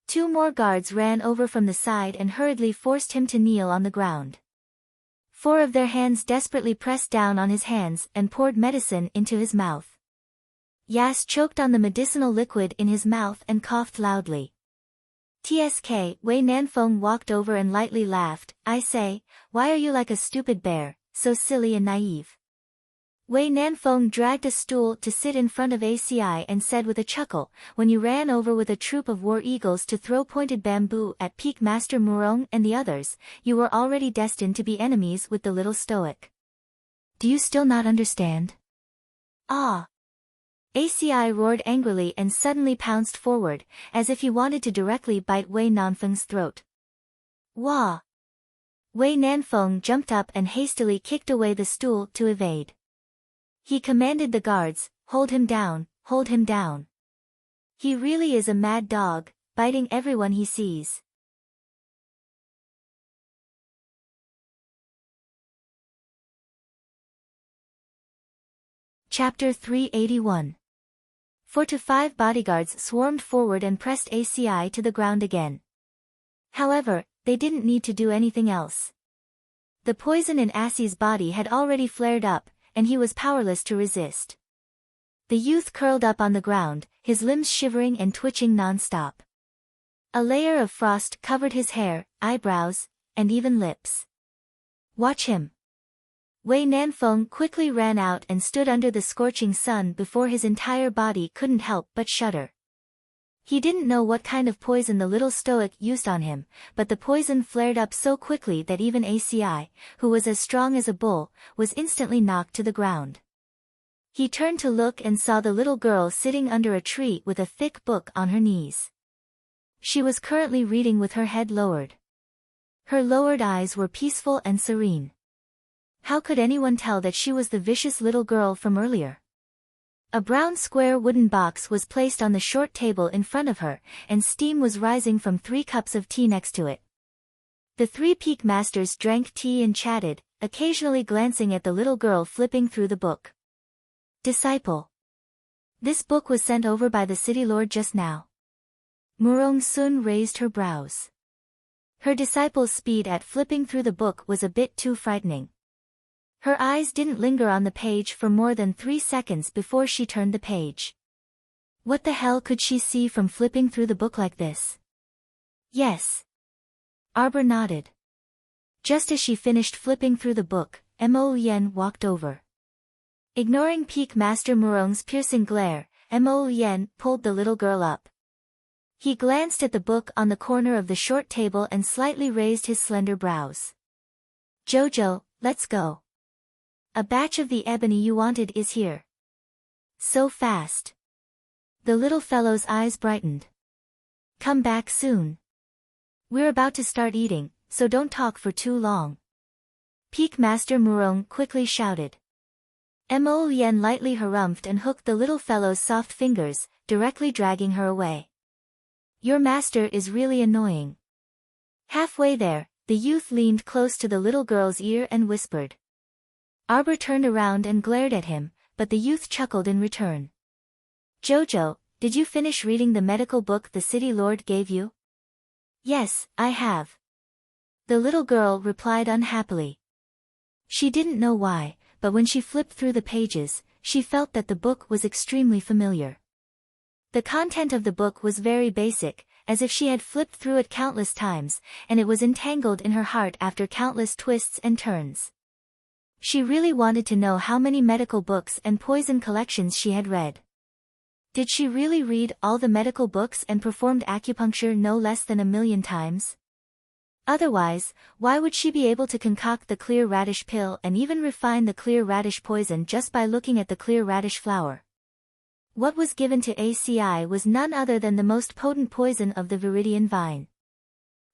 2 more guards ran over from the side and hurriedly forced him to kneel on the ground. 4 of their hands desperately pressed down on his hands and poured medicine into his mouth. Yas choked on the medicinal liquid in his mouth and coughed loudly. TSK, Wei Nanfeng walked over and lightly laughed. I say, why are you like a stupid bear, so silly and naive? Wei Nanfeng dragged a stool to sit in front of ACI and said with a chuckle, when you ran over with a troop of war eagles to throw pointed bamboo at Peak Master Murong and the others, you were already destined to be enemies with the little stoic. Do you still not understand? Ah! ACI roared angrily and suddenly pounced forward, as if he wanted to directly bite Wei Nanfeng's throat. Wah! Wei Nanfeng jumped up and hastily kicked away the stool to evade. He commanded the guards, hold him down, hold him down. He really is a mad dog, biting everyone he sees. Chapter 381. 4 to 5 bodyguards swarmed forward and pressed ACI to the ground again. However, they didn't need to do anything else. The poison in Assie's body had already flared up, and he was powerless to resist. The youth curled up on the ground, his limbs shivering and twitching non-stop. A layer of frost covered his hair, eyebrows, and even lips. Watch him. Wei Nanfeng quickly ran out and stood under the scorching sun before his entire body couldn't help but shudder. He didn't know what kind of poison the little stoic used on him, but the poison flared up so quickly that even ACI, who was as strong as a bull, was instantly knocked to the ground. He turned to look and saw the little girl sitting under a tree with a thick book on her knees. She was currently reading with her head lowered. Her lowered eyes were peaceful and serene. How could anyone tell that she was the vicious little girl from earlier? A brown square wooden box was placed on the short table in front of her, and steam was rising from 3 cups of tea next to it. The 3 peak masters drank tea and chatted, occasionally glancing at the little girl flipping through the book. Disciple. This book was sent over by the city lord just now. Murong Sun raised her brows. Her disciple's speed at flipping through the book was a bit too frightening. Her eyes didn't linger on the page for more than 3 seconds before she turned the page. What the hell could she see from flipping through the book like this? Yes. Arbor nodded. Just as she finished flipping through the book, Mo Yen walked over. Ignoring Peak Master Murong's piercing glare, Mo Yen pulled the little girl up. He glanced at the book on the corner of the short table and slightly raised his slender brows. Jojo, let's go. A batch of the ebony you wanted is here. So fast. The little fellow's eyes brightened. Come back soon. We're about to start eating, so don't talk for too long. Peak Master Murong quickly shouted. Mo Yen lightly harumphed and hooked the little fellow's soft fingers, directly dragging her away. Your master is really annoying. Halfway there, the youth leaned close to the little girl's ear and whispered. Arbor turned around and glared at him, but the youth chuckled in return. Jojo, did you finish reading the medical book the city lord gave you? Yes, I have. The little girl replied unhappily. She didn't know why, but when she flipped through the pages, she felt that the book was extremely familiar. The content of the book was very basic, as if she had flipped through it countless times, and it was entangled in her heart after countless twists and turns. She really wanted to know how many medical books and poison collections she had read. Did she really read all the medical books and performed acupuncture no less than 1,000,000 times? Otherwise, why would she be able to concoct the clear radish pill and even refine the clear radish poison just by looking at the clear radish flower? What was given to ACI was none other than the most potent poison of the Viridian vine.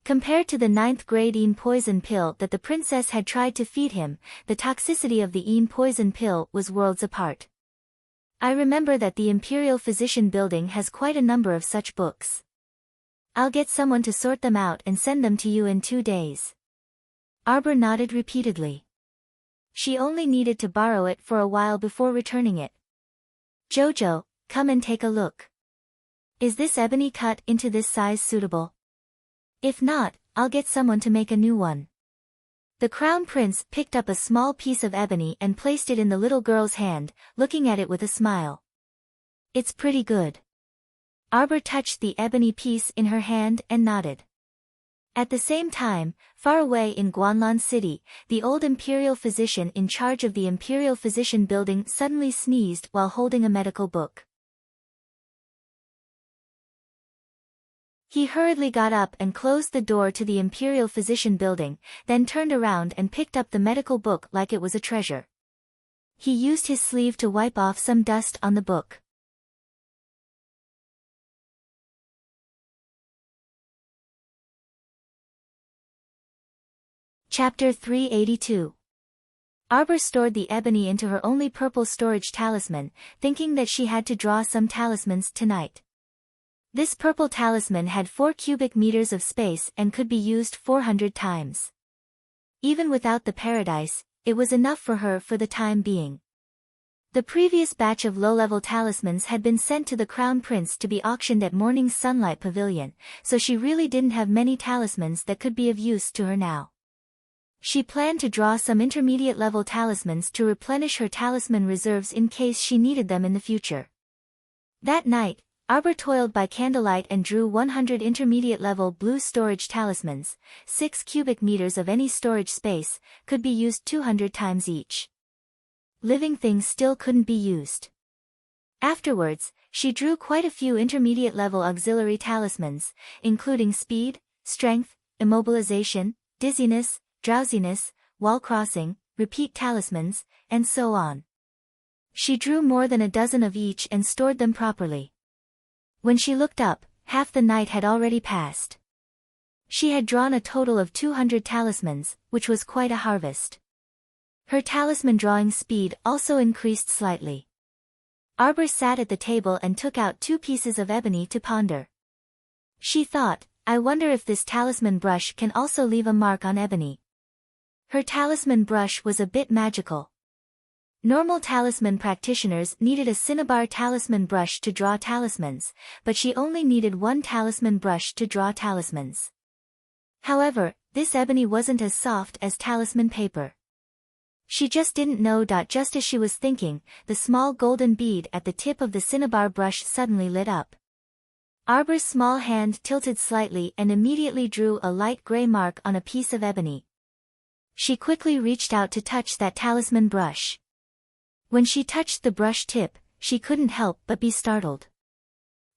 Compared to the 9th grade Een poison pill that the princess had tried to feed him, the toxicity of the Een poison pill was worlds apart. I remember that the Imperial Physician Building has quite a number of such books. I'll get someone to sort them out and send them to you in 2 days. Arbor nodded repeatedly. She only needed to borrow it for a while before returning it. Jojo, come and take a look. Is this ebony cut into this size suitable? If not, I'll get someone to make a new one. The Crown Prince picked up a small piece of ebony and placed it in the little girl's hand, looking at it with a smile. It's pretty good. Arbor touched the ebony piece in her hand and nodded. At the same time, far away in Guanlan City, the old Imperial physician in charge of the Imperial Physician Building suddenly sneezed while holding a medical book. He hurriedly got up and closed the door to the Imperial Physician Building, then turned around and picked up the medical book like it was a treasure. He used his sleeve to wipe off some dust on the book. Chapter 382. Arbor stored the ebony into her only purple storage talisman, thinking that she had to draw some talismans tonight. This purple talisman had 4 cubic meters of space and could be used 400 times. Even without the paradise, it was enough for her for the time being. The previous batch of low-level talismans had been sent to the Crown Prince to be auctioned at Morning Sunlight Pavilion, so she really didn't have many talismans that could be of use to her now. She planned to draw some intermediate-level talismans to replenish her talisman reserves in case she needed them in the future. That night, Arbor toiled by candlelight and drew 100 intermediate-level blue storage talismans. 6 cubic meters of any storage space could be used 200 times each. Living things still couldn't be used. Afterwards, she drew quite a few intermediate-level auxiliary talismans, including speed, strength, immobilization, dizziness, drowsiness, wall crossing, repeat talismans, and so on. She drew more than a dozen of each and stored them properly. When she looked up, half the night had already passed. She had drawn a total of 200 talismans, which was quite a harvest. Her talisman drawing speed also increased slightly. Arbor sat at the table and took out 2 pieces of ebony to ponder. She thought, I wonder if this talisman brush can also leave a mark on ebony. Her talisman brush was a bit magical. Normal talisman practitioners needed a cinnabar talisman brush to draw talismans, but she only needed 1 talisman brush to draw talismans. However, this ebony wasn't as soft as talisman paper. She just didn't know. Just as she was thinking, the small golden bead at the tip of the cinnabar brush suddenly lit up. Arbor's small hand tilted slightly and immediately drew a light gray mark on a piece of ebony. She quickly reached out to touch that talisman brush. When she touched the brush tip, she couldn't help but be startled.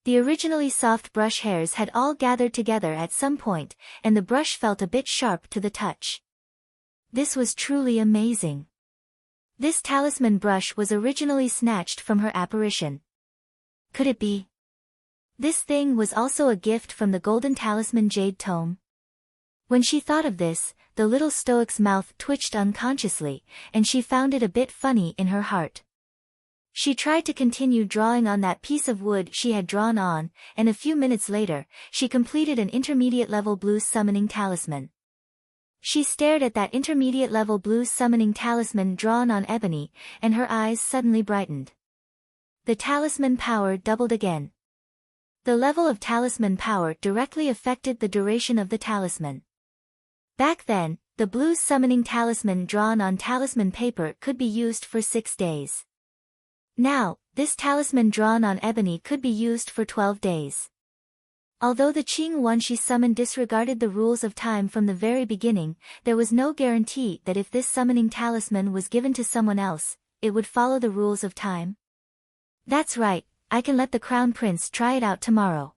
The originally soft brush hairs had all gathered together at some point, and the brush felt a bit sharp to the touch. This was truly amazing. This talisman brush was originally snatched from her apparition. Could it be? This thing was also a gift from the Golden Talisman Jade Tome. When she thought of this, the little stoic's mouth twitched unconsciously, and she found it a bit funny in her heart. She tried to continue drawing on that piece of wood she had drawn on, and a few minutes later, she completed an intermediate-level blue summoning talisman. She stared at that intermediate-level blue summoning talisman drawn on ebony, and her eyes suddenly brightened. The talisman power doubled again. The level of talisman power directly affected the duration of the talisman. Back then, the blue summoning talisman drawn on talisman paper could be used for 6 days. Now, this talisman drawn on ebony could be used for 12 days. Although the Qing one she summoned disregarded the rules of time from the very beginning, there was no guarantee that if this summoning talisman was given to someone else, it would follow the rules of time. That's right, I can let the Crown Prince try it out tomorrow.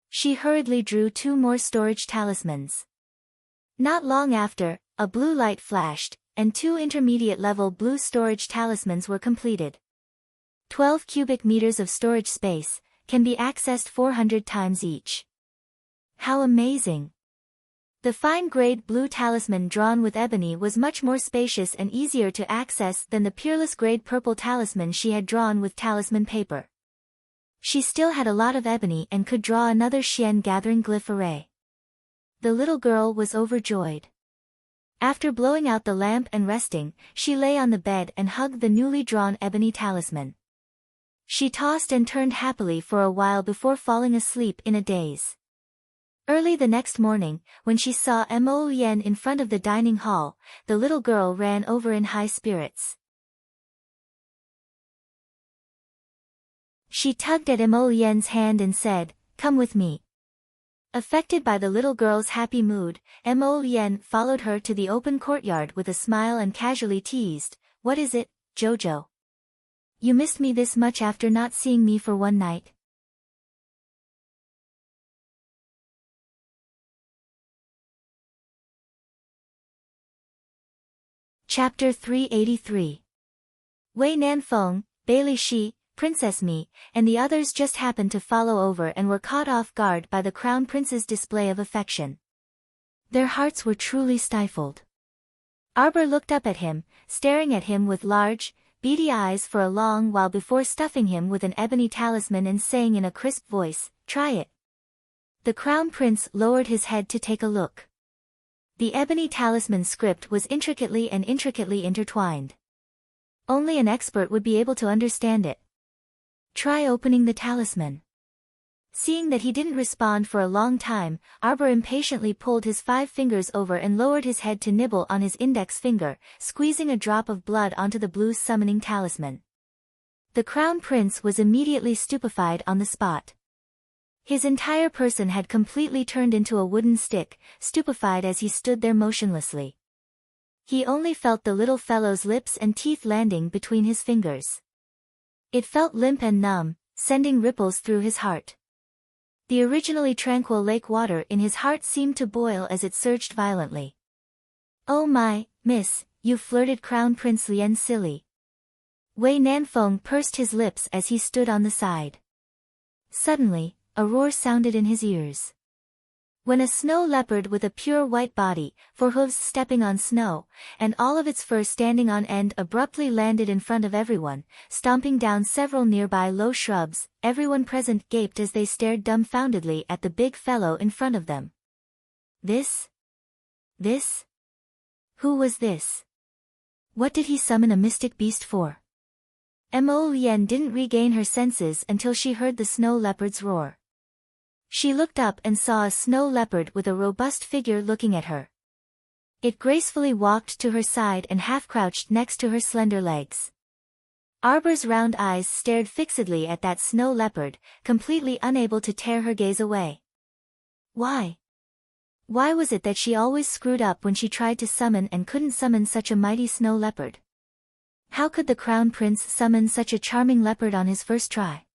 She hurriedly drew 2 more storage talismans. Not long after, a blue light flashed, and 2 intermediate-level blue storage talismans were completed. 12 cubic meters of storage space can be accessed 400 times each. How amazing! The fine-grade blue talisman drawn with ebony was much more spacious and easier to access than the peerless grade purple talisman she had drawn with talisman paper. She still had a lot of ebony and could draw another Xian gathering glyph array. The little girl was overjoyed. After blowing out the lamp and resting, she lay on the bed and hugged the newly drawn ebony talisman. She tossed and turned happily for a while before falling asleep in a daze. Early the next morning, when she saw Mo Yen in front of the dining hall, the little girl ran over in high spirits. She tugged at Mo Yen's hand and said, "Come with me." Affected by the little girl's happy mood, Mo Yen followed her to the open courtyard with a smile and casually teased, "What is it, Jojo? You missed me this much after not seeing me for one night?" Chapter 383. Wei Nanfeng, Bailey Shi, Princess Mi, and the others just happened to follow over and were caught off guard by the Crown Prince's display of affection. Their hearts were truly stifled. Arbor looked up at him, staring at him with large, beady eyes for a long while before stuffing him with an ebony talisman and saying in a crisp voice, "Try it." The Crown Prince lowered his head to take a look. The ebony talisman script was intricately intertwined. Only an expert would be able to understand it. "Try opening the talisman." Seeing that he didn't respond for a long time, Arbor impatiently pulled his 5 fingers over and lowered his head to nibble on his index finger, squeezing a drop of blood onto the blue summoning talisman. The Crown Prince was immediately stupefied on the spot. His entire person had completely turned into a wooden stick, stupefied as he stood there motionlessly. He only felt the little fellow's lips and teeth landing between his fingers. It felt limp and numb, sending ripples through his heart. The originally tranquil lake water in his heart seemed to boil as it surged violently. "Oh my, miss, you flirted Crown Prince Lien silly." Wei Nanfeng pursed his lips as he stood on the side. Suddenly, a roar sounded in his ears. When a snow leopard with a pure white body, 4 hooves stepping on snow, and all of its fur standing on end abruptly landed in front of everyone, stomping down several nearby low shrubs, everyone present gaped as they stared dumbfoundedly at the big fellow in front of them. This? Who was this? What did he summon a mystic beast for? Mo Lien didn't regain her senses until she heard the snow leopard's roar. She looked up and saw a snow leopard with a robust figure looking at her. It gracefully walked to her side and half-crouched next to her slender legs. Arbor's round eyes stared fixedly at that snow leopard, completely unable to tear her gaze away. Why? Why was it that she always screwed up when she tried to summon and couldn't summon such a mighty snow leopard? How could the crown prince summon such a charming leopard on his first try?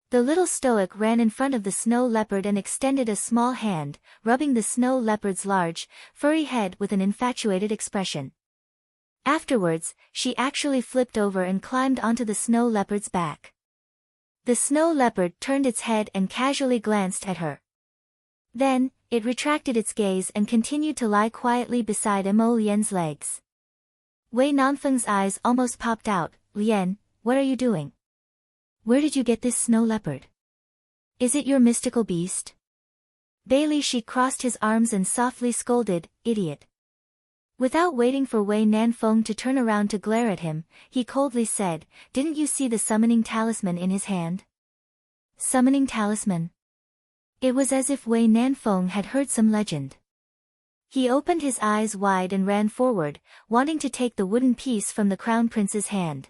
The little stoic ran in front of the snow leopard and extended a small hand, rubbing the snow leopard's large, furry head with an infatuated expression. Afterwards, she actually flipped over and climbed onto the snow leopard's back. The snow leopard turned its head and casually glanced at her. Then, it retracted its gaze and continued to lie quietly beside Mo Lien's legs. Wei Nanfeng's eyes almost popped out. Lien, what are you doing? Where did you get this snow leopard? Is it your mystical beast? Bailey Shi crossed his arms and softly scolded, idiot. Without waiting for Wei Nanfeng to turn around to glare at him, he coldly said, didn't you see the summoning talisman in his hand? Summoning talisman? It was as if Wei Nanfeng had heard some legend. He opened his eyes wide and ran forward, wanting to take the wooden piece from the crown prince's hand.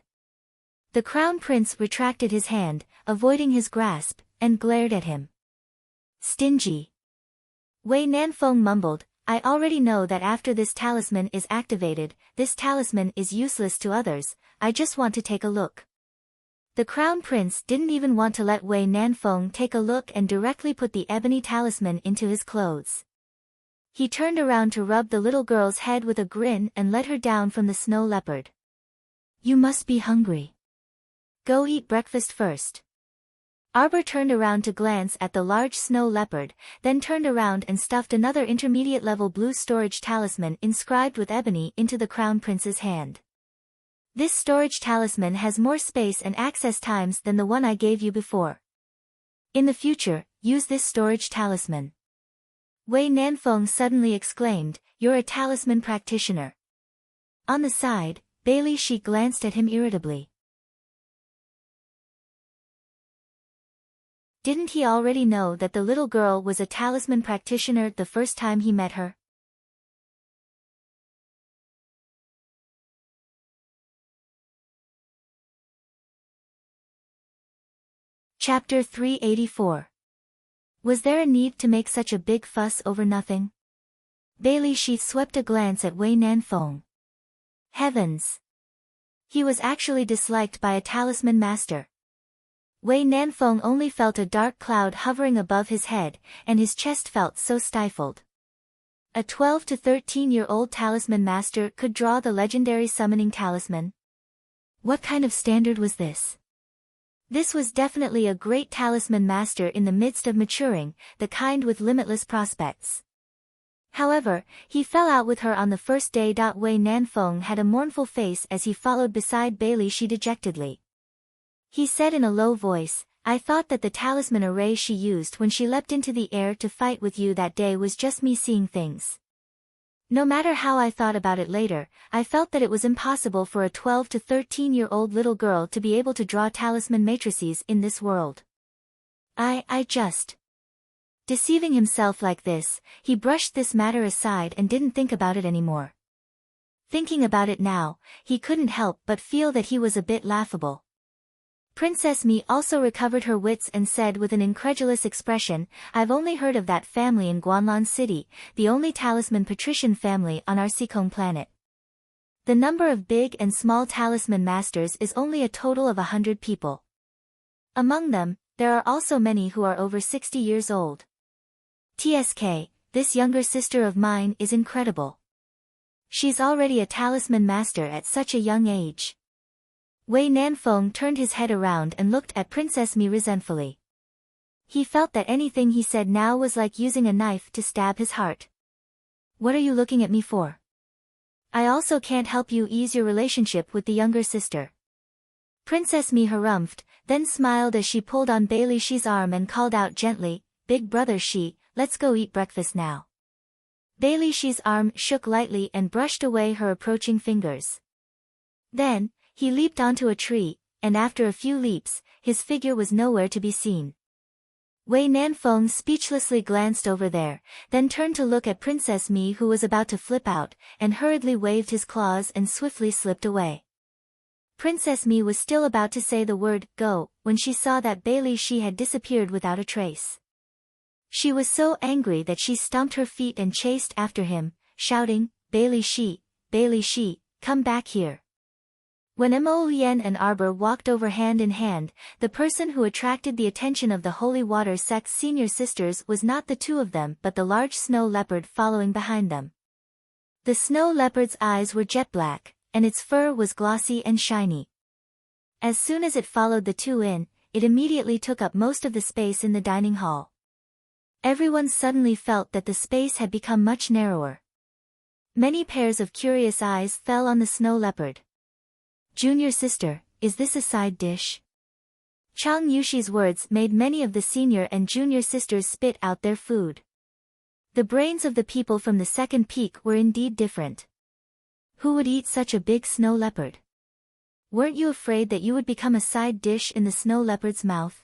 The crown prince retracted his hand, avoiding his grasp, and glared at him. Stingy. Wei Nanfeng mumbled, I already know that after this talisman is activated, this talisman is useless to others, I just want to take a look. The crown prince didn't even want to let Wei Nanfeng take a look and directly put the ebony talisman into his clothes. He turned around to rub the little girl's head with a grin and let her down from the snow leopard. You must be hungry. Go eat breakfast first. Arbor turned around to glance at the large snow leopard, then turned around and stuffed another intermediate-level blue storage talisman inscribed with ebony into the crown prince's hand. This storage talisman has more space and access times than the one I gave you before. In the future, use this storage talisman. Wei Nanfeng suddenly exclaimed, you're a talisman practitioner. On the side, Bailey Shi glanced at him irritably. Didn't he already know that the little girl was a talisman practitioner the first time he met her? Chapter 384. Was there a need to make such a big fuss over nothing? Bailey Shi swept a glance at Wei Nanfeng. Heavens! He was actually disliked by a talisman master. Wei Nanfeng only felt a dark cloud hovering above his head, and his chest felt so stifled. A 12 to 13-year-old talisman master could draw the legendary summoning talisman. What kind of standard was this? This was definitely a great talisman master in the midst of maturing, the kind with limitless prospects. However, he fell out with her on the first day. Wei Nanfeng had a mournful face as he followed beside Bailey Shi dejectedly. He said in a low voice, I thought that the talisman array she used when she leapt into the air to fight with you that day was just me seeing things. No matter how I thought about it later, I felt that it was impossible for a 12 to 13-year-old little girl to be able to draw talisman matrices in this world. I just... Deceiving himself like this, he brushed this matter aside and didn't think about it anymore. Thinking about it now, he couldn't help but feel that he was a bit laughable. Princess Mi also recovered her wits and said with an incredulous expression, I've only heard of that family in Guanlan City, the only talisman patrician family on our Seacombe planet. The number of big and small talisman masters is only a total of 100 people. Among them, there are also many who are over 60 years old. TSK, this younger sister of mine is incredible. She's already a talisman master at such a young age. Wei Nanfeng turned his head around and looked at Princess Mi resentfully. He felt that anything he said now was like using a knife to stab his heart. What are you looking at me for? I also can't help you ease your relationship with the younger sister. Princess Mi harumphed, then smiled as she pulled on Bailey Shi's arm and called out gently, Big brother Shi, let's go eat breakfast now. Bailey Shi's arm shook lightly and brushed away her approaching fingers. Then, he leaped onto a tree, and after a few leaps, his figure was nowhere to be seen. Wei Nanfeng speechlessly glanced over there, then turned to look at Princess Mi who was about to flip out, and hurriedly waved his claws and swiftly slipped away. Princess Mi was still about to say the word, go, when she saw that Bailey Shi had disappeared without a trace. She was so angry that she stomped her feet and chased after him, shouting, Bailey Shi, come back here. When Mo Lien and Arbor walked over hand in hand, the person who attracted the attention of the Holy Water Sect's senior sisters was not the two of them but the large snow leopard following behind them. The snow leopard's eyes were jet black, and its fur was glossy and shiny. As soon as it followed the two in, it immediately took up most of the space in the dining hall. Everyone suddenly felt that the space had become much narrower. Many pairs of curious eyes fell on the snow leopard. Junior sister, is this a side dish? Chang Yushi's words made many of the senior and junior sisters spit out their food. The brains of the people from the second peak were indeed different. Who would eat such a big snow leopard? Weren't you afraid that you would become a side dish in the snow leopard's mouth?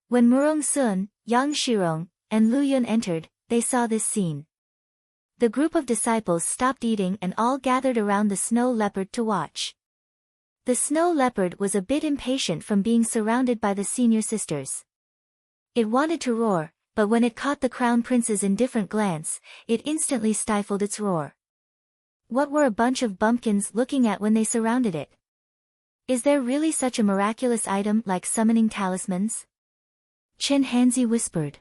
When Murong Sun, Yang Shirong, and Lu Yun entered, they saw this scene. The group of disciples stopped eating and all gathered around the snow leopard to watch. The snow leopard was a bit impatient from being surrounded by the senior sisters. It wanted to roar, but when it caught the crown prince's indifferent glance, it instantly stifled its roar. What were a bunch of bumpkins looking at when they surrounded it? Is there really such a miraculous item like summoning talismans? Chen Hanzi whispered.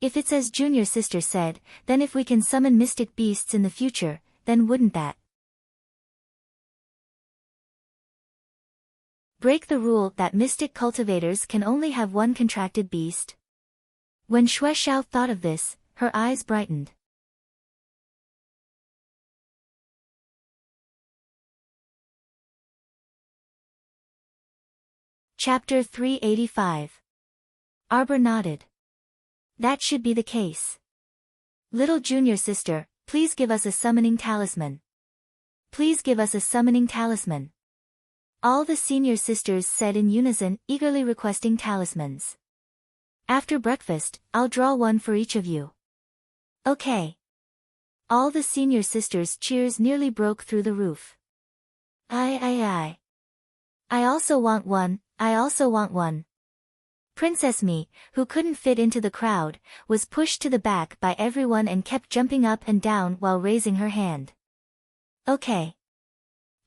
If it's as junior sister said, then if we can summon mystic beasts in the future, then wouldn't that break the rule that mystic cultivators can only have one contracted beast? When Xue Xiao thought of this, her eyes brightened. Chapter 385. Arbor nodded. That should be the case. Little junior sister, please give us a summoning talisman. Please give us a summoning talisman. All the senior sisters said in unison, eagerly requesting talismans. After breakfast, I'll draw one for each of you. Okay. All the senior sisters' cheers nearly broke through the roof. I also want one, I also want one. Princess Mi, who couldn't fit into the crowd, was pushed to the back by everyone and kept jumping up and down while raising her hand. Okay.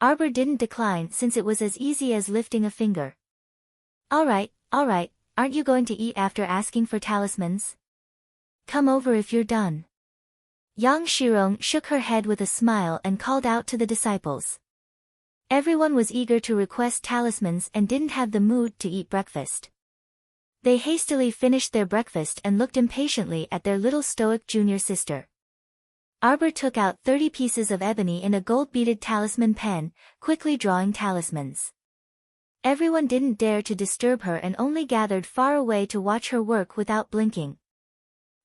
Arbor didn't decline since it was as easy as lifting a finger. Alright, aren't you going to eat after asking for talismans? Come over if you're done. Yang Shirong shook her head with a smile and called out to the disciples. Everyone was eager to request talismans and didn't have the mood to eat breakfast. They hastily finished their breakfast and looked impatiently at their little stoic junior sister. Arbor took out 30 pieces of ebony in a gold-beaded talisman pen, quickly drawing talismans. Everyone didn't dare to disturb her and only gathered far away to watch her work without blinking.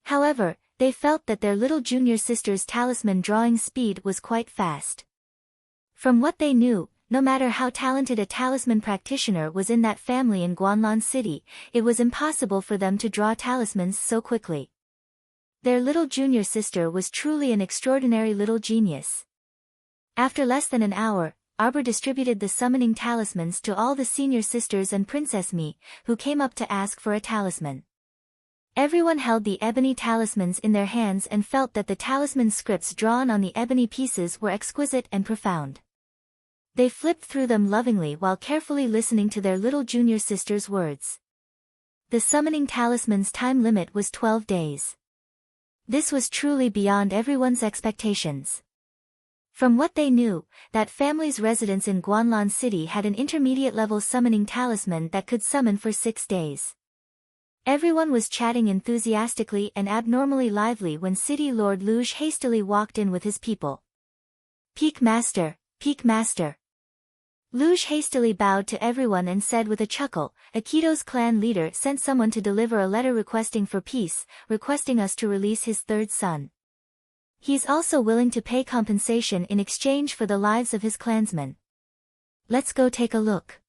However, they felt that their little junior sister's talisman drawing speed was quite fast. From what they knew, no matter how talented a talisman practitioner was in that family in Guanlan City, it was impossible for them to draw talismans so quickly. Their little junior sister was truly an extraordinary little genius. After less than an hour, Arbor distributed the summoning talismans to all the senior sisters and Princess Mi, who came up to ask for a talisman. Everyone held the ebony talismans in their hands and felt that the talisman scripts drawn on the ebony pieces were exquisite and profound. They flipped through them lovingly while carefully listening to their little junior sister's words. The summoning talisman's time limit was 12 days. This was truly beyond everyone's expectations. From what they knew, that family's residence in Guanlan City had an intermediate-level summoning talisman that could summon for 6 days. Everyone was chatting enthusiastically and abnormally lively when City Lord Luge hastily walked in with his people. Peak Master, Peak Master. Luge hastily bowed to everyone and said with a chuckle, Akito's clan leader sent someone to deliver a letter requesting for peace, requesting us to release his third son. He's also willing to pay compensation in exchange for the lives of his clansmen. Let's go take a look.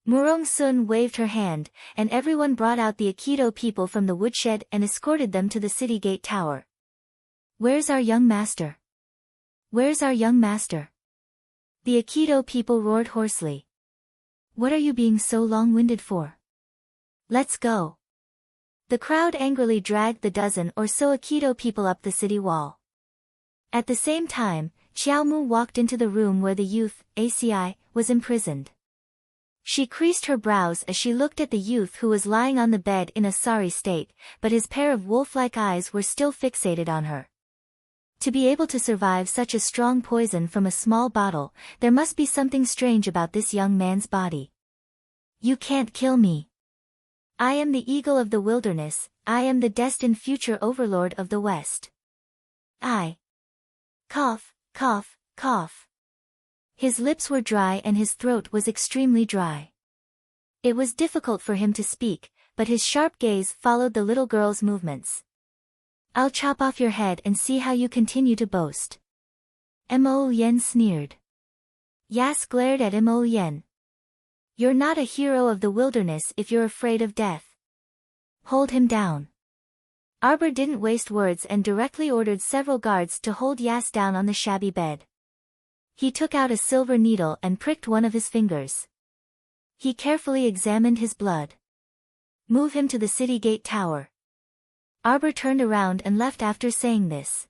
Murong Sun waved her hand, and everyone brought out the Akito people from the woodshed and escorted them to the city gate tower. Where's our young master? Where's our young master? The Akito people roared hoarsely. What are you being so long-winded for? Let's go. The crowd angrily dragged the dozen or so Akito people up the city wall. At the same time, Xiaomu walked into the room where the youth, ACI, was imprisoned. She creased her brows as she looked at the youth who was lying on the bed in a sorry state, but his pair of wolf-like eyes were still fixated on her. To be able to survive such a strong poison from a small bottle, there must be something strange about this young man's body. You can't kill me. I am the eagle of the wilderness, I am the destined future overlord of the West. I. Cough, cough, cough. His lips were dry and his throat was extremely dry. It was difficult for him to speak, but his sharp gaze followed the little girl's movements. I'll chop off your head and see how you continue to boast. Mo Yen sneered. Yas glared at Mo Yen. You're not a hero of the wilderness if you're afraid of death. Hold him down. Arbor didn't waste words and directly ordered several guards to hold Yas down on the shabby bed. He took out a silver needle and pricked one of his fingers. He carefully examined his blood. Move him to the city gate tower. Arbor turned around and left after saying this.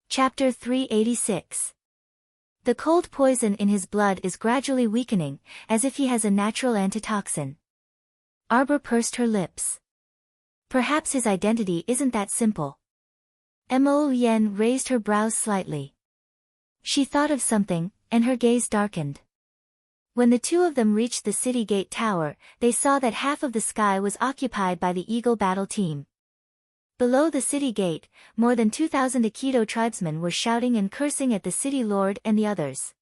Chapter 386. The cold poison in his blood is gradually weakening, as if he has a natural antitoxin. Arbor pursed her lips. Perhaps his identity isn't that simple. Mo Yen raised her brows slightly. She thought of something, and her gaze darkened. When the two of them reached the city gate tower, they saw that half of the sky was occupied by the Eagle battle team. Below the city gate, more than 2,000 Akito tribesmen were shouting and cursing at the city lord and the others.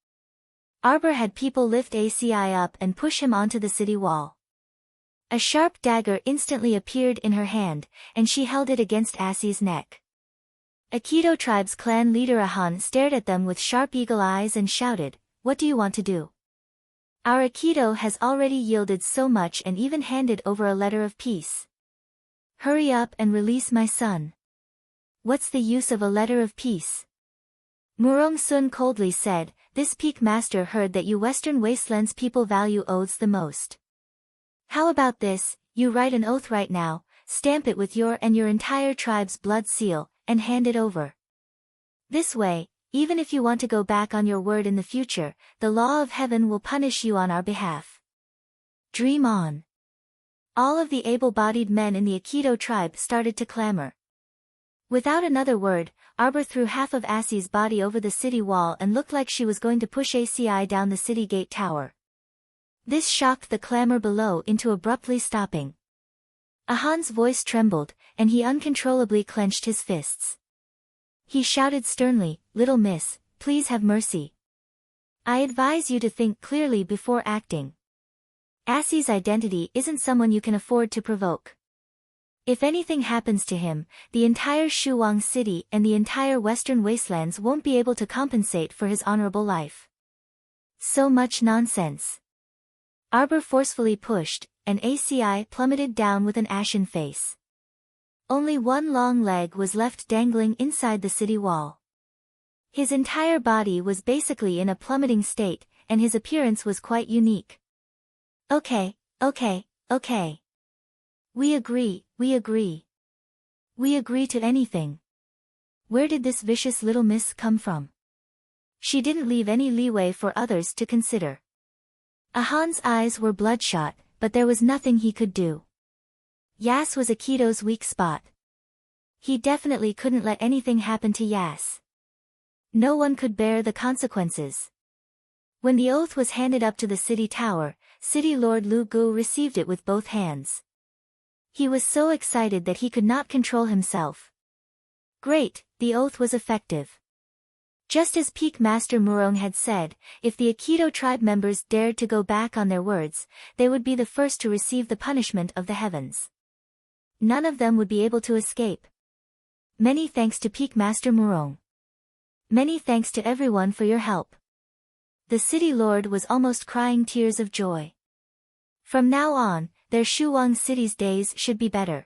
Arbor had people lift ACI up and push him onto the city wall. A sharp dagger instantly appeared in her hand, and she held it against Assie's neck. Akito tribe's clan leader Ahan stared at them with sharp eagle eyes and shouted, "What do you want to do? Our Akito has already yielded so much and even handed over a letter of peace. Hurry up and release my son." What's the use of a letter of peace? Murong Sun coldly said, this peak master heard that you Western Wastelands people value oaths the most. How about this, you write an oath right now, stamp it with your and your entire tribe's blood seal, and hand it over. This way, even if you want to go back on your word in the future, the law of heaven will punish you on our behalf. Dream on. All of the able-bodied men in the Akito tribe started to clamor. Without another word, Arbor threw half of Assie's body over the city wall and looked like she was going to push ACI down the city gate tower. This shocked the clamor below into abruptly stopping. Ahan's voice trembled, and he uncontrollably clenched his fists. He shouted sternly, "Little miss, please have mercy. I advise you to think clearly before acting. Assie's identity isn't someone you can afford to provoke. If anything happens to him, the entire Shuwang city and the entire Western Wastelands won't be able to compensate for his honorable life." So much nonsense. Arbor forcefully pushed, and ACI plummeted down with an ashen face. Only one long leg was left dangling inside the city wall. His entire body was basically in a plummeting state, and his appearance was quite unique. Okay. We agree. We agree to anything. Where did this vicious little miss come from? She didn't leave any leeway for others to consider. Ahan's eyes were bloodshot, but there was nothing he could do. Yas was Akito's weak spot. He definitely couldn't let anything happen to Yas. No one could bear the consequences. When the oath was handed up to the city tower, City Lord Lu Gu received it with both hands. He was so excited that he could not control himself. Great, the oath was effective. Just as Peak Master Murong had said, if the Aikido tribe members dared to go back on their words, they would be the first to receive the punishment of the heavens. None of them would be able to escape. Many thanks to Peak Master Murong. Many thanks to everyone for your help. The city lord was almost crying tears of joy. From now on, their Shuwang city's days should be better.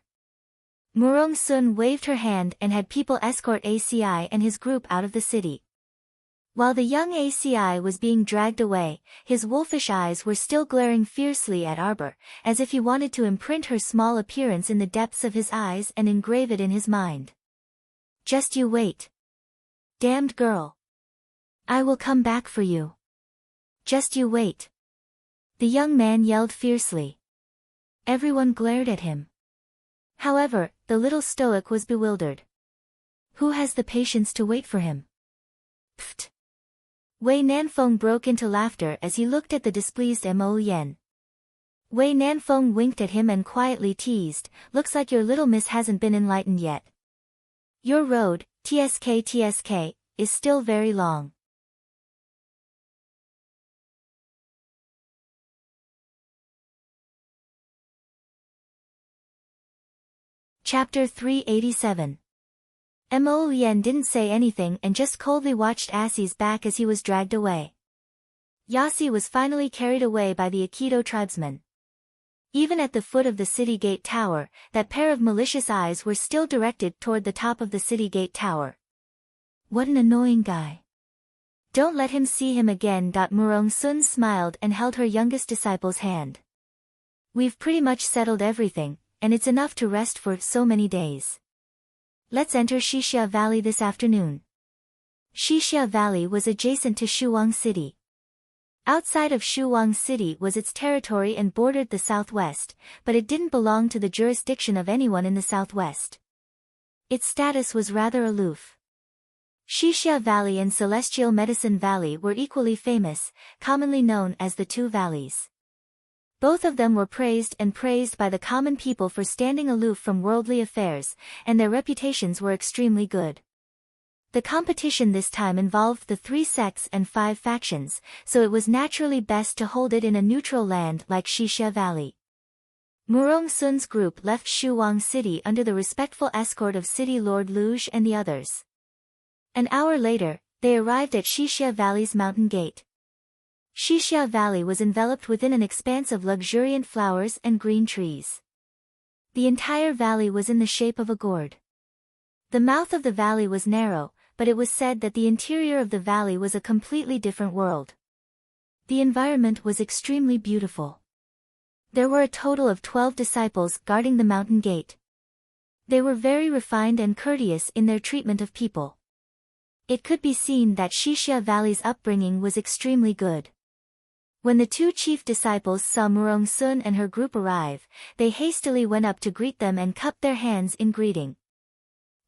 Murong Sun waved her hand and had people escort ACI and his group out of the city. While the young ACI was being dragged away, his wolfish eyes were still glaring fiercely at Arbor, as if he wanted to imprint her small appearance in the depths of his eyes and engrave it in his mind. Just you wait. Damned girl. I will come back for you. Just you wait. The young man yelled fiercely. Everyone glared at him. However, the little stoic was bewildered. Who has the patience to wait for him? Pfft. Wei Nanfeng broke into laughter as he looked at the displeased Mo Yen. Wei Nanfeng winked at him and quietly teased, looks like your little miss hasn't been enlightened yet. Your road, TSK, is still very long. Chapter 387. Mo Yen didn't say anything and just coldly watched Asi's back as he was dragged away. Yasi was finally carried away by the Aikido tribesmen. Even at the foot of the city gate tower, that pair of malicious eyes were still directed toward the top of the city gate tower. What an annoying guy. Don't let him see him again. Murong Sun smiled and held her youngest disciple's hand. We've pretty much settled everything, and it's enough to rest for so many days. Let's enter Shixia Valley this afternoon. Shixia Valley was adjacent to Shuwang City. Outside of Shuwang City was its territory and bordered the southwest, but it didn't belong to the jurisdiction of anyone in the southwest. Its status was rather aloof. Shixia Valley and Celestial Medicine Valley were equally famous, commonly known as the Two Valleys. Both of them were praised by the common people for standing aloof from worldly affairs, and their reputations were extremely good. The competition this time involved the 3 sects and 5 factions, so it was naturally best to hold it in a neutral land like Shixia Valley. Murong Sun's group left Shuwang City under the respectful escort of City Lord Luge and the others. An hour later, they arrived at Shixia Valley's mountain gate. Shixia Valley was enveloped within an expanse of luxuriant flowers and green trees. The entire valley was in the shape of a gourd. The mouth of the valley was narrow, but it was said that the interior of the valley was a completely different world. The environment was extremely beautiful. There were a total of 12 disciples guarding the mountain gate. They were very refined and courteous in their treatment of people. It could be seen that Shixia Valley's upbringing was extremely good. When the 2 chief disciples saw Murong Sun and her group arrive, they hastily went up to greet them and cupped their hands in greeting.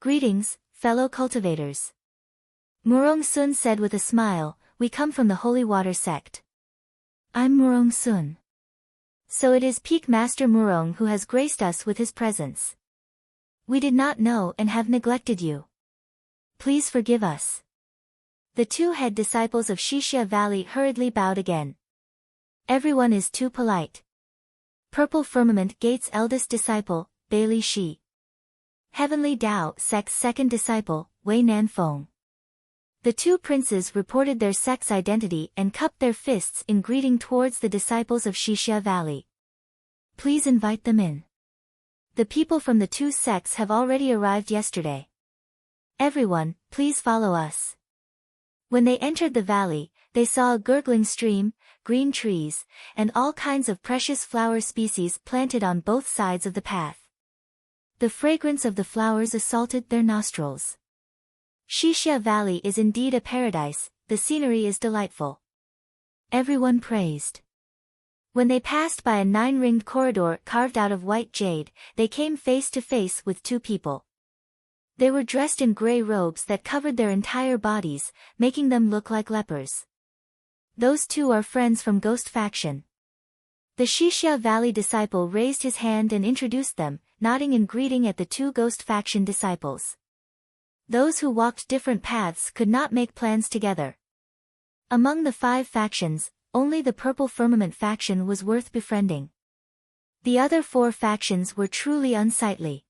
Greetings, fellow cultivators. Murong Sun said with a smile, we come from the Holy Water sect. I'm Murong Sun. So it is Peak Master Murong who has graced us with his presence. We did not know and have neglected you. Please forgive us. The 2 head disciples of Shixia Valley hurriedly bowed again. Everyone is too polite. Purple Firmament Gate's eldest disciple, Bailey Shi. Heavenly Tao sect's second disciple, Wei Nanfeng. The 2 princes reported their sect's identity and cupped their fists in greeting towards the disciples of Shixia Valley. Please invite them in. The people from the 2 sects have already arrived yesterday. Everyone, please follow us. When they entered the valley, they saw a gurgling stream, green trees, and all kinds of precious flower species planted on both sides of the path. The fragrance of the flowers assaulted their nostrils. Shixia Valley is indeed a paradise, the scenery is delightful. Everyone praised. When they passed by a 9-ringed corridor carved out of white jade, they came face to face with 2 people. They were dressed in gray robes that covered their entire bodies, making them look like lepers. Those two are friends from Ghost Faction. The Xixia Valley disciple raised his hand and introduced them, nodding in greeting at the two Ghost Faction disciples. Those who walked different paths could not make plans together. Among the 5 factions, only the Purple Firmament faction was worth befriending. The other 4 factions were truly unsightly.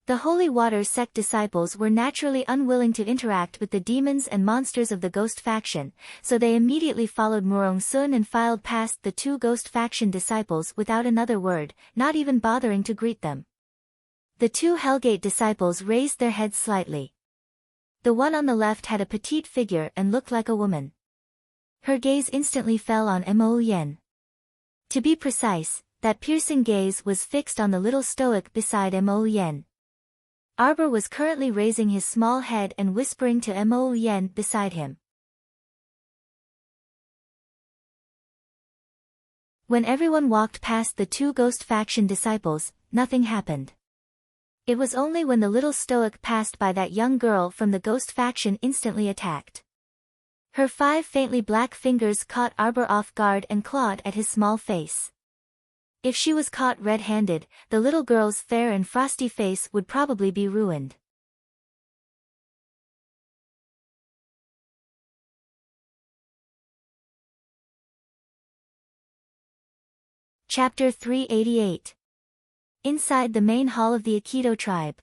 The Holy Water sect disciples were naturally unwilling to interact with the demons and monsters of the Ghost Faction, so they immediately followed Murong Sun and filed past the 2 Ghost Faction disciples without another word, not even bothering to greet them. The 2 Hellgate disciples raised their heads slightly. The one on the left had a petite figure and looked like a woman. Her gaze instantly fell on Mo Yen. To be precise, that piercing gaze was fixed on the little stoic beside Mo Yen. Arbor was currently raising his small head and whispering to Mo Yen beside him. When everyone walked past the 2 Ghost Faction disciples, nothing happened. It was only when the little stoic passed by that young girl from the Ghost Faction instantly attacked. Her 5 faintly black fingers caught Arbor off guard and clawed at his small face. If she was caught red-handed, the little girl's fair and frosty face would probably be ruined. Chapter 388. Inside the main hall of the Aikido tribe.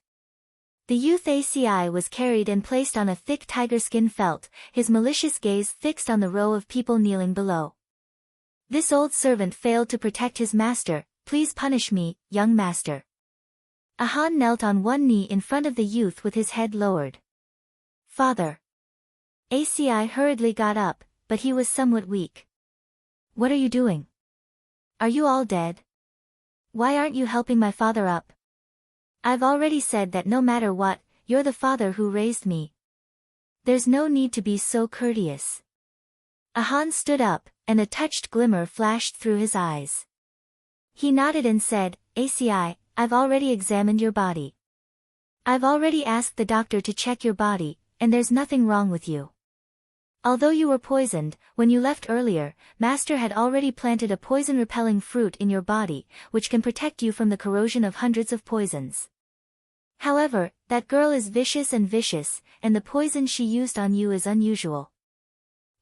The youth ACI was carried and placed on a thick tiger skin felt, his malicious gaze fixed on the row of people kneeling below. This old servant failed to protect his master, please punish me, young master. Ahan knelt on one knee in front of the youth with his head lowered. Father. ACI hurriedly got up, but he was somewhat weak. What are you doing? Are you all dead? Why aren't you helping my father up? I've already said that no matter what, you're the father who raised me. There's no need to be so courteous. Ahan stood up, and a touched glimmer flashed through his eyes. He nodded and said, ACI, I've already examined your body. I've already asked the doctor to check your body, and there's nothing wrong with you. Although you were poisoned, when you left earlier, Master had already planted a poison-repelling fruit in your body, which can protect you from the corrosion of hundreds of poisons. However, that girl is vicious, and the poison she used on you is unusual.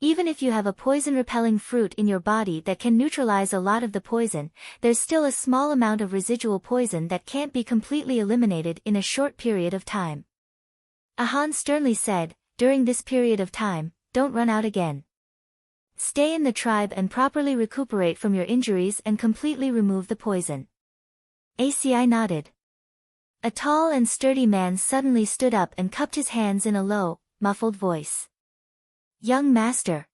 Even if you have a poison-repelling fruit in your body that can neutralize a lot of the poison, there's still a small amount of residual poison that can't be completely eliminated in a short period of time. Ahan sternly said, during this period of time, don't run out again. Stay in the tribe and properly recuperate from your injuries and completely remove the poison. ACI nodded. A tall and sturdy man suddenly stood up and cupped his hands in a low, muffled voice. Young master.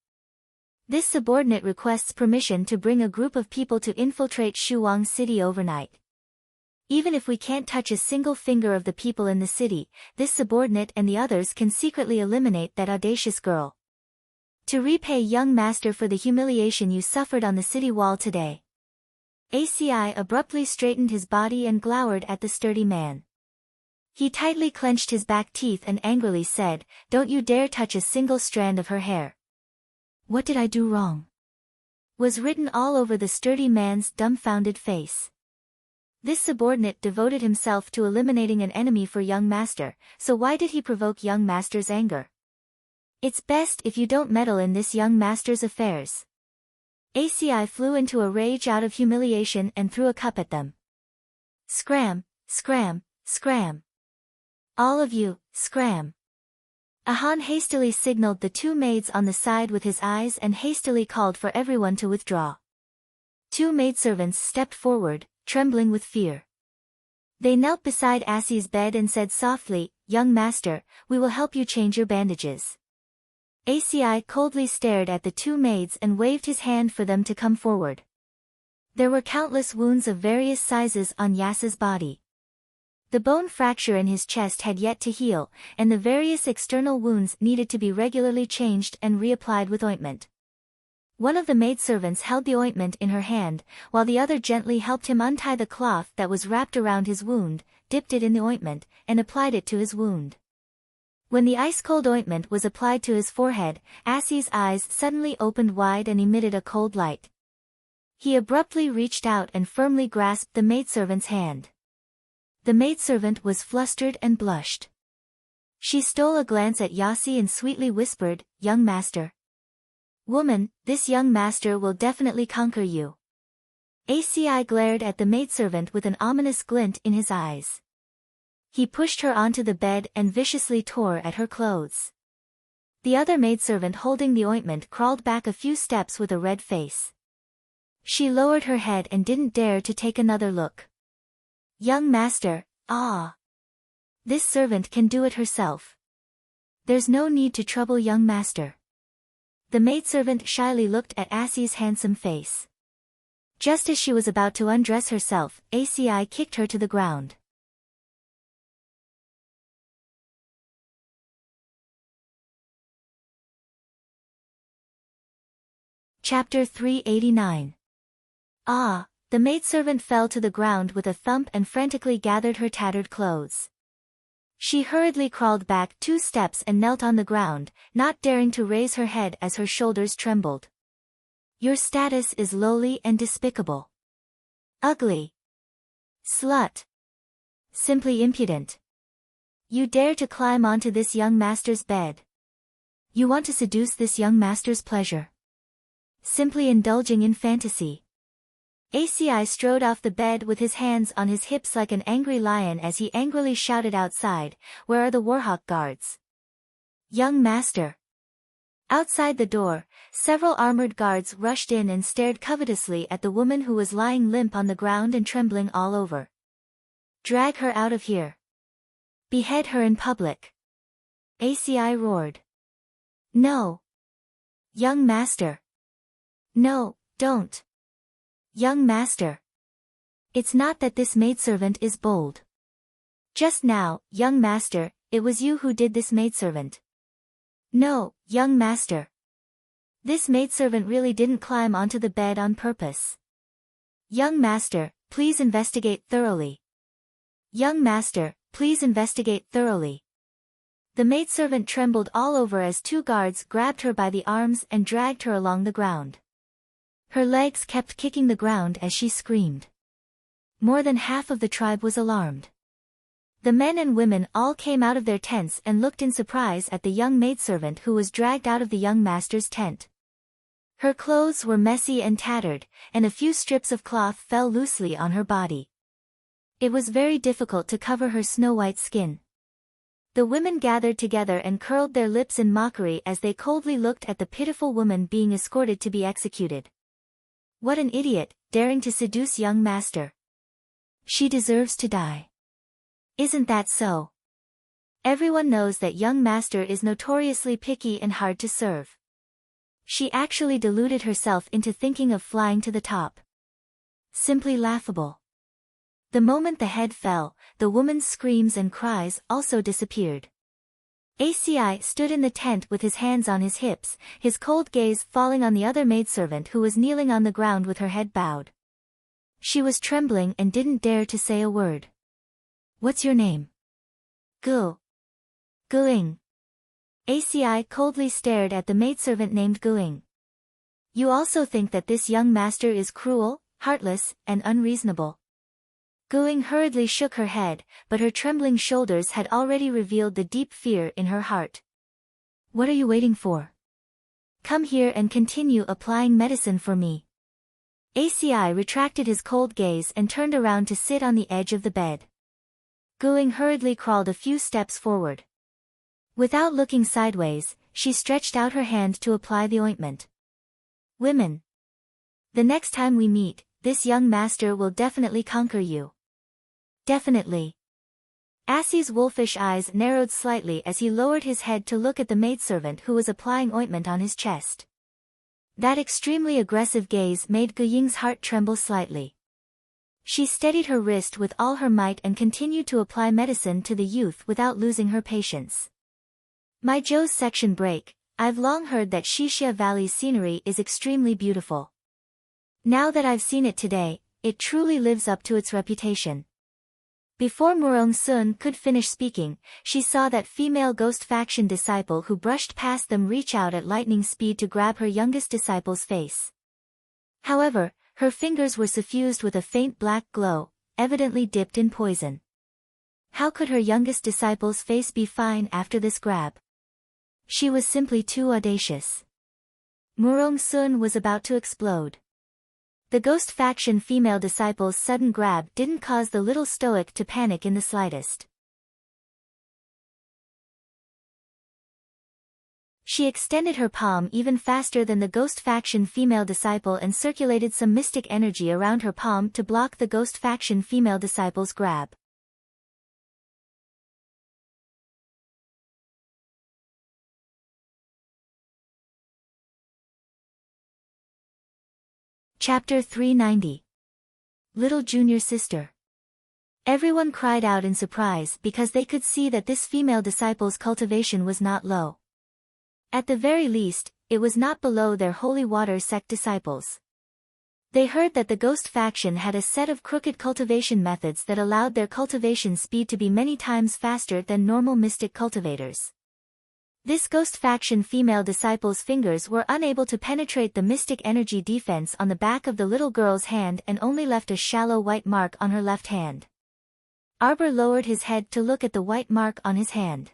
This subordinate requests permission to bring a group of people to infiltrate Shuang City overnight. Even if we can't touch a single finger of the people in the city, this subordinate and the others can secretly eliminate that audacious girl. To repay young master for the humiliation you suffered on the city wall today. ACI abruptly straightened his body and glowered at the sturdy man. He tightly clenched his back teeth and angrily said, don't you dare touch a single strand of her hair. What did I do wrong? Was written all over the sturdy man's dumbfounded face. This subordinate devoted himself to eliminating an enemy for young master, so why did he provoke young master's anger? It's best if you don't meddle in this young master's affairs. ACI flew into a rage out of humiliation and threw a cup at them. Scram, scram, scram. All of you, scram. Ahan hastily signaled the 2 maids on the side with his eyes and hastily called for everyone to withdraw. 2 maidservants stepped forward, trembling with fear. They knelt beside Assie's bed and said softly, young master, we will help you change your bandages. ACI coldly stared at the 2 maids and waved his hand for them to come forward. There were countless wounds of various sizes on Yasa's body. The bone fracture in his chest had yet to heal, and the various external wounds needed to be regularly changed and reapplied with ointment. One of the maidservants held the ointment in her hand, while the other gently helped him untie the cloth that was wrapped around his wound, dipped it in the ointment, and applied it to his wound. When the ice-cold ointment was applied to his forehead, Assie's eyes suddenly opened wide and emitted a cold light. He abruptly reached out and firmly grasped the maidservant's hand. The maidservant was flustered and blushed. She stole a glance at Yassi and sweetly whispered, "Young master." "Woman, this young master will definitely conquer you." Aci glared at the maidservant with an ominous glint in his eyes. He pushed her onto the bed and viciously tore at her clothes. The other maidservant holding the ointment crawled back a few steps with a red face. She lowered her head and didn't dare to take another look. "Young master, ah. This servant can do it herself. There's no need to trouble young master." The maidservant shyly looked at Assie's handsome face. Just as she was about to undress herself, Aci kicked her to the ground. Chapter 389. Ah! The maidservant fell to the ground with a thump and frantically gathered her tattered clothes. She hurriedly crawled back 2 steps and knelt on the ground, not daring to raise her head as her shoulders trembled. "Your status is lowly and despicable. Ugly. Slut. Simply impudent. You dare to climb onto this young master's bed. You want to seduce this young master's pleasure. Simply indulging in fantasy." Aci strode off the bed with his hands on his hips like an angry lion as he angrily shouted outside, "Where are the Warhawk guards? Young master." Outside the door, several armored guards rushed in and stared covetously at the woman who was lying limp on the ground and trembling all over. "Drag her out of here. Behead her in public." Aci roared. "No. Young master. No, don't. Young master. It's not that this maidservant is bold. Just now, young master, it was you who did this maidservant." "No, young master. This maidservant really didn't climb onto the bed on purpose. Young master, please investigate thoroughly. Young master, please investigate thoroughly." The maidservant trembled all over as 2 guards grabbed her by the arms and dragged her along the ground. Her legs kept kicking the ground as she screamed. More than half of the tribe was alarmed. The men and women all came out of their tents and looked in surprise at the young maidservant who was dragged out of the young master's tent. Her clothes were messy and tattered, and a few strips of cloth fell loosely on her body. It was very difficult to cover her snow-white skin. The women gathered together and curled their lips in mockery as they coldly looked at the pitiful woman being escorted to be executed. What an idiot, daring to seduce young master. She deserves to die. Isn't that so? Everyone knows that young master is notoriously picky and hard to serve. She actually deluded herself into thinking of flying to the top. Simply laughable. The moment the head fell, the woman's screams and cries also disappeared. Aci stood in the tent with his hands on his hips, his cold gaze falling on the other maidservant who was kneeling on the ground with her head bowed. She was trembling and didn't dare to say a word. "What's your name?" Guing. Aci coldly stared at the maidservant named Guing. "You also think that this young master is cruel, heartless, and unreasonable." Guing hurriedly shook her head, but her trembling shoulders had already revealed the deep fear in her heart. "What are you waiting for? Come here and continue applying medicine for me." Aci retracted his cold gaze and turned around to sit on the edge of the bed. Guing hurriedly crawled a few steps forward. Without looking sideways, she stretched out her hand to apply the ointment. "Women. The next time we meet, this young master will definitely conquer you." "Definitely." Assie's wolfish eyes narrowed slightly as he lowered his head to look at the maidservant who was applying ointment on his chest. That extremely aggressive gaze made Guying's heart tremble slightly. She steadied her wrist with all her might and continued to apply medicine to the youth without losing her patience. "My Joe's section break, I've long heard that Shixia Valley's scenery is extremely beautiful. Now that I've seen it today, it truly lives up to its reputation. Before Murong Sun could finish speaking, she saw that female ghost faction disciple who brushed past them reach out at lightning speed to grab her youngest disciple's face. However, her fingers were suffused with a faint black glow, evidently dipped in poison. How could her youngest disciple's face be fine after this grab? She was simply too audacious. Murong Sun was about to explode. The ghost faction female disciple's sudden grab didn't cause the little stoic to panic in the slightest. She extended her palm even faster than the ghost faction female disciple and circulated some mystic energy around her palm to block the ghost faction female disciple's grab. Chapter 390. Little Junior Sister. Everyone cried out in surprise because they could see that this female disciple's cultivation was not low. At the very least, it was not below their holy water sect disciples. They heard that the ghost faction had a set of crooked cultivation methods that allowed their cultivation speed to be many times faster than normal mystic cultivators. This ghost faction female disciple's fingers were unable to penetrate the mystic energy defense on the back of the little girl's hand and only left a shallow white mark on her left hand. Arbor lowered his head to look at the white mark on his hand.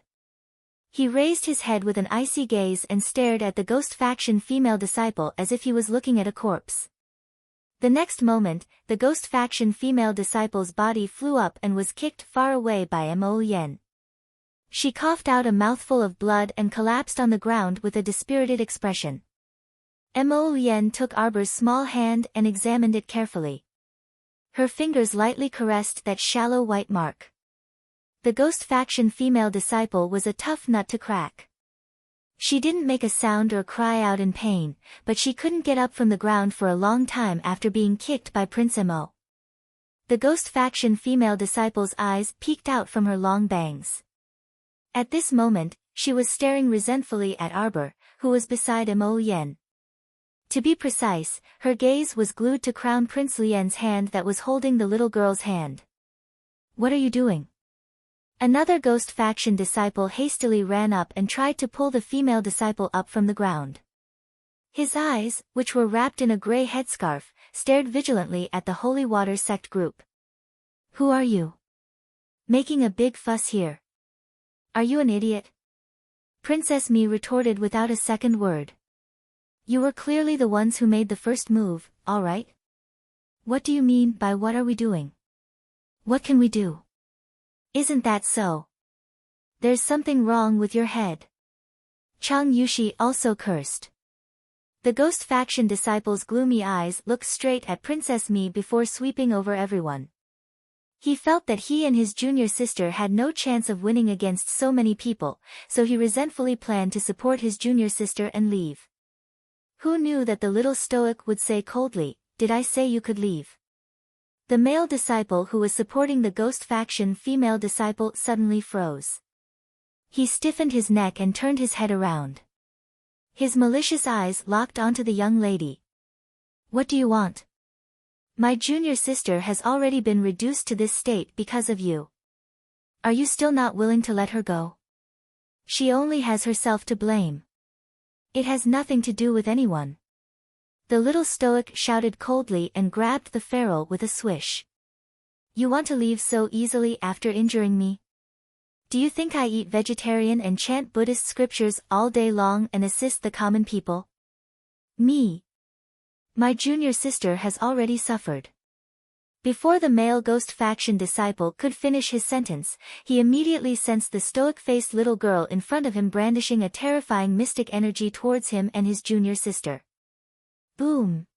He raised his head with an icy gaze and stared at the ghost faction female disciple as if he was looking at a corpse. The next moment, the ghost faction female disciple's body flew up and was kicked far away by Mo Yen. She coughed out a mouthful of blood and collapsed on the ground with a dispirited expression. Mo Yen took Arbor's small hand and examined it carefully. Her fingers lightly caressed that shallow white mark. The ghost faction female disciple was a tough nut to crack. She didn't make a sound or cry out in pain, but she couldn't get up from the ground for a long time after being kicked by Prince Mo. The ghost faction female disciple's eyes peeked out from her long bangs. At this moment, she was staring resentfully at Arbor, who was beside Mo Yen. To be precise, her gaze was glued to Crown Prince Lien's hand that was holding the little girl's hand. "What are you doing?" Another ghost faction disciple hastily ran up and tried to pull the female disciple up from the ground. His eyes, which were wrapped in a gray headscarf, stared vigilantly at the Holy Water sect group. "Who are you? Making a big fuss here. Are you an idiot?" Princess Mi retorted without a second word. "You were clearly the ones who made the first move, all right? What do you mean by what are we doing? What can we do? Isn't that so? There's something wrong with your head." Chang Yushi also cursed. The ghost faction disciple's gloomy eyes looked straight at Princess Mi before sweeping over everyone. He felt that he and his junior sister had no chance of winning against so many people, so he resentfully planned to support his junior sister and leave. Who knew that the little stoic would say coldly, "Did I say you could leave?" The male disciple who was supporting the ghost faction female disciple suddenly froze. He stiffened his neck and turned his head around. His malicious eyes locked onto the young lady. "What do you want? My junior sister has already been reduced to this state because of you. Are you still not willing to let her go? She only has herself to blame. It has nothing to do with anyone." The little stoic shouted coldly and grabbed the feral with a swish. "You want to leave so easily after injuring me? Do you think I eat vegetarian and chant Buddhist scriptures all day long and assist the common people? Me? My junior sister has already suffered." Before the male ghost faction disciple could finish his sentence, he immediately sensed the stoic-faced little girl in front of him brandishing a terrifying mystic energy towards him and his junior sister. Boom!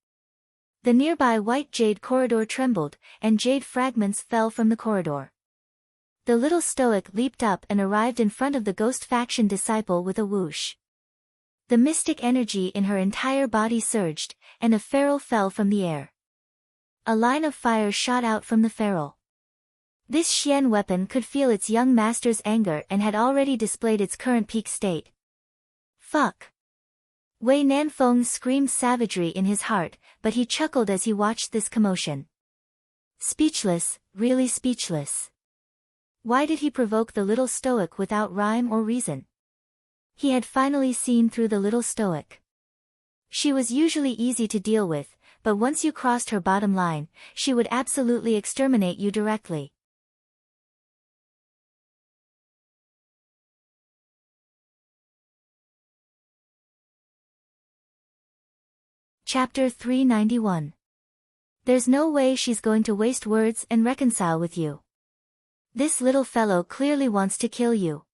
The nearby white jade corridor trembled, and jade fragments fell from the corridor. The little stoic leaped up and arrived in front of the ghost faction disciple with a whoosh. The mystic energy in her entire body surged, and a feral fell from the air. A line of fire shot out from the feral. This Xian weapon could feel its young master's anger and had already displayed its current peak state. Fuck! Wei Nanfeng screamed savagery in his heart, but he chuckled as he watched this commotion. Speechless, really speechless. Why did he provoke the little stoic without rhyme or reason? He had finally seen through the little stoic. She was usually easy to deal with, but once you crossed her bottom line, she would absolutely exterminate you directly. Chapter 391. There's no way she's going to waste words and reconcile with you. This little fellow clearly wants to kill you.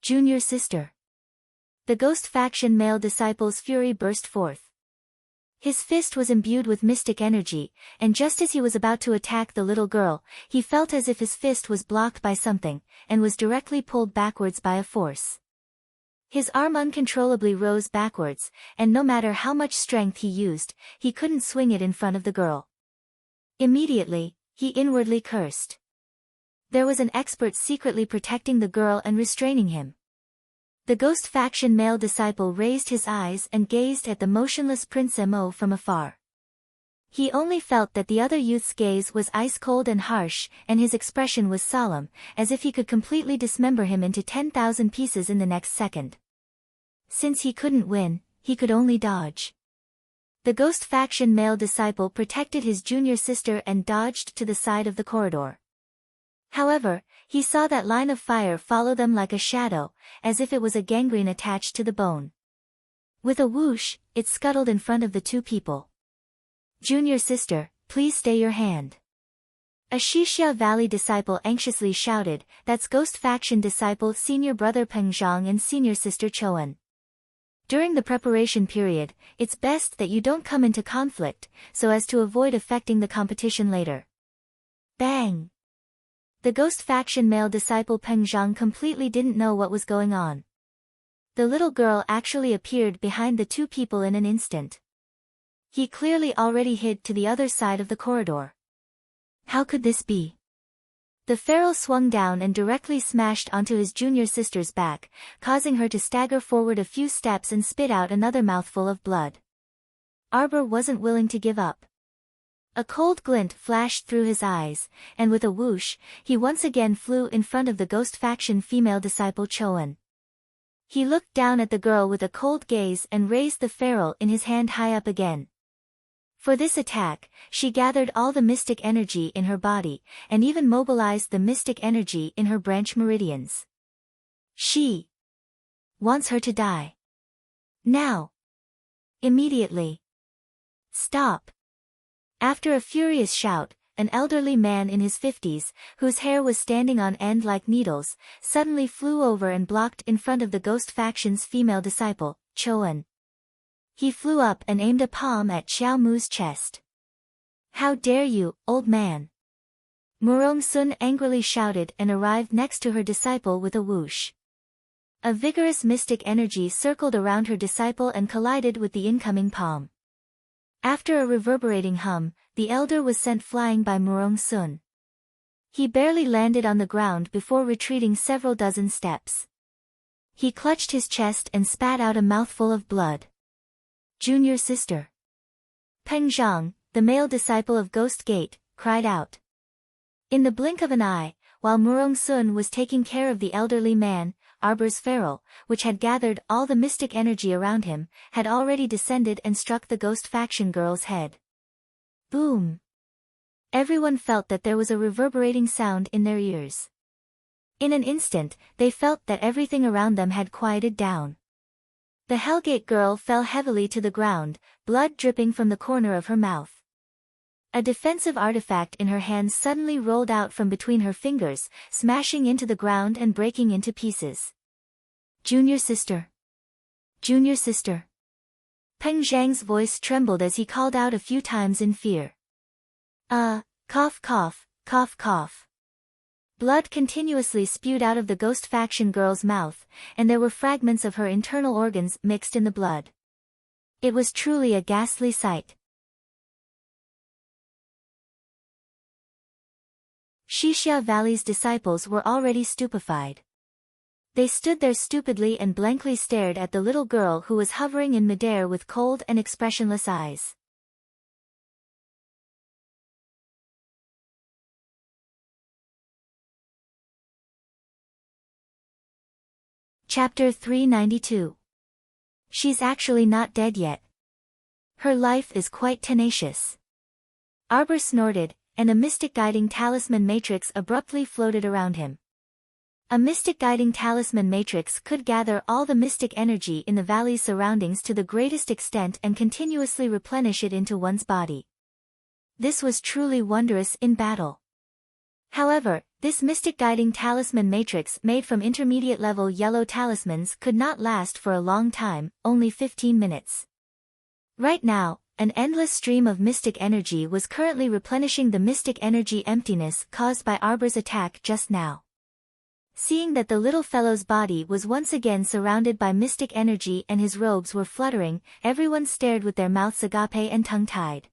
Junior sister. The ghost faction male disciple's fury burst forth. His fist was imbued with mystic energy, and just as he was about to attack the little girl, he felt as if his fist was blocked by something, and was directly pulled backwards by a force. His arm uncontrollably rose backwards, and no matter how much strength he used, he couldn't swing it in front of the girl. Immediately, he inwardly cursed. There was an expert secretly protecting the girl and restraining him. The ghost faction male disciple raised his eyes and gazed at the motionless Prince Mo from afar. He only felt that the other youth's gaze was ice-cold and harsh, and his expression was solemn, as if he could completely dismember him into 10,000 pieces in the next second. Since he couldn't win, he could only dodge. The ghost faction male disciple protected his junior sister and dodged to the side of the corridor. However, he saw that line of fire follow them like a shadow, as if it was a gangrene attached to the bone. With a whoosh, it scuttled in front of the two people. Junior sister, please stay your hand. A Xixia Valley disciple anxiously shouted, that's ghost faction disciple senior brother Peng Zhang and senior sister Choan. During the preparation period, it's best that you don't come into conflict, so as to avoid affecting the competition later. Bang! The ghost faction male disciple Peng Zhang completely didn't know what was going on. The little girl actually appeared behind the two people in an instant. He clearly already hid to the other side of the corridor. How could this be? The feral swung down and directly smashed onto his junior sister's back, causing her to stagger forward a few steps and spit out another mouthful of blood. Arbor wasn't willing to give up. A cold glint flashed through his eyes, and with a whoosh, he once again flew in front of the ghost faction female disciple Choan. He looked down at the girl with a cold gaze and raised the ferrule in his hand high up again. For this attack, she gathered all the mystic energy in her body, and even mobilized the mystic energy in her branch meridians. She wants her to die. Now. Immediately. Stop. After a furious shout, an elderly man in his 50s, whose hair was standing on end like needles, suddenly flew over and blocked in front of the ghost faction's female disciple, Choan. He flew up and aimed a palm at Xiao Mu's chest. How dare you, old man! Murong Sun angrily shouted and arrived next to her disciple with a whoosh. A vigorous mystic energy circled around her disciple and collided with the incoming palm. After a reverberating hum, the elder was sent flying by Murong Sun. He barely landed on the ground before retreating several dozen steps. He clutched his chest and spat out a mouthful of blood. Junior sister. Peng Zhang, the male disciple of Ghost Gate, cried out. In the blink of an eye, while Murong Sun was taking care of the elderly man, Arbor's ferrule, which had gathered all the mystic energy around him, had already descended and struck the ghost faction girl's head. Boom! Everyone felt that there was a reverberating sound in their ears. In an instant, they felt that everything around them had quieted down. The Hellgate girl fell heavily to the ground, blood dripping from the corner of her mouth. A defensive artifact in her hand suddenly rolled out from between her fingers, smashing into the ground and breaking into pieces. Junior sister. Junior sister. Peng Zhang's voice trembled as he called out a few times in fear. Cough cough, cough cough. Blood continuously spewed out of the ghost faction girl's mouth, and there were fragments of her internal organs mixed in the blood. It was truly a ghastly sight. Xixia Valley's disciples were already stupefied. They stood there stupidly and blankly stared at the little girl who was hovering in midair with cold and expressionless eyes. Chapter 392. She's actually not dead yet. Her life is quite tenacious. Arbor snorted, and a mystic guiding talisman matrix abruptly floated around him. A mystic guiding talisman matrix could gather all the mystic energy in the valley's surroundings to the greatest extent and continuously replenish it into one's body. This was truly wondrous in battle. However, this mystic guiding talisman matrix made from intermediate-level yellow talismans could not last for a long time, only 15 minutes. Right now, an endless stream of mystic energy was currently replenishing the mystic energy emptiness caused by Arbor's attack just now. Seeing that the little fellow's body was once again surrounded by mystic energy and his robes were fluttering, everyone stared with their mouths agape and tongue-tied.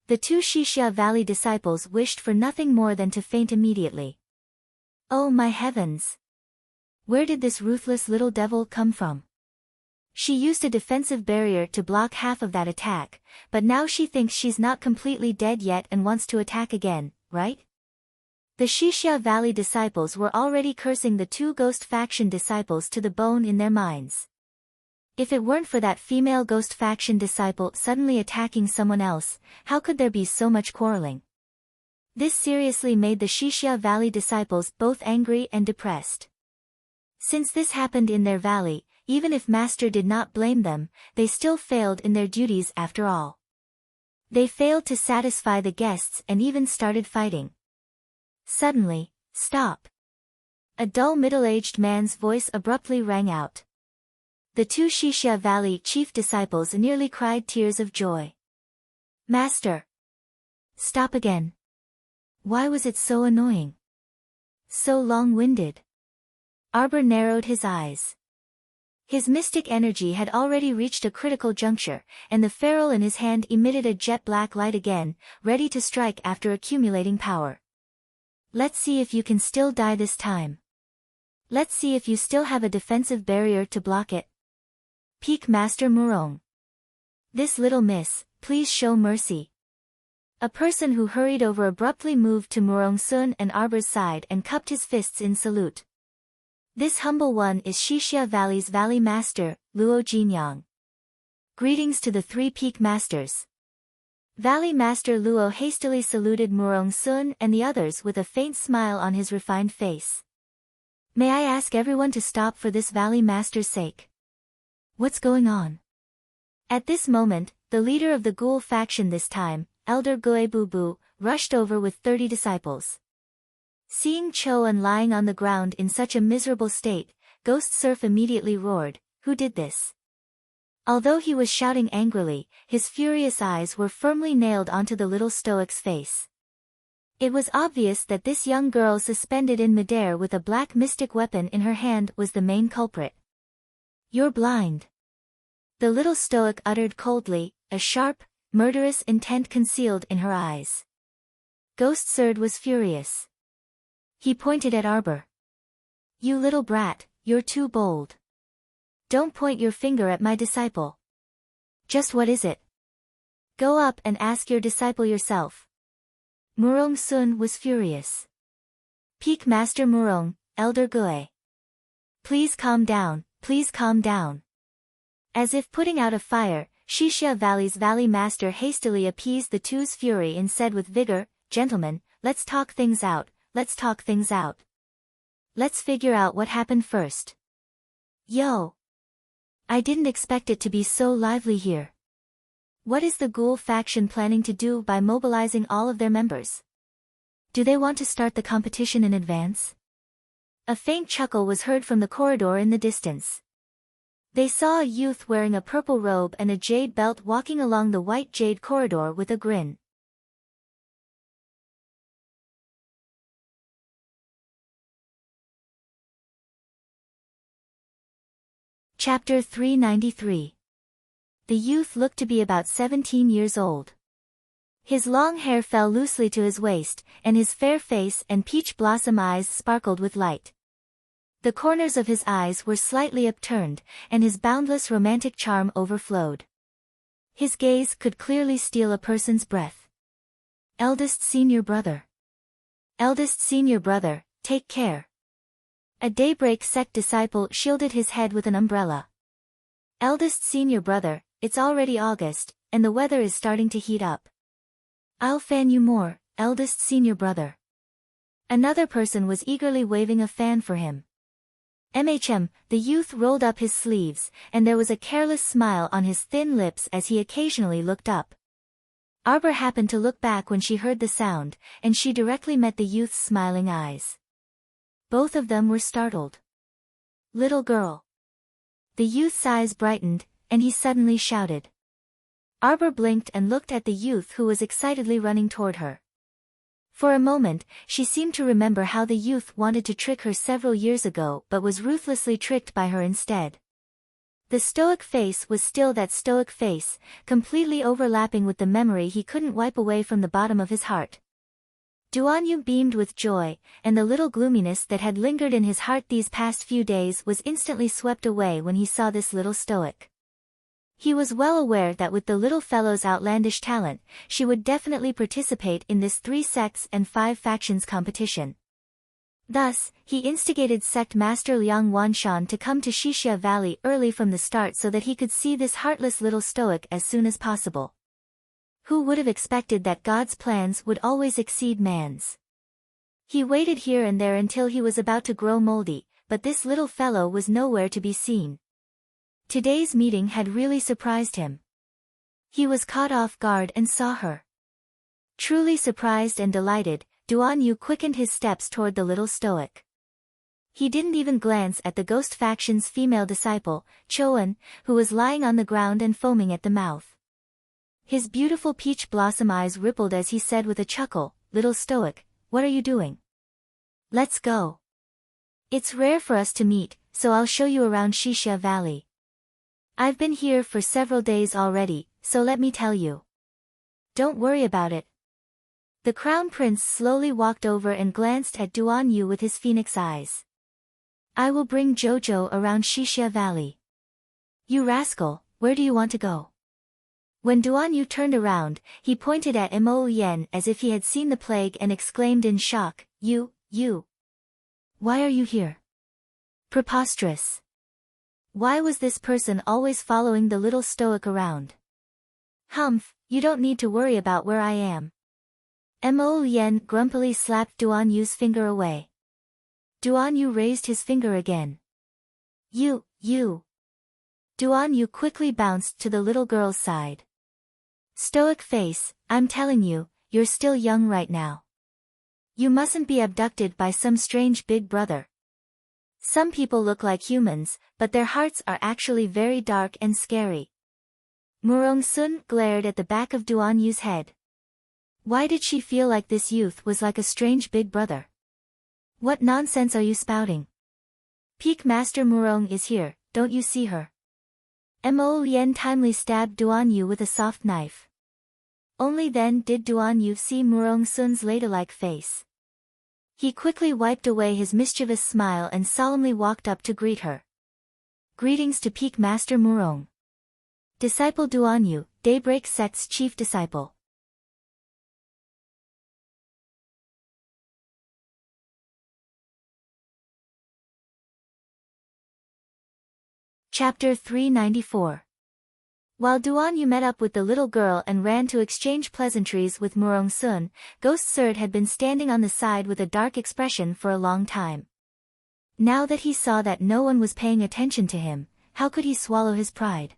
The two Shishia Valley disciples wished for nothing more than to faint immediately. Oh my heavens! Where did this ruthless little devil come from? She used a defensive barrier to block half of that attack, but now she thinks she's not completely dead yet and wants to attack again, right? The Shishia Valley disciples were already cursing the two ghost faction disciples to the bone in their minds. If it weren't for that female ghost faction disciple suddenly attacking someone else, how could there be so much quarreling? This seriously made the Shishia Valley disciples both angry and depressed. Since this happened in their valley, even if Master did not blame them, they still failed in their duties after all. They failed to satisfy the guests and even started fighting. Suddenly, stop! A dull middle-aged man's voice abruptly rang out. The two Shishia Valley chief disciples nearly cried tears of joy. Master! Stop again! Why was it so annoying? So long-winded? Arbor narrowed his eyes. His mystic energy had already reached a critical juncture, and the ferrule in his hand emitted a jet-black light again, ready to strike after accumulating power. Let's see if you can still die this time. Let's see if you still have a defensive barrier to block it. Peak Master Murong. This little miss, please show mercy. A person who hurried over abruptly moved to Murong Sun and Arbor's side and cupped his fists in salute. This humble one is Shishia Valley's Valley Master, Luo Jinyang. Greetings to the three Peak Masters. Valley Master Luo hastily saluted Murong Sun and the others with a faint smile on his refined face. May I ask everyone to stop for this Valley Master's sake? What's going on? At this moment, the leader of the Ghoul faction this time, Elder Gue Bubu, rushed over with 30 disciples. Seeing Choan lying on the ground in such a miserable state, Ghost Surf immediately roared, "Who did this?" Although he was shouting angrily, his furious eyes were firmly nailed onto the little stoic's face. It was obvious that this young girl suspended in midair with a black mystic weapon in her hand was the main culprit. You're blind. The little stoic uttered coldly, a sharp, murderous intent concealed in her eyes. Ghost Surd was furious. He pointed at Arbor. You little brat, you're too bold. Don't point your finger at my disciple. Just what is it? Go up and ask your disciple yourself. Murong Sun was furious. Peak Master Murong, Elder Gue. Please calm down, please calm down. As if putting out a fire, Shishia Valley's Valley Master hastily appeased the two's fury and said with vigor, Gentlemen, let's talk things out, let's talk things out. Let's figure out what happened first. Yo! I didn't expect it to be so lively here. What is the Ghoul faction planning to do by mobilizing all of their members? Do they want to start the competition in advance? A faint chuckle was heard from the corridor in the distance. They saw a youth wearing a purple robe and a jade belt walking along the white jade corridor with a grin. Chapter 393. The youth looked to be about 17 years old. His long hair fell loosely to his waist, and his fair face and peach blossom eyes sparkled with light. The corners of his eyes were slightly upturned, and his boundless romantic charm overflowed. His gaze could clearly steal a person's breath. Eldest senior brother. Eldest senior brother, take care. A daybreak sect disciple shielded his head with an umbrella. Eldest senior brother, it's already August, and the weather is starting to heat up. I'll fan you more, eldest senior brother. Another person was eagerly waving a fan for him. The youth rolled up his sleeves, and there was a careless smile on his thin lips as he occasionally looked up. Arbor happened to look back when she heard the sound, and she directly met the youth's smiling eyes. Both of them were startled. Little girl. The youth's eyes brightened, and he suddenly shouted. Arbor blinked and looked at the youth who was excitedly running toward her. For a moment, she seemed to remember how the youth wanted to trick her several years ago but was ruthlessly tricked by her instead. The stoic face was still that stoic face, completely overlapping with the memory he couldn't wipe away from the bottom of his heart. Duanyu beamed with joy, and the little gloominess that had lingered in his heart these past few days was instantly swept away when he saw this little stoic. He was well aware that with the little fellow's outlandish talent, she would definitely participate in this 3 sects and 5 factions competition. Thus, he instigated sect master Liang Wanshan to come to Xixia Valley early from the start so that he could see this heartless little stoic as soon as possible. Who would have expected that God's plans would always exceed man's? He waited here and there until he was about to grow moldy, but this little fellow was nowhere to be seen. Today's meeting had really surprised him. He was caught off guard and saw her. Truly surprised and delighted, Duanyu quickened his steps toward the little stoic. He didn't even glance at the ghost faction's female disciple, Choan, who was lying on the ground and foaming at the mouth. His beautiful peach blossom eyes rippled as he said with a chuckle, "Little stoic, what are you doing? Let's go. It's rare for us to meet, so I'll show you around Xixia Valley. I've been here for several days already, so let me tell you. Don't worry about it." The crown prince slowly walked over and glanced at Duanyu with his phoenix eyes. "I will bring Jojo around Xixia Valley." "You rascal, where do you want to go?" When Duanyu turned around, he pointed at Mo Yen as if he had seen the plague and exclaimed in shock, You. Why are you here? Preposterous. Why was this person always following the little stoic around? Humph, you don't need to worry about where I am. Mo Yen grumpily slapped Duanyu's finger away. Duanyu raised his finger again. You. Duanyu quickly bounced to the little girl's side. Stoic face, I'm telling you, you're still young right now. You mustn't be abducted by some strange big brother. Some people look like humans, but their hearts are actually very dark and scary. Murong Sun glared at the back of Duanyu's head. Why did she feel like this youth was like a strange big brother? What nonsense are you spouting? Peak Master Murong is here, don't you see her? Mo Yen timely stabbed Duanyu with a soft knife. Only then did Duanyu see Murong Sun's ladylike face. He quickly wiped away his mischievous smile and solemnly walked up to greet her. Greetings to Peak Master Murong. Disciple Duanyu, Daybreak Sect's chief disciple. Chapter 394. While Duanyu met up with the little girl and ran to exchange pleasantries with Murong Sun, Ghost Serd had been standing on the side with a dark expression for a long time. Now that he saw that no one was paying attention to him, how could he swallow his pride?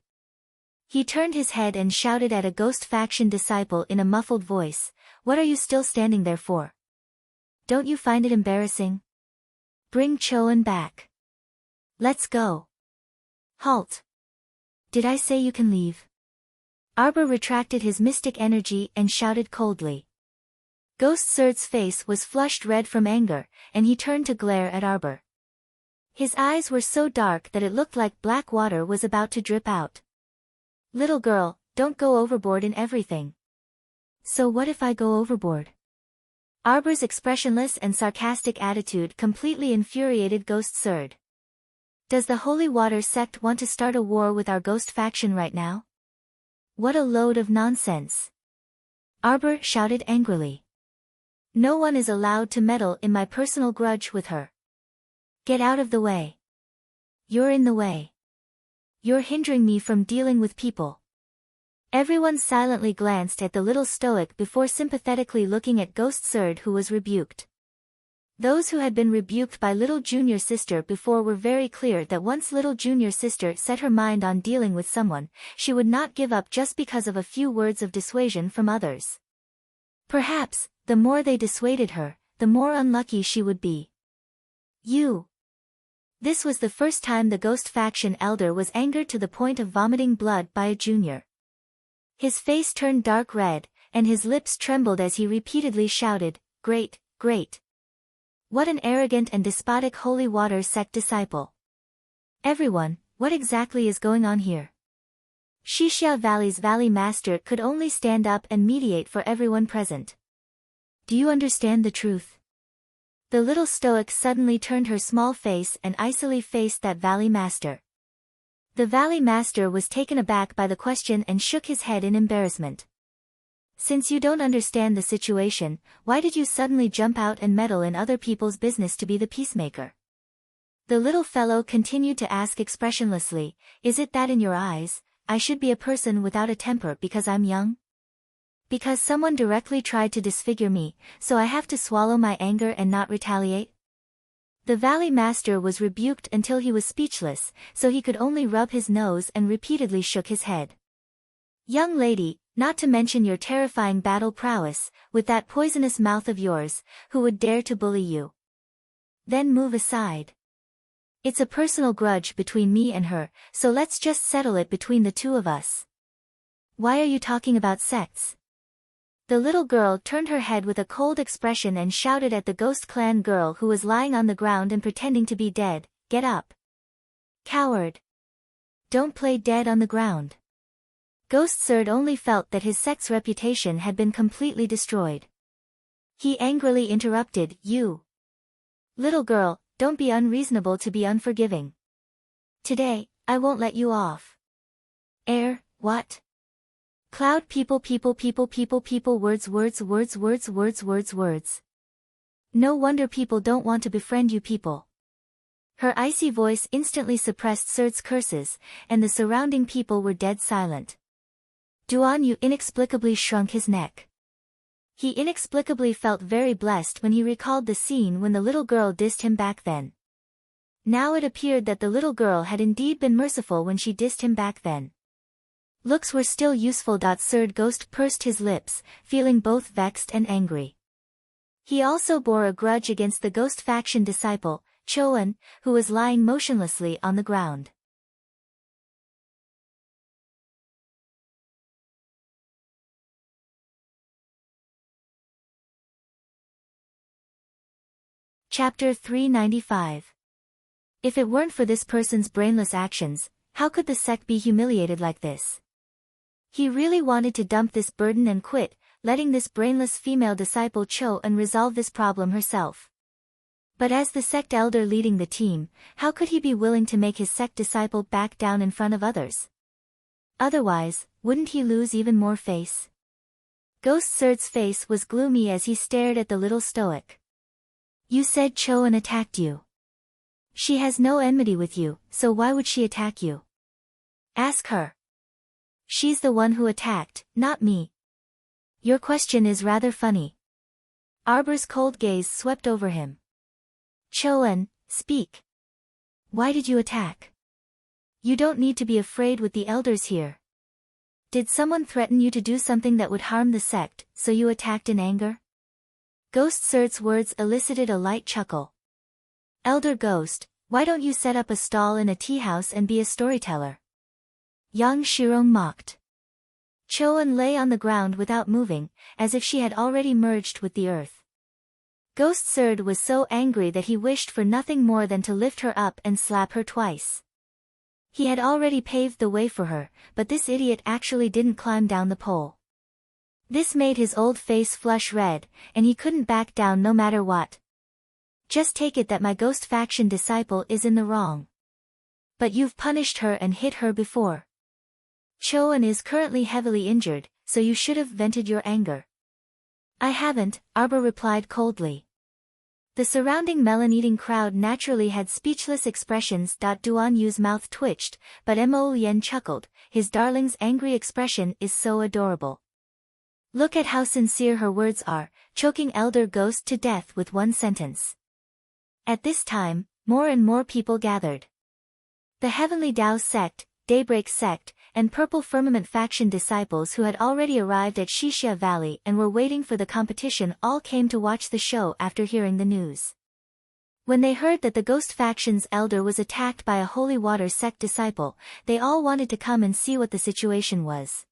He turned his head and shouted at a ghost faction disciple in a muffled voice, What are you still standing there for? Don't you find it embarrassing? Bring Choan back. Let's go. Halt. Did I say you can leave? Arbor retracted his mystic energy and shouted coldly. Ghost Serd's face was flushed red from anger, and he turned to glare at Arbor. His eyes were so dark that it looked like black water was about to drip out. Little girl, don't go overboard in everything. So what if I go overboard? Arbor's expressionless and sarcastic attitude completely infuriated Ghost Serd. Does the Holy Water sect want to start a war with our ghost faction right now? What a load of nonsense. Arbor shouted angrily. No one is allowed to meddle in my personal grudge with her. Get out of the way. You're in the way. You're hindering me from dealing with people. Everyone silently glanced at the little stoic before sympathetically looking at Ghost Surd, who was rebuked. Those who had been rebuked by little junior sister before were very clear that once little junior sister set her mind on dealing with someone, she would not give up just because of a few words of dissuasion from others. Perhaps, the more they dissuaded her, the more unlucky she would be. You. This was the first time the ghost faction elder was angered to the point of vomiting blood by a junior. His face turned dark red, and his lips trembled as he repeatedly shouted, "Great, great. What an arrogant and despotic Holy Water sect disciple. Everyone, what exactly is going on here?" Xixia Valley's Valley Master could only stand up and mediate for everyone present. Do you understand the truth? The little stoic suddenly turned her small face and icily faced that Valley Master. The Valley Master was taken aback by the question and shook his head in embarrassment. Since you don't understand the situation, why did you suddenly jump out and meddle in other people's business to be the peacemaker? The little fellow continued to ask expressionlessly, is it that in your eyes, I should be a person without a temper because I'm young? Because someone directly tried to disfigure me, so I have to swallow my anger and not retaliate? The Valley Master was rebuked until he was speechless, so he could only rub his nose and repeatedly shook his head. Young lady, not to mention your terrifying battle prowess, with that poisonous mouth of yours, who would dare to bully you? Then move aside. It's a personal grudge between me and her, so let's just settle it between the two of us. Why are you talking about sects? The little girl turned her head with a cold expression and shouted at the Ghost Clan girl who was lying on the ground and pretending to be dead, "Get up. Coward. Don't play dead on the ground." Ghost Surd only felt that his sect's reputation had been completely destroyed. He angrily interrupted, "You. Little girl, don't be unreasonable to be unforgiving. Today, I won't let you off." What? Cloud people words. No wonder people don't want to befriend you people. Her icy voice instantly suppressed Surd's curses, and the surrounding people were dead silent. Duan Yu inexplicably shrunk his neck. He inexplicably felt very blessed when he recalled the scene when the little girl dissed him back then. Now it appeared that the little girl had indeed been merciful when she dissed him back then. Looks were still useful. Surd Ghost pursed his lips, feeling both vexed and angry. He also bore a grudge against the ghost faction disciple, Choan, who was lying motionlessly on the ground. Chapter 395. If it weren't for this person's brainless actions, how could the sect be humiliated like this? He really wanted to dump this burden and quit, letting this brainless female disciple Cho and resolve this problem herself. But as the sect elder leading the team, how could he be willing to make his sect disciple back down in front of others? Otherwise, wouldn't he lose even more face? Ghost Surd's face was gloomy as he stared at the little stoic. You said Choan attacked you. She has no enmity with you, so why would she attack you? Ask her. She's the one who attacked, not me. Your question is rather funny. Arbor's cold gaze swept over him. Choan, speak. Why did you attack? You don't need to be afraid with the elders here. Did someone threaten you to do something that would harm the sect, so you attacked in anger? Ghost Surd's words elicited a light chuckle. Elder Ghost, why don't you set up a stall in a tea house and be a storyteller? Yang Shirong mocked. Choan lay on the ground without moving, as if she had already merged with the earth. Ghost Surd was so angry that he wished for nothing more than to lift her up and slap her twice. He had already paved the way for her, but this idiot actually didn't climb down the pole. This made his old face flush red, and he couldn't back down no matter what. Just take it that my ghost faction disciple is in the wrong. But you've punished her and hit her before. Choan is currently heavily injured, so you should have vented your anger. I haven't, Arbor replied coldly. The surrounding melon-eating crowd naturally had speechless expressions. Duan Yu's mouth twitched, but Mo Yen chuckled, his darling's angry expression is so adorable. Look at how sincere her words are, choking Elder Ghost to death with one sentence. At this time, more and more people gathered. The Heavenly Tao sect, Daybreak sect, and Purple Firmament faction disciples who had already arrived at Shixia Valley and were waiting for the competition all came to watch the show after hearing the news. When they heard that the Ghost faction's elder was attacked by a Holy Water sect disciple, they all wanted to come and see what the situation was.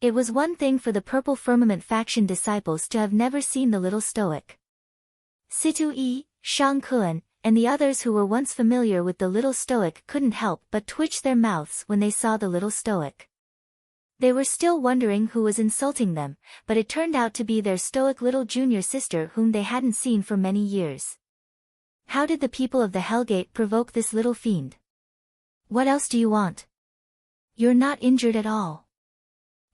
It was one thing for the Purple Firmament faction disciples to have never seen the little stoic Situ Yi, Shang Kun, and the others who were once familiar with the little stoic couldn't help but twitch their mouths when they saw the little stoic. They were still wondering who was insulting them, but it turned out to be their stoic little junior sister whom they hadn't seen for many years. How did the people of the Hellgate provoke this little fiend? What else do you want? You're not injured at all.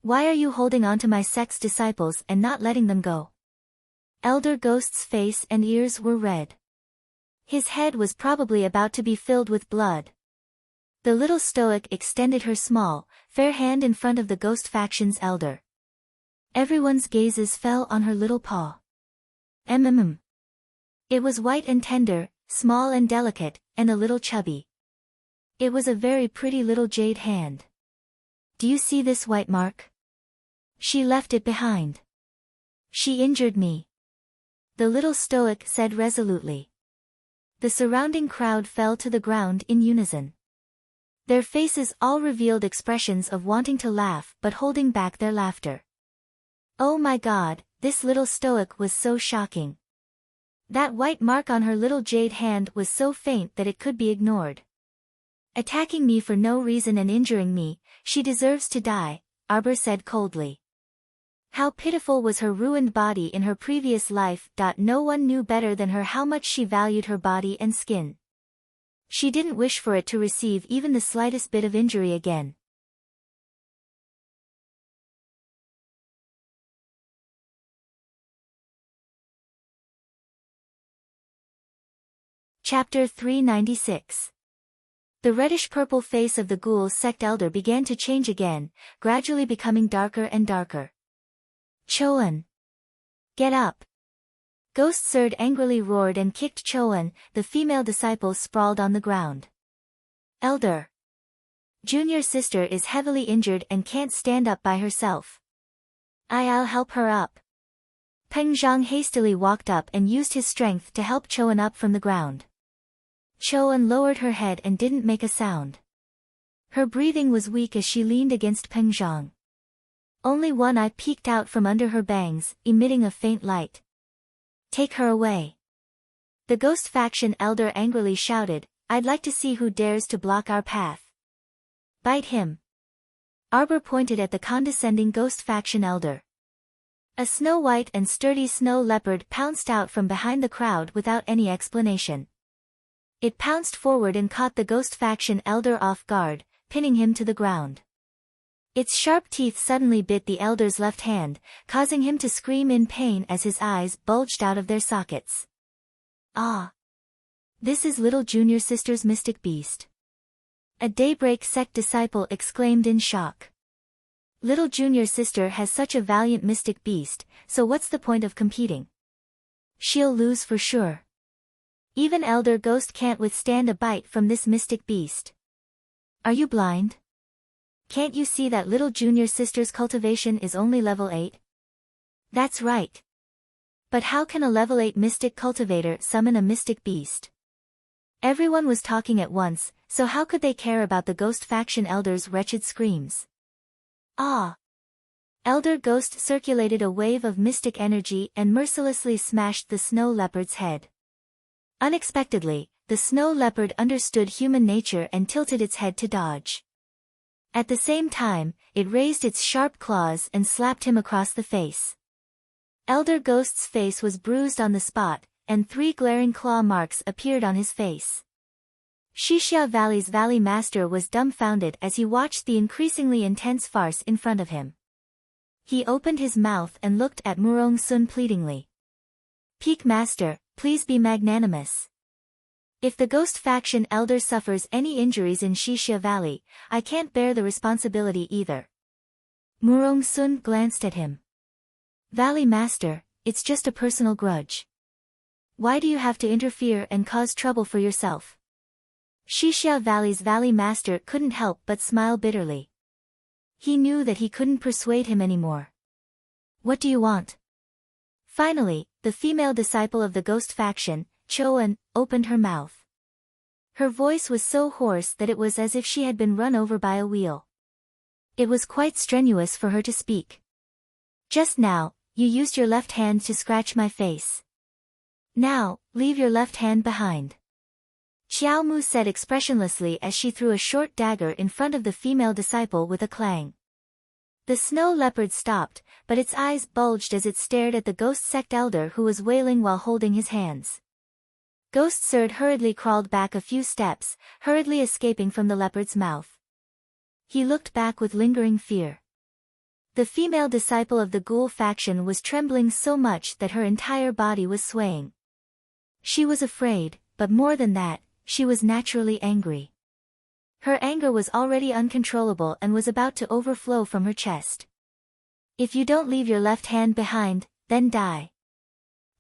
Why are you holding on to my sect's disciples and not letting them go? Elder Ghost's face and ears were red. His head was probably about to be filled with blood. The little stoic extended her small, fair hand in front of the Ghost faction's elder. Everyone's gazes fell on her little paw. It was white and tender, small and delicate, and a little chubby. It was a very pretty little jade hand. Do you see this white mark? She left it behind. She injured me. The little stoic said resolutely. The surrounding crowd fell to the ground in unison. Their faces all revealed expressions of wanting to laugh but holding back their laughter. Oh my God, this little stoic was so shocking. That white mark on her little jade hand was so faint that it could be ignored. Attacking me for no reason and injuring me, she deserves to die, Arbor said coldly. How pitiful was her ruined body in her previous life. No one knew better than her how much she valued her body and skin. She didn't wish for it to receive even the slightest bit of injury again. Chapter 396. The reddish-purple face of the Ghoul sect elder began to change again, gradually becoming darker and darker. Choan! Get up! Ghost Surd angrily roared and kicked Choan, the female disciple sprawled on the ground. Elder! Junior sister is heavily injured and can't stand up by herself. I'll help her up. Peng Zhang hastily walked up and used his strength to help Choan up from the ground. Choan lowered her head and didn't make a sound. Her breathing was weak as she leaned against Peng Zhang. Only one eye peeked out from under her bangs, emitting a faint light. Take her away. The Ghost faction elder angrily shouted, I'd like to see who dares to block our path. Bite him. Arbor pointed at the condescending Ghost faction elder. A snow-white and sturdy snow leopard pounced out from behind the crowd without any explanation. It pounced forward and caught the Ghost faction elder off guard, pinning him to the ground. Its sharp teeth suddenly bit the elder's left hand, causing him to scream in pain as his eyes bulged out of their sockets. Ah! This is little junior sister's mystic beast. A Daybreak sect disciple exclaimed in shock. Little junior sister has such a valiant mystic beast, so what's the point of competing? She'll lose for sure. Even Elder Ghost can't withstand a bite from this mystic beast. Are you blind? Can't you see that little junior sister's cultivation is only level 8? That's right. But how can a level 8 mystic cultivator summon a mystic beast? Everyone was talking at once, so how could they care about the Ghost faction elder's wretched screams? Ah! Elder Ghost circulated a wave of mystic energy and mercilessly smashed the snow leopard's head. Unexpectedly, the snow leopard understood human nature and tilted its head to dodge. At the same time, it raised its sharp claws and slapped him across the face. Elder Ghost's face was bruised on the spot, and 3 glaring claw marks appeared on his face. Xixia Valley's Valley Master was dumbfounded as he watched the increasingly intense farce in front of him. He opened his mouth and looked at Murong Sun pleadingly. Peak Master, please be magnanimous. If the Ghost Faction Elder suffers any injuries in Xixia Valley, I can't bear the responsibility either. Murong Sun glanced at him. Valley Master, it's just a personal grudge. Why do you have to interfere and cause trouble for yourself? Xixia Valley's Valley Master couldn't help but smile bitterly. He knew that he couldn't persuade him anymore. What do you want? Finally, the female disciple of the Ghost Faction, Choan, opened her mouth. Her voice was so hoarse that it was as if she had been run over by a wheel. It was quite strenuous for her to speak. Just now, you used your left hand to scratch my face. Now, leave your left hand behind. Xiao Mu said expressionlessly as she threw a short dagger in front of the female disciple with a clang. The snow leopard stopped, but its eyes bulged as it stared at the ghost sect elder who was wailing while holding his hands. Ghost Surd hurriedly crawled back a few steps, hurriedly escaping from the leopard's mouth. He looked back with lingering fear. The female disciple of the ghoul faction was trembling so much that her entire body was swaying. She was afraid, but more than that, she was naturally angry. Her anger was already uncontrollable and was about to overflow from her chest. If you don't leave your left hand behind, then die.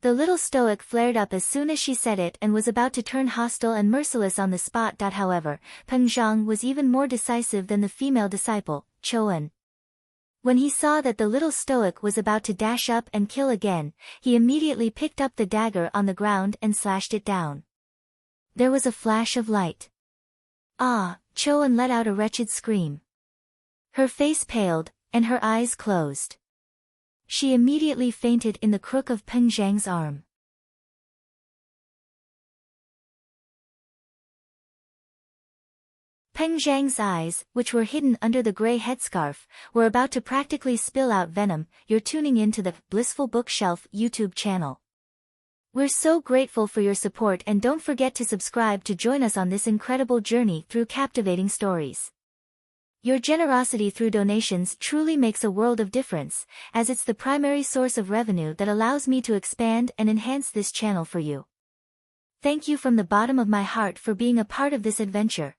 The little stoic flared up as soon as she said it and was about to turn hostile and merciless on the spot. However, Peng Zhang was even more decisive than the female disciple, Choan. When he saw that the little stoic was about to dash up and kill again, he immediately picked up the dagger on the ground and slashed it down. There was a flash of light. Ah, Choan let out a wretched scream. Her face paled, and her eyes closed. She immediately fainted in the crook of Peng Zhang's arm. Peng Zhang's eyes, which were hidden under the gray headscarf, were about to practically spill out venom. You're tuning in to the Blissful Bookshelf YouTube channel. We're so grateful for your support and don't forget to subscribe to join us on this incredible journey through captivating stories. Your generosity through donations truly makes a world of difference, as it's the primary source of revenue that allows me to expand and enhance this channel for you. Thank you from the bottom of my heart for being a part of this adventure.